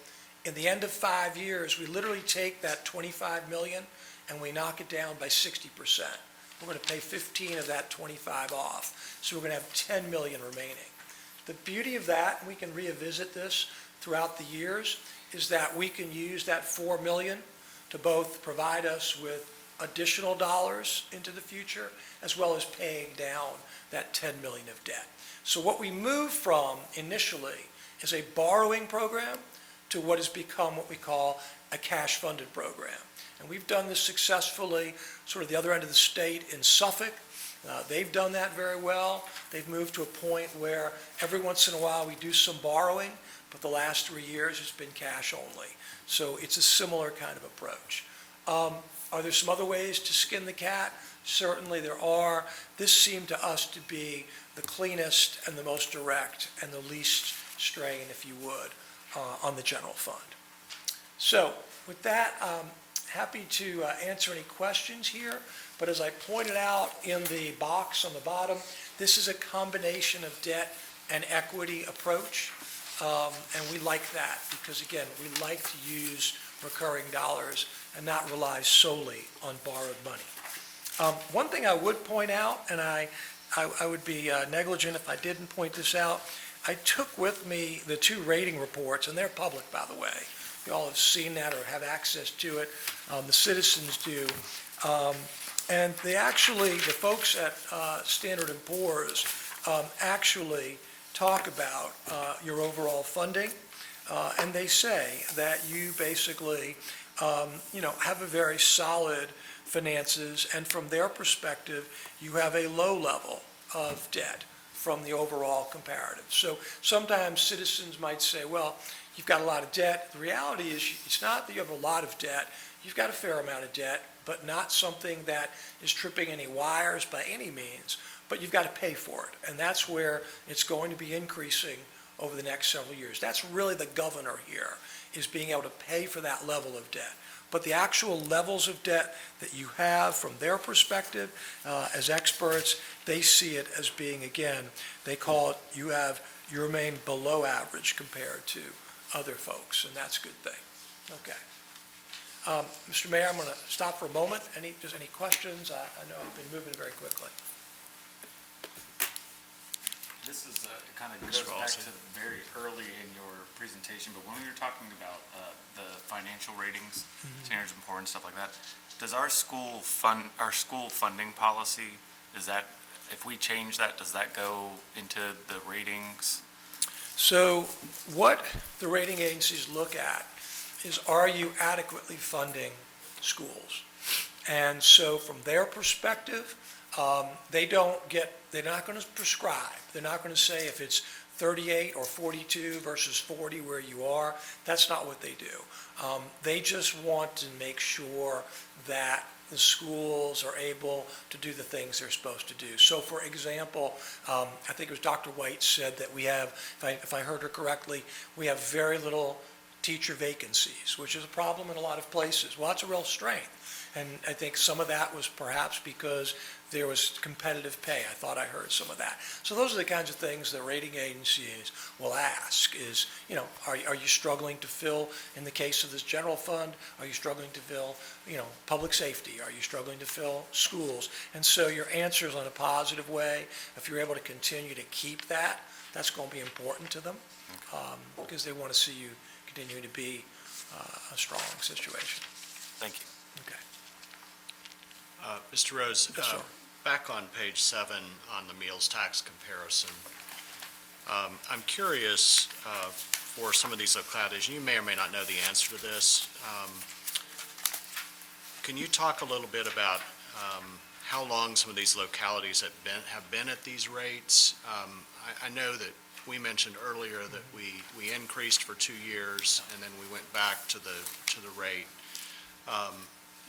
I: in the end of 5 years, we literally take that 25 million and we knock it down by 60%. We're going to pay 15 of that 25 off. So we're going to have 10 million remaining. The beauty of that, and we can revisit this throughout the years, is that we can use that 4 million to both provide us with additional dollars into the future, as well as paying down that 10 million of debt. So what we moved from initially is a borrowing program to what has become what we call a cash-funded program. And we've done this successfully, sort of the other end of the state in Suffolk. They've done that very well. They've moved to a point where every once in a while we do some borrowing, but the last 3 years it's been cash only. So it's a similar kind of approach. Are there some other ways to skin the cat? Certainly there are. This seemed to us to be the cleanest and the most direct and the least strain, if you would, on the general fund. So with that, happy to answer any questions here. But as I pointed out in the box on the bottom, this is a combination of debt and equity approach. And we like that because, again, we like to use recurring dollars and not rely solely on borrowed money. One thing I would point out, and I would be negligent if I didn't point this out, I took with me the 2 rating reports, and they're public, by the way. You all have seen that or have access to it. The citizens do. And they actually, the folks at Standard & Poor's actually talk about your overall funding, and they say that you basically, have a very solid finances, and from their perspective, you have a low level of debt from the overall comparative. So sometimes citizens might say, well, you've got a lot of debt. The reality is it's not that you have a lot of debt. You've got a fair amount of debt, but not something that is tripping any wires by any means, but you've got to pay for it. And that's where it's going to be increasing over the next several years. That's really the governor here, is being able to pay for that level of debt. But the actual levels of debt that you have from their perspective, as experts, they see it as being, again, they call it, you remain below average compared to other folks, and that's a good thing. Okay. Mr. Mayor, I'm going to stop for a moment. Just any questions? I know I've been moving very quickly.
K: This is kind of goes back to very early in your presentation, but when we were talking about the financial ratings, Standards & Poor's and stuff like that, does our school funding policy, is that, if we change that, does that go into the ratings?
I: So what the rating agencies look at is, are you adequately funding schools? And so from their perspective, they're not going to prescribe. They're not going to say if it's 38 or 42 versus 40 where you are. That's not what they do. They just want to make sure that the schools are able to do the things they're supposed to do. So for example, I think it was Dr. White said that we have, if I heard her correctly, we have very little teacher vacancies, which is a problem in a lot of places. Well, that's a real strength. And I think some of that was perhaps because there was competitive pay. I thought I heard some of that. So those are the kinds of things the rating agencies will ask is, are you struggling to fill, in the case of this general fund, are you struggling to fill, public safety? Are you struggling to fill schools? And so your answer is on a positive way. If you're able to continue to keep that, that's going to be important to them because they want to see you continuing to be a strong situation.
K: Thank you.
I: Okay.
D: Mr. Rose,
I: Yes, sir.
D: back on page 7 on the meals tax comparison, I'm curious for some of these localities, you may or may not know the answer to this. Can you talk a little bit about
O: how long some of these localities have been at these rates. I know that we mentioned earlier that we increased for 2 years, and then we went back to the rate.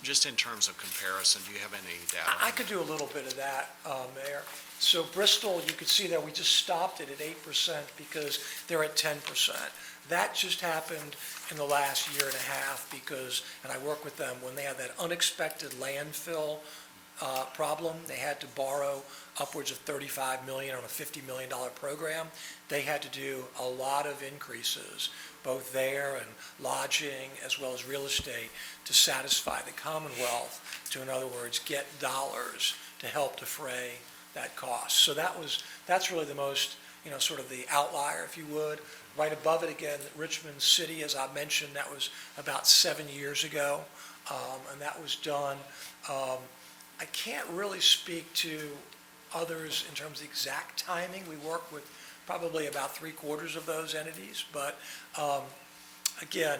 O: Just in terms of comparison, do you have any data?
I: I could do a little bit of that, Mayor. So Bristol, you could see that we just stopped it at 8% because they're at 10%. That just happened in the last year and a half because, and I work with them, when they had that unexpected landfill problem, they had to borrow upwards of $35 million on a $50 million program. They had to do a lot of increases, both there and lodging as well as real estate, to satisfy the Commonwealth, to, in other words, get dollars to help defray that cost. So that's really the most, sort of the outlier, if you would. Right above it again, Richmond City, as I mentioned, that was about 7 years ago, and that was done. I can't really speak to others in terms of exact timing. We work with probably about 3/4 of those entities, but again,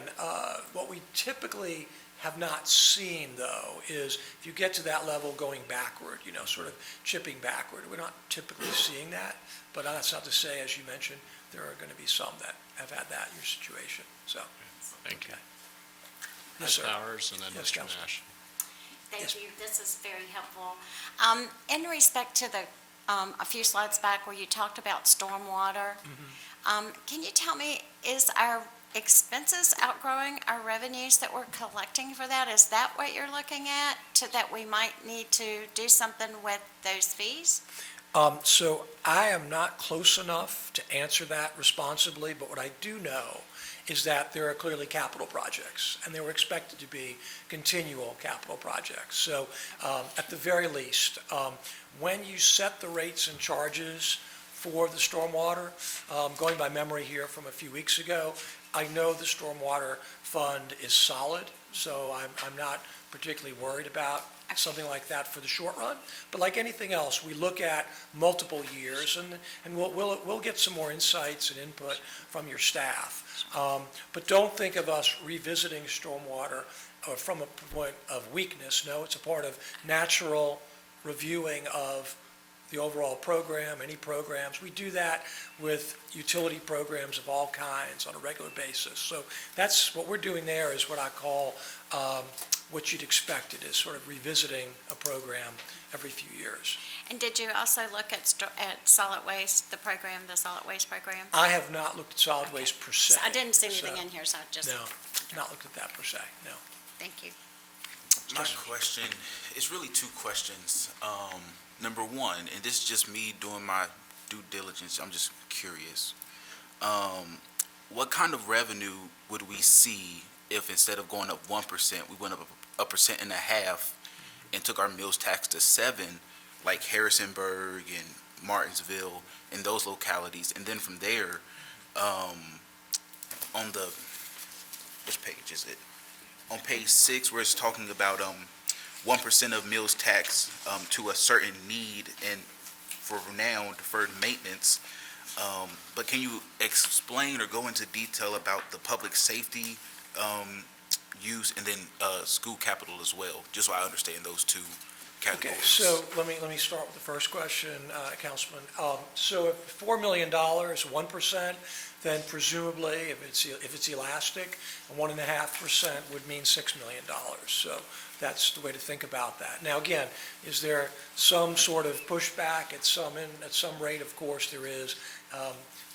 I: what we typically have not seen, though, is if you get to that level going backward, sort of chipping backward. We're not typically seeing that, but that's not to say, as you mentioned, there are going to be some that have had that in your situation, so.
O: Thank you.
I: Yes, sir.
O: Powers, and then
I: Yes,
O: Mr.
I: Councilman.
O: Nash.
A: Thank you. This is very helpful. In respect to a few slides back where you talked about stormwater, can you tell me, is our expenses outgrowing our revenues that we're collecting for that? Is that what you're looking at, that we might need to do something with those fees?
I: So I am not close enough to answer that responsibly, but what I do know is that there are clearly capital projects, and they were expected to be continual capital projects. So at the very least, when you set the rates and charges for the stormwater, going by memory here from a few weeks ago, I know the stormwater fund is solid, so I'm not particularly worried about something like that for the short run. But like anything else, we look at multiple years, and we'll get some more insights and input from your staff. But don't think of us revisiting stormwater from a point of weakness. No, it's a part of natural reviewing of the overall program, any programs. We do that with utility programs of all kinds on a regular basis. So that's what we're doing there, is what I call what you'd expect. It is sort of revisiting a program every few years.
A: And did you also look at solid waste, the solid waste program?
I: I have not looked at solid waste per se.
A: I didn't see anything in here, so I just...
I: No, not looked at that per se, no.
A: Thank you.
T: My question is really two questions. Number one, and this is just me doing my due diligence, I'm just curious. What kind of revenue would we see if instead of going up 1%, we went up 1.5% and took our meals tax to 7%, like Harrisonburg and Martinsville and those localities, and then from there, on the, which page is it? On page 6, where it's talking about 1% of meals tax to a certain need and for now deferred maintenance. But can you explain or go into detail about the public safety use and then school capital as well, just so I understand those two categories?
I: Okay, so let me start with the first question, Councilman. So if $4 million, 1%, then presumably, if it's elastic, 1.5% would mean $6 million. So that's the way to think about that. Now, again, is there some sort of pushback at some rate? Of course there is.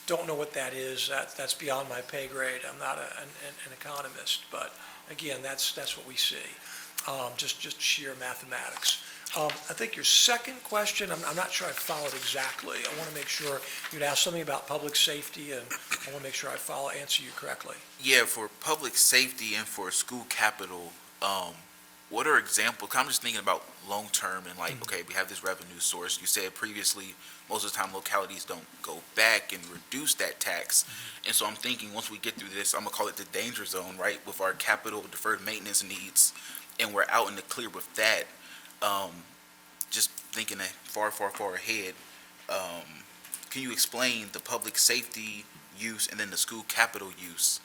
I: Don't know what that is. That's beyond my pay grade. I'm not an economist, but again, that's what we see. Just sheer mathematics. I think your second question, I'm not sure I followed exactly. I want to make sure you'd asked something about public safety, and I want to make sure I answer you correctly.
T: Yeah, for public safety and for school capital, what are examples? I'm just thinking about long-term and okay, we have this revenue source. You said previously, most of the time localities don't go back and reduce that tax. And so I'm thinking once we get through this, I'm going to call it the danger zone, right, with our capital deferred maintenance needs, and we're out in the clear with that. Just thinking far ahead, can you explain the public safety use and then the school capital use,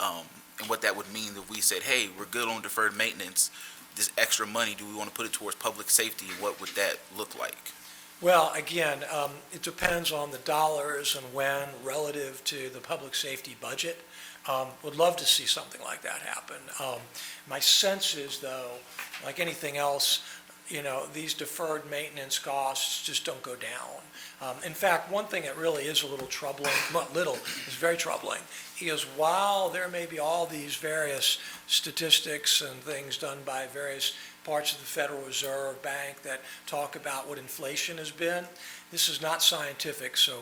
T: and what that would mean if we said, hey, we're good on deferred maintenance, this extra money, do we want to put it towards public safety? What would that look like?
I: Well, again, it depends on the dollars and when relative to the public safety budget. Would love to see something like that happen. My sense is, though, like anything else, these deferred maintenance costs just don't go down. In fact, one thing that really is a little troubling, not little, is very troubling, is while there may be all these various statistics and things done by various parts of the Federal Reserve Bank that talk about what inflation has been, this is not scientific, so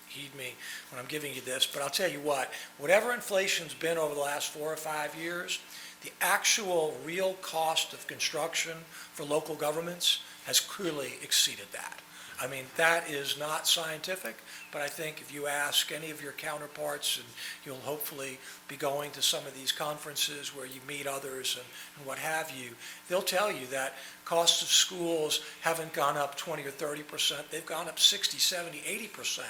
I: heed me when I'm giving you this, but I'll tell you what, whatever inflation's been over the last 4 or 5 years, the actual real cost of construction for local governments has clearly exceeded that. I mean, that is not scientific, but I think if you ask any of your counterparts, and you'll hopefully be going to some of these conferences where you meet others and what have you, they'll tell you that costs of schools haven't gone up 20 or 30%, they've gone up 60, 70, 80%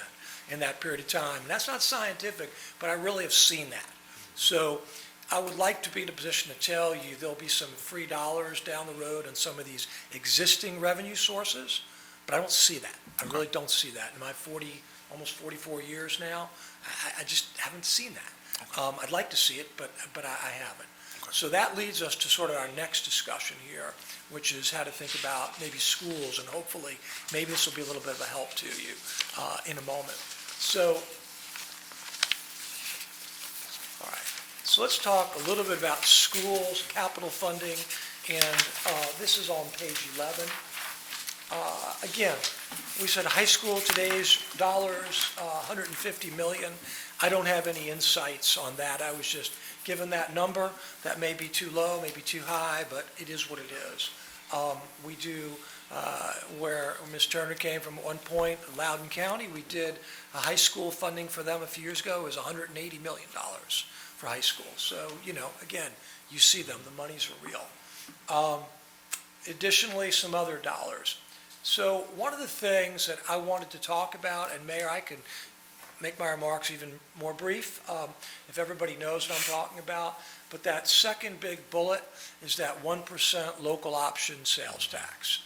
I: in that period of time. And that's not scientific, but I really have seen that. So I would like to be in a position to tell you there'll be some free dollars down the road on some of these existing revenue sources, but I don't see that. I really don't see that. In my almost 44 years now, I just haven't seen that. I'd like to see it, but I haven't. So that leads us to sort of our next discussion here, which is how to think about maybe schools, and hopefully maybe this will be a little bit of a help to you in a moment. So, all right. So let's talk a little bit about schools, capital funding, and this is on page 11. Again, we said high school today's dollars, 150 million. I don't have any insights on that. I was just given that number. That may be too low, maybe too high, but it is what it is. We do, where Ms. Turner came from at one point, Loudoun County, we did a high school funding for them a few years ago. It was $180 million for high school. So, again, you see them, the monies are real. Additionally, some other dollars. So one of the things that I wanted to talk about, and Mayor, I can make my remarks even more brief if everybody knows what I'm talking about, but that second big bullet is that 1% local option sales tax.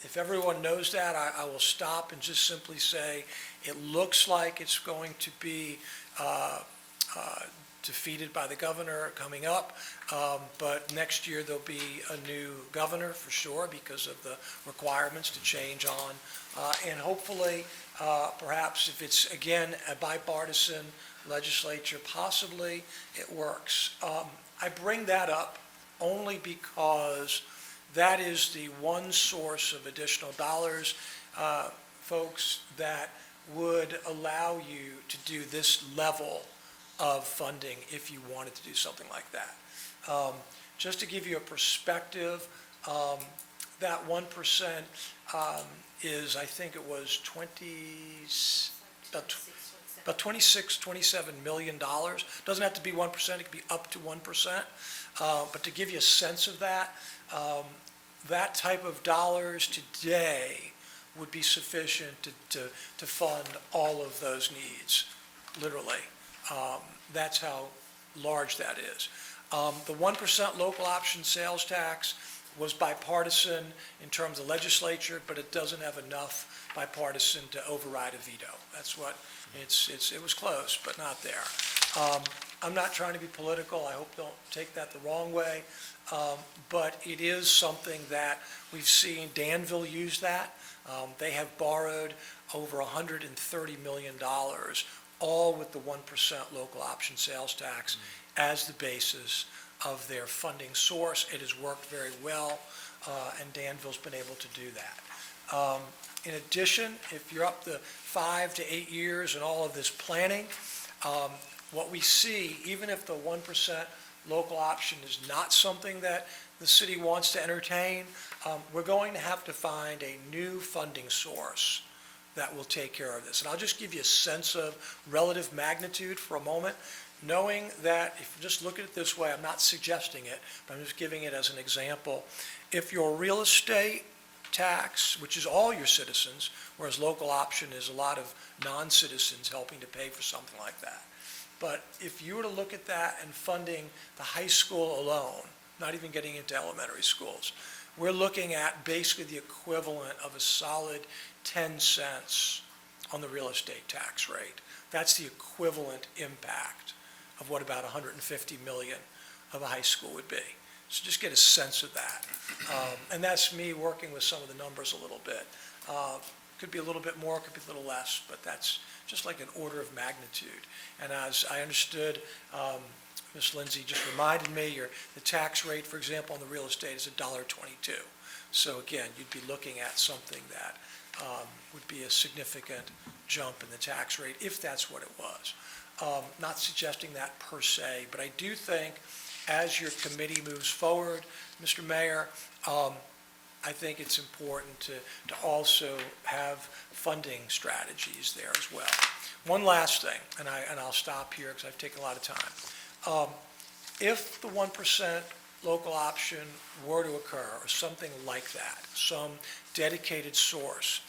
I: If everyone knows that, I will stop and just simply say it looks like it's going to be defeated by the governor coming up, but next year there'll be a new governor for sure because of the requirements to change on, and hopefully perhaps if it's again a bipartisan legislature, possibly it works. I bring that up only because that is the one source of additional dollars, folks, that would allow you to do this level of funding if you wanted to do something like that. Just to give you a perspective, that 1% is, I think it was about $26, $27 million. Doesn't have to be 1%, it could be up to 1%. But to give you a sense of that, that type of dollars today would be sufficient to fund all of those needs, literally. That's how large that is. The 1% local option sales tax was bipartisan in terms of legislature, but it doesn't have enough bipartisan to override a veto. That's what it was close, but not there. I'm not trying to be political. I hope don't take that the wrong way. But it is something that we've seen Danville use that. They have borrowed over $130 million, all with the 1% local option sales tax as the basis of their funding source. It has worked very well, and Danville's been able to do that. In addition, if you're up to 5 to 8 years and all of this planning, what we see, even if the 1% local option is not something that the city wants to entertain, we're going to have to find a new funding source that will take care of this. And I'll just give you a sense of relative magnitude for a moment, knowing that if you just look at it this way, I'm not suggesting it, but I'm just giving it as an example. If your real estate tax, which is all your citizens, whereas local option is a lot of non-citizens helping to pay for something like that. But if you were to look at that and funding the high school alone, not even getting into elementary schools. We're looking at basically the equivalent of a solid 10 cents on the real estate tax rate. That's the equivalent impact of what about 150 million of a high school would be. So just get a sense of that. And that's me working with some of the numbers a little bit. Could be a little bit more, could be a little less, but that's just like an order of magnitude. And as I understood, Ms. Lindsay just reminded me, the tax rate, for example, on the real estate is $1.22. So again, you'd be looking at something that would be a significant jump in the tax rate, if that's what it was. Not suggesting that per se, but I do think as your committee moves forward, Mr. Mayor, I think it's important to also have funding strategies there as well. One last thing, and I'll stop here because I've taken a lot of time. If the 1% local option were to occur, or something like that, some dedicated source,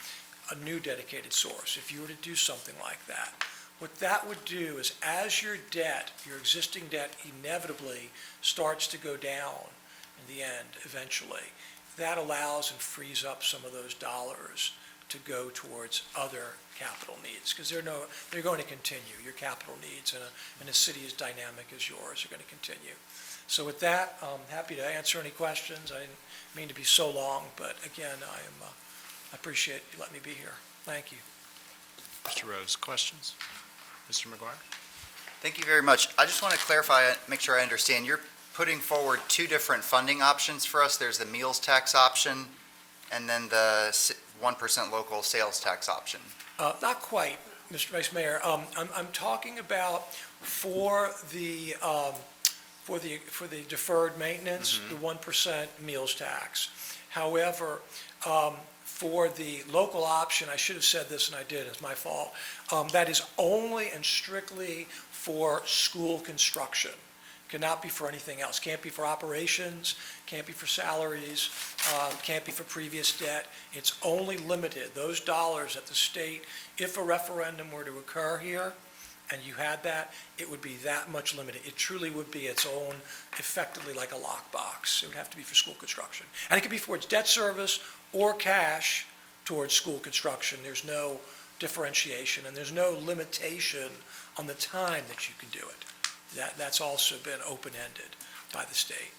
I: a new dedicated source, if you were to do something like that, what that would do is as your debt, your existing debt inevitably starts to go down in the end, eventually, that allows and frees up some of those dollars to go towards other capital needs, because they're going to continue. Your capital needs in a city as dynamic as yours are going to continue. So with that, I'm happy to answer any questions. I didn't mean to be so long, but again, I appreciate you letting me be here. Thank you.
O: Mr. Rose, questions? Mr. McGuire?
V: Thank you very much. I just want to clarify, make sure I understand. You're putting forward two different funding options for us. There's the meals tax option and then the 1% local sales tax option.
I: Not quite, Mr. Vice Mayor. I'm talking about for the deferred maintenance, the 1% meals tax. However, for the local option, I should have said this and I did, it's my fault, that is only and strictly for school construction. Cannot be for anything else. Can't be for operations, can't be for salaries, can't be for previous debt. It's only limited, those dollars at the state, if a referendum were to occur here, and you had that, it would be that much limited. It truly would be its own, effectively like a lockbox. It would have to be for school construction. And it could be for its debt service or cash towards school construction. There's no differentiation, and there's no limitation on the time that you can do it. That's also been open-ended by the state.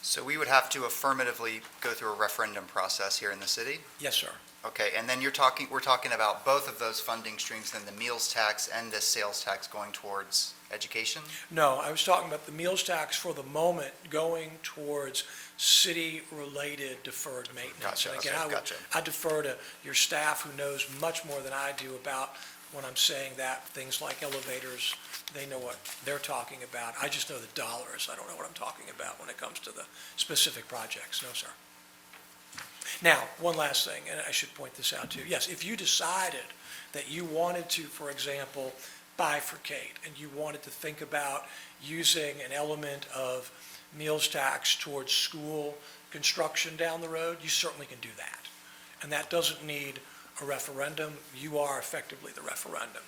V: So we would have to affirmatively go through a referendum process here in the city?
I: Yes, sir.
V: Okay, and then we're talking about both of those funding streams, then the meals tax and this sales tax going towards education?
I: No, I was talking about the meals tax for the moment going towards city-related deferred maintenance.
V: Gotcha,
I: And again,
V: okay, gotcha.
I: I defer to your staff who knows much more than I do about when I'm saying that, things like elevators, they know what they're talking about. I just know the dollars. I don't know what I'm talking about when it comes to the specific projects. No, sir. Now, one last thing, and I should point this out too. Yes, if you decided that you wanted to, for example, bifurcate, and you wanted to think about using an element of meals tax towards school construction down the road, you certainly can do that. And that doesn't need a referendum. You are effectively the referendum.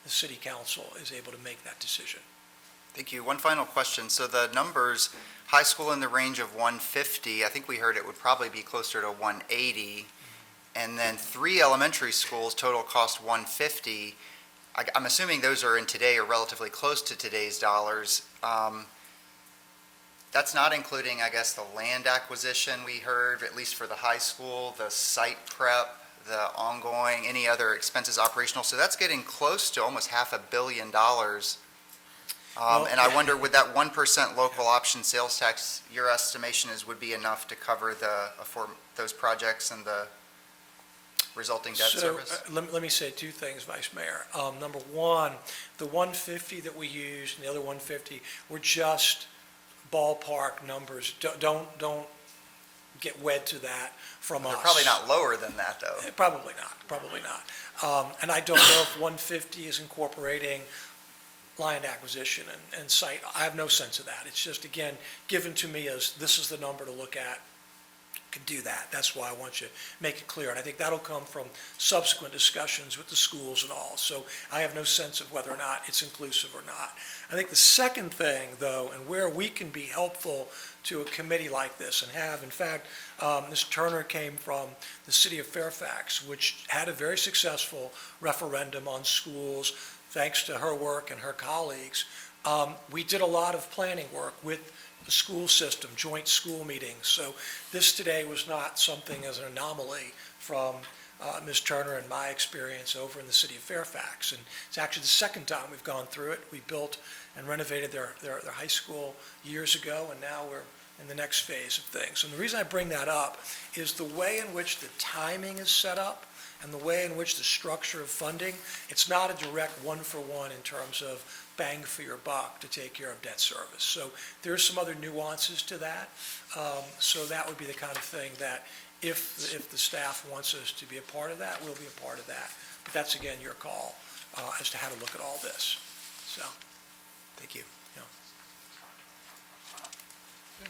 I: The city council is able to make that decision.
V: Thank you. One final question. So the numbers, high school in the range of 150, I think we heard it would probably be closer to 180, and then 3 elementary schools, total cost 150. I'm assuming those are in today or relatively close to today's dollars. That's not including, I guess, the land acquisition we heard, at least for the high school, the site prep, the ongoing, any other expenses operational. So that's getting close to almost $500 million. And I wonder, would that 1% local option sales tax, your estimation would be enough to cover for those projects and the resulting debt service?
I: Let me say two things, Vice Mayor. Number one, the 150 that we used and the other 150 were just ballpark numbers. Don't get wed to that from us.
V: They're probably not lower than that, though.
I: Probably not. And I don't know if 150 is incorporating land acquisition and site. I have no sense of that. It's just, again, given to me as this is the number to look at can do that. That's why I want you to make it clear. And I think that'll come from subsequent discussions with the schools and all. So I have no sense of whether or not it's inclusive or not. I think the second thing, though, and where we can be helpful to a committee like this and have, in fact, Ms. Turner came from the city of Fairfax, which had a very successful referendum on schools, thanks to her work and her colleagues. We did a lot of planning work with the school system, joint school meetings. So this today was not something as an anomaly from Ms. Turner and my experience over in the city of Fairfax. And it's actually the second time we've gone through it. We built and renovated their high school years ago, and now we're in the next phase of things. And the reason I bring that up is the way in which the timing is set up and the way in which the structure of funding, it's not a direct one-for-one in terms of bang for your buck to take care of debt service. So there's some other nuances to that. So that would be the kind of thing that if the staff wants us to be a part of that, we'll be a part of that. But that's, again, your call as to how to look at all this. So, thank you. Yeah.
D: I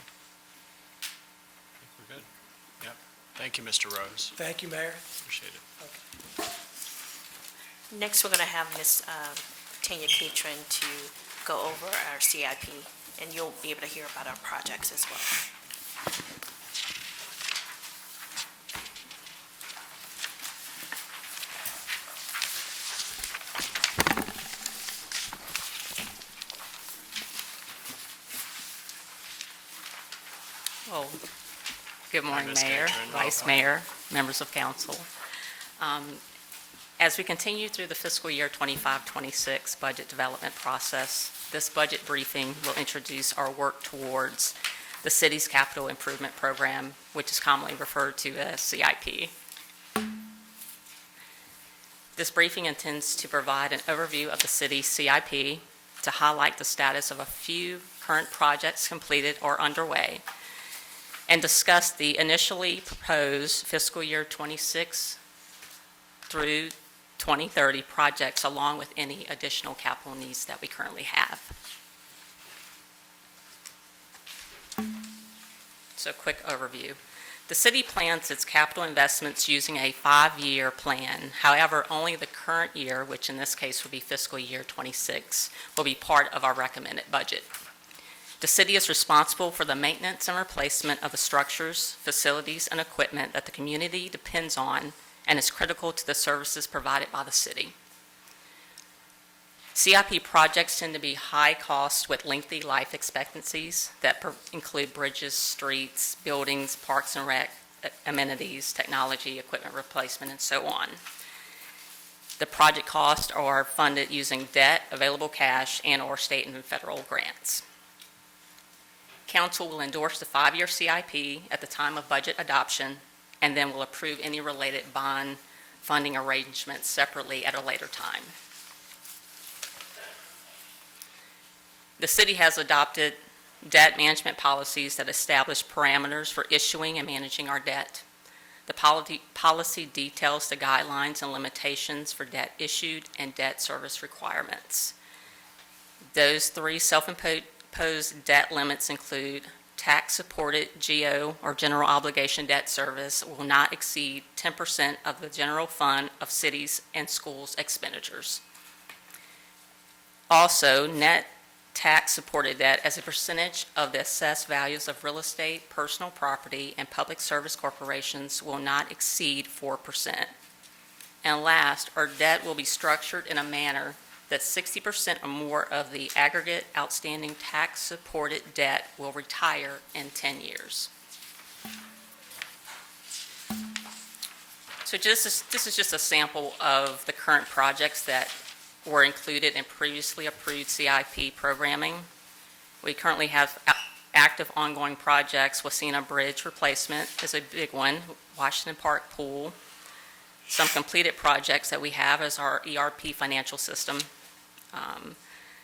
D: think we're good. Yep. Thank you, Mr. Rose.
I: Thank you, Mayor.
D: Appreciate it.
F: Next, we're going to have Ms. Tanya Catron to go over our CIP, and you'll be able to hear about our projects as well.
J: Well, good morning,
D: Ms.
J: Mayor,
D: Catron.
J: Vice
D: Welcome.
J: Mayor, members of council. As we continue through the fiscal year 25-26 budget development process, this budget briefing will introduce our work towards the city's capital improvement program, which is commonly referred to as CIP. This briefing intends to provide an overview of the city's CIP, to highlight the status of a few current projects completed or underway, and discuss the initially proposed fiscal year 26 through 2030 projects, along with any additional capital needs that we currently have. So, quick overview. The city plans its capital investments using a 5-year plan. However, only the current year, which in this case would be fiscal year 26, will be part of our recommended budget. The city is responsible for the maintenance and replacement of the structures, facilities, and equipment that the community depends on and is critical to the services provided by the city. CIP projects tend to be high cost with lengthy life expectancies that include bridges, streets, buildings, parks and rec, amenities, technology, equipment replacement, and so on. The project costs are funded using debt, available cash, and/or state and federal grants. Council will endorse the 5-year CIP at the time of budget adoption, and then will approve any related bond funding arrangements separately at a later time. The city has adopted debt management policies that establish parameters for issuing and managing our debt. The policy details the guidelines and limitations for debt issued and debt service requirements. Those 3 self-imposed debt limits include tax-supported GO, or general obligation debt service, will not exceed 10% of the general fund of cities and schools expenditures. Also, net tax-supported debt as a percentage of the assessed values of real estate, personal property, and public service corporations will not exceed 4%. And last, our debt will be structured in a manner that 60% or more of the aggregate outstanding tax-supported debt will retire in 10 years. So this is just a sample of the current projects that were included in previously approved CIP programming. We currently have active ongoing projects. Wasena Bridge replacement is a big one, Washington Park Pool. Some completed projects that we have is our ERP financial system,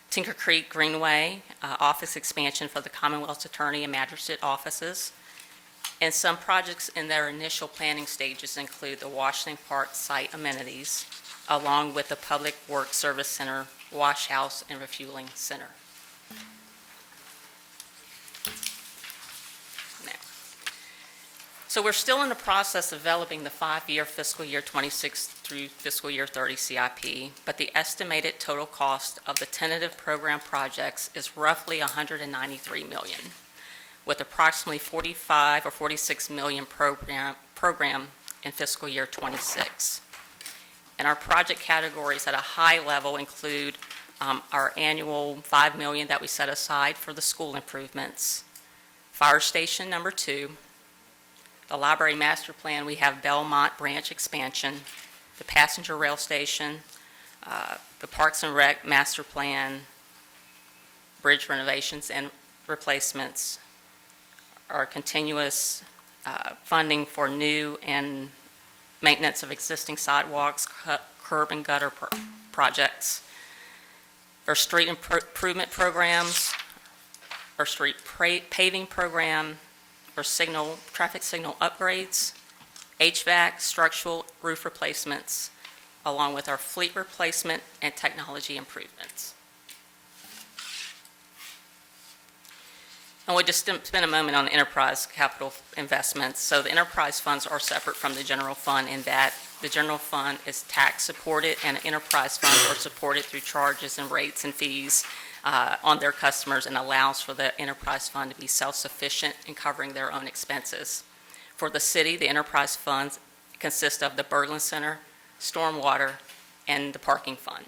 J: Tinker Creek Greenway, office expansion for the Commonwealth's Attorney and Magistrate offices. And some projects in their initial planning stages include the Washington Park site amenities, along with the Public Works Service Center, Wash House, and Refueling Center. Now, So we're still in the process of developing the 5-year fiscal year 26 through fiscal year 30 CIP, but the estimated total cost of the tentative program projects is roughly $193 million, with approximately 45 or 46 million program in fiscal year 26. And our project categories at a high level include our annual $5 million that we set aside for the school improvements, Fire Station number 2, the library master plan, we have Belmont branch expansion, the passenger rail station, the Parks and Rec master plan, bridge renovations and replacements, our continuous funding for new and maintenance of existing sidewalks, curb and gutter projects, our street improvement programs, our street paving program, our traffic signal upgrades, HVAC, structural roof replacements, along with our fleet replacement and technology improvements. And we'll just spend a moment on enterprise capital investments. So the enterprise funds are separate from the general fund in that the general fund is tax supported and enterprise funds are supported through charges and rates and fees on their customers and allows for the enterprise fund to be self-sufficient in covering their own expenses. For the city, the enterprise funds consist of the Berglund Center, stormwater, and the parking fund.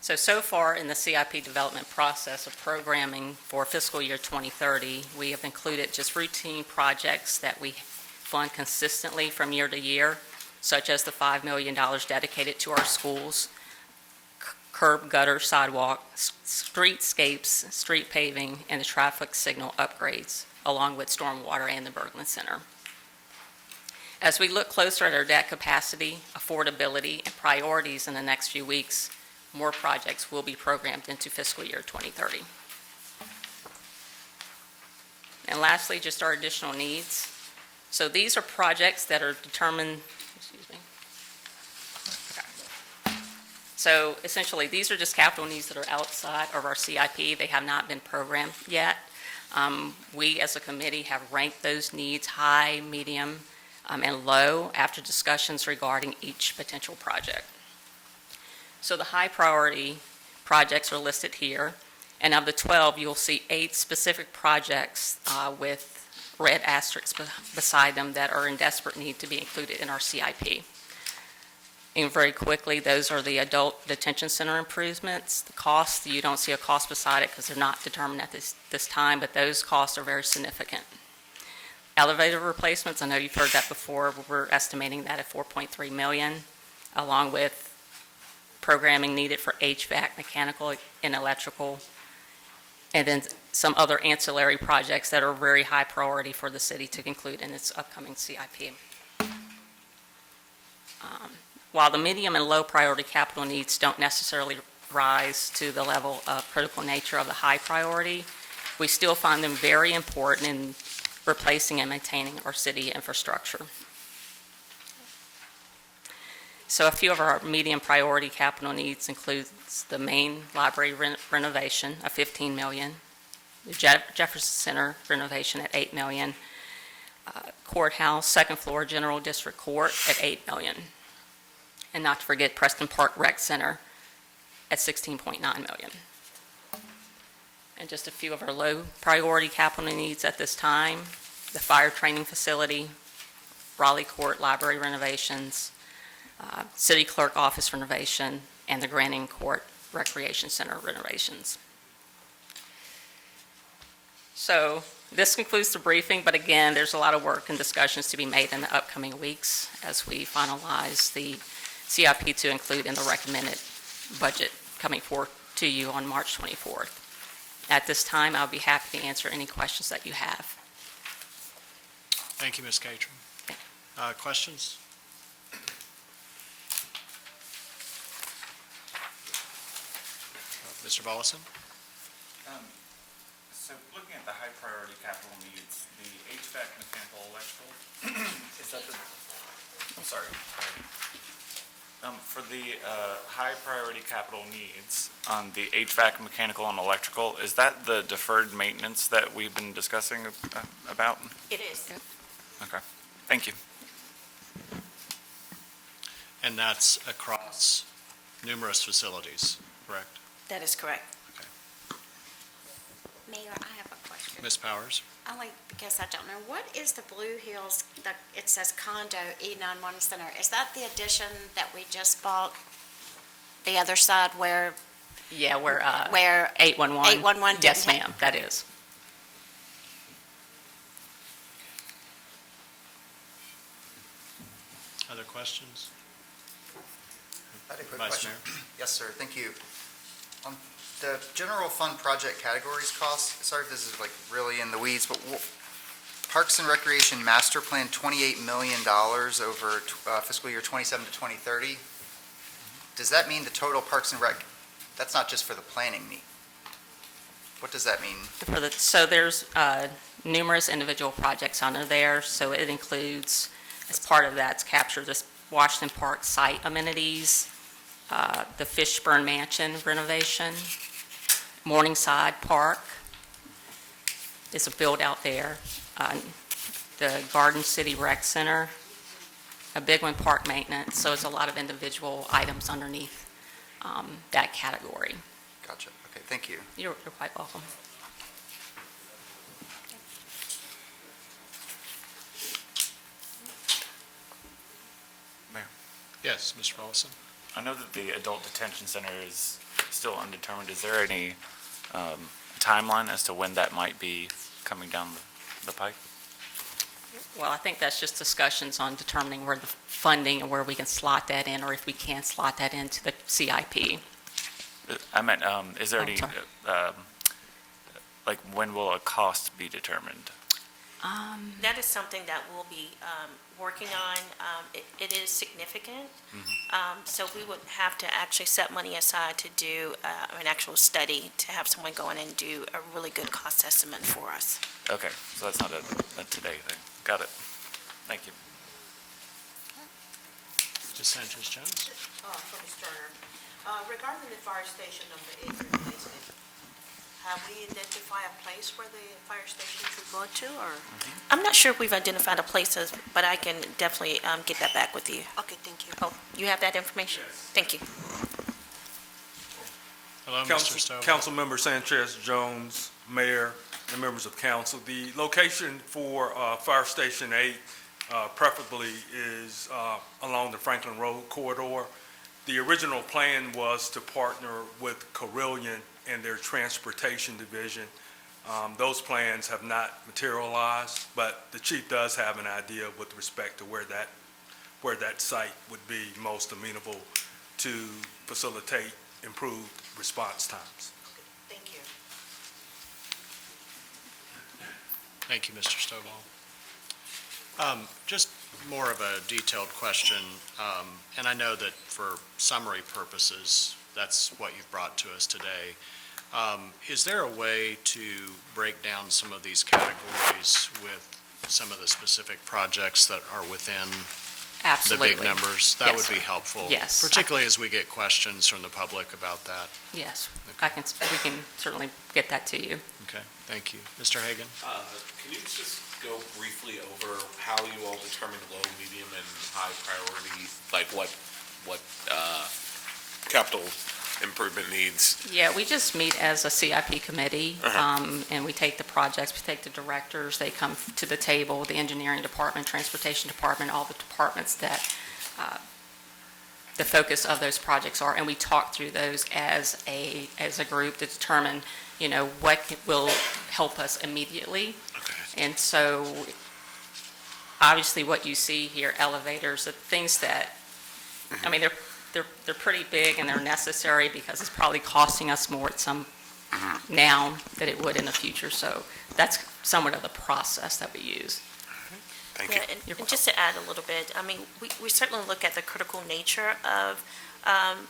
J: So far in the CIP development process of programming for fiscal year 2030, we have included just routine projects that we fund consistently from year to year, such as the $5 million dedicated to our schools, curb, gutter, sidewalk, streetscapes, street paving, and the traffic signal upgrades, along with stormwater and the Berglund Center. As we look closer at our debt capacity, affordability, and priorities in the next few weeks, more projects will be programmed into fiscal year 2030. And lastly, just our additional needs. So these are projects that are determined, So essentially, these are just capital needs that are outside of our CIP. They have not been programmed yet. We, as a committee, have ranked those needs high, medium, and low after discussions regarding each potential project. So the high priority projects are listed here, and of the 12, you'll see 8 specific projects with red asterisks beside them that are in desperate need to be included in our CIP. And very quickly, those are the adult detention center improvements. The costs, you don't see a cost beside it because they're not determined at this time, but those costs are very significant. Elevator replacements, I know you've heard that before, we're estimating that at $4.3 million, along with programming needed for HVAC, mechanical, and electrical, and then some other ancillary projects that are very high priority for the city to include in its upcoming CIP. While the medium and low priority capital needs don't necessarily rise to the level of critical nature of the high priority, we still find them very important in replacing and maintaining our city infrastructure. So a few of our medium priority capital needs includes the main library renovation of $15 million, the Jefferson Center renovation at $8 million, courthouse, second floor, general district court at $8 million. And not to forget Preston Park Rec Center at $16.9 million. And just a few of our low priority capital needs at this time, the fire training facility, Raleigh Court library renovations, city clerk office renovation, and the Granting Court Recreation Center renovations. So this concludes the briefing, but again, there's a lot of work and discussions to be made in the upcoming weeks as we finalize the CIP to include in the recommended budget coming forward to you on March 24th. At this time, I'll be happy to answer any questions that you have.
D: Thank you, Ms. Catron. Questions? Mr. Volleson?
B: So looking at the high priority capital needs, the HVAC, mechanical, electrical, is that the, I'm sorry. For the high priority capital needs on the HVAC, mechanical, and electrical, is that the deferred maintenance that we've been discussing about?
P: It is.
B: Okay, thank you.
D: And that's across numerous facilities, correct?
P: That is correct.
A: Mayor, I have a question.
D: Ms. Powers?
A: Only because I don't know, what is the Blue Hills, it says condo E91 Center, is that the addition that we just bought? The other side where,
J: Yeah, where
A: where
J: 811.
A: 811
J: Yes,
A: didn't
J: ma'am, that is.
D: Other questions?
V: I had a quick
D: Vice
V: question.
D: Mayor?
V: Yes, sir, thank you. On the general fund project categories costs, sorry if this is like really in the weeds, but Parks and Recreation Master Plan, $28 million over fiscal year 27 to 2030. Does that mean the total Parks and Rec, that's not just for the planning meet? What does that mean?
J: So there's numerous individual projects under there, so it includes, as part of that, it's captured this Washington Park site amenities, the Fishburne Mansion renovation, Morningside Park is a build out there, the Garden City Rec Center, a big one, park maintenance, so it's a lot of individual items underneath that category.
V: Gotcha, okay, thank you.
J: You're quite welcome.
B: Mayor?
D: Yes, Mr. Paulson?
B: I know that the adult detention center is still undetermined. Is there any timeline as to when that might be coming down the pike?
J: Well, I think that's just discussions on determining where the funding and where we can slot that in, or if we can slot that into the CIP.
B: I meant, is there
J: Oh,
B: any,
J: sorry.
B: like, when will a cost be determined?
P: That is something that we'll be working on. It is significant, so we would have to actually set money aside to do an actual study, to have someone go in and do a really good cost estimate for us.
B: Okay, so that's not a today thing. Got it. Thank you.
D: Ms. Sanchez-Jones?
P: From Turner. Regarding the fire station number 8 replacement, have we identified a place where the fire station should go to, or? I'm not sure if we've identified a place, but I can definitely get that back with you. Okay, thank you. Oh, you have that information? Thank you.
D: Hello, Mr. Stovall.
L: Councilmember Sanchez Jones, Mayor, and members of council. The location for Fire Station 8 preferably is along the Franklin Road corridor. The original plan was to partner with Carillion and their transportation division. Those plans have not materialized, but the chief does have an idea with respect to where that site would be most amenable to facilitate improved response times.
P: Thank you.
D: Thank you, Mr. Stovall. Just more of a detailed question, and I know that for summary purposes, that's what you've brought to us today. Is there a way to break down some of these categories with some of the specific projects that are within
J: Absolutely.
D: the big numbers? That
J: Yes,
D: would be
J: sir.
D: helpful.
J: Yes.
D: Particularly as we get questions from the public about that.
J: Yes, we can certainly get that to you.
D: Okay, thank you. Mr. Hagan?
M: Can you just go briefly over how you all determine low, medium, and high priority, like what capital improvement needs?
J: Yeah, we just meet as a CIP committee, and we take the projects, we take the directors, they come to the table, the engineering department, transportation department, all the departments that the focus of those projects are, and we talk through those as a group to determine, what will help us immediately. And so, obviously, what you see here, elevators, the things that, I mean, they're pretty big and they're necessary because it's probably costing us more at some now than it would in the future. So that's somewhat of the process that we use.
M: Thank you.
P: Yeah, and just to add a little bit, I mean, we certainly look at the critical nature of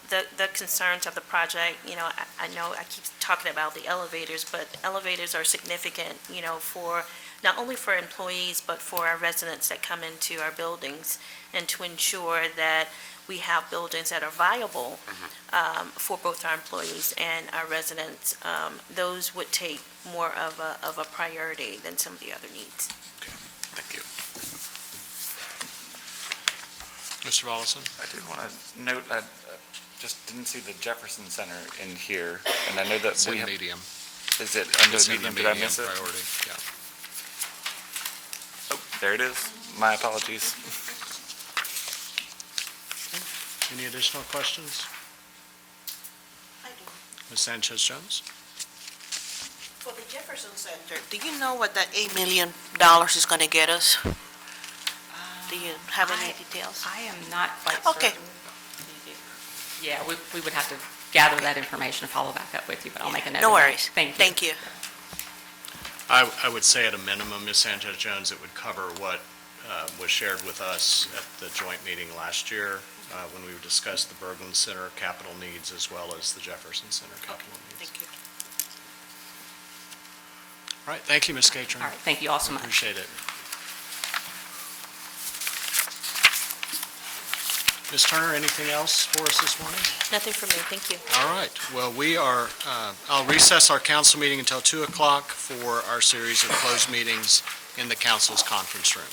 P: the concerns of the project. I know I keep talking about the elevators, but elevators are significant, for not only for employees, but for our residents that come into our buildings, and to ensure that
F: we have buildings that are viable for both our employees and our residents, those would take more of a priority than some of the other needs.
X: Thank you.
O: Mr. Volleson?
B: I did want to note, I just didn't see the Jefferson Center in here, and I know that
O: It's
B: we
O: in
B: have.
O: medium.
B: Is it under
O: It's in the
B: medium? Did I
O: medium
B: miss it?
O: priority, yeah.
B: Oh, there it is. My apologies.
O: Any additional questions? Ms. Sanchez-Jones?
P: For the Jefferson Center, do you know what that $8 million is going to get us? Do you have any details?
J: I am not quite
P: Okay.
J: certain. Yeah, we would have to gather that information and follow back up with you, but I'll make a note
P: No
J: of that.
P: worries.
J: Thank you.
P: Thank you.
O: I would say at a minimum, Ms. Sanchez-Jones, it would cover what was shared with us at the joint meeting last year when we discussed the Berglund Center capital needs as well as the Jefferson Center capital needs.
P: Thank you.
O: All right, thank you, Ms. Catron.
J: All right, thank you all so much.
O: Appreciate it. Ms. Turner, anything else for us this morning?
F: Nothing for me, thank you.
O: All right, well, I'll recess our council meeting until 2 o'clock for our series of closed meetings in the council's conference room.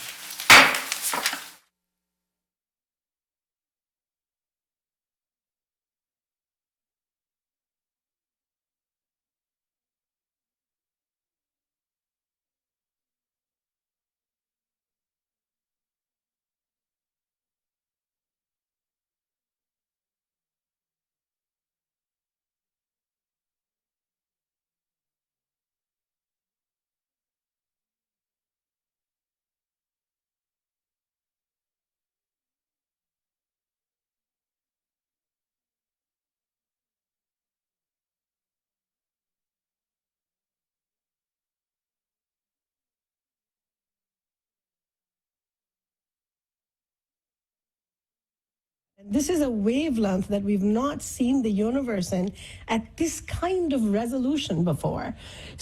N: This is a wavelength that we've not seen the universe in at this kind of resolution before.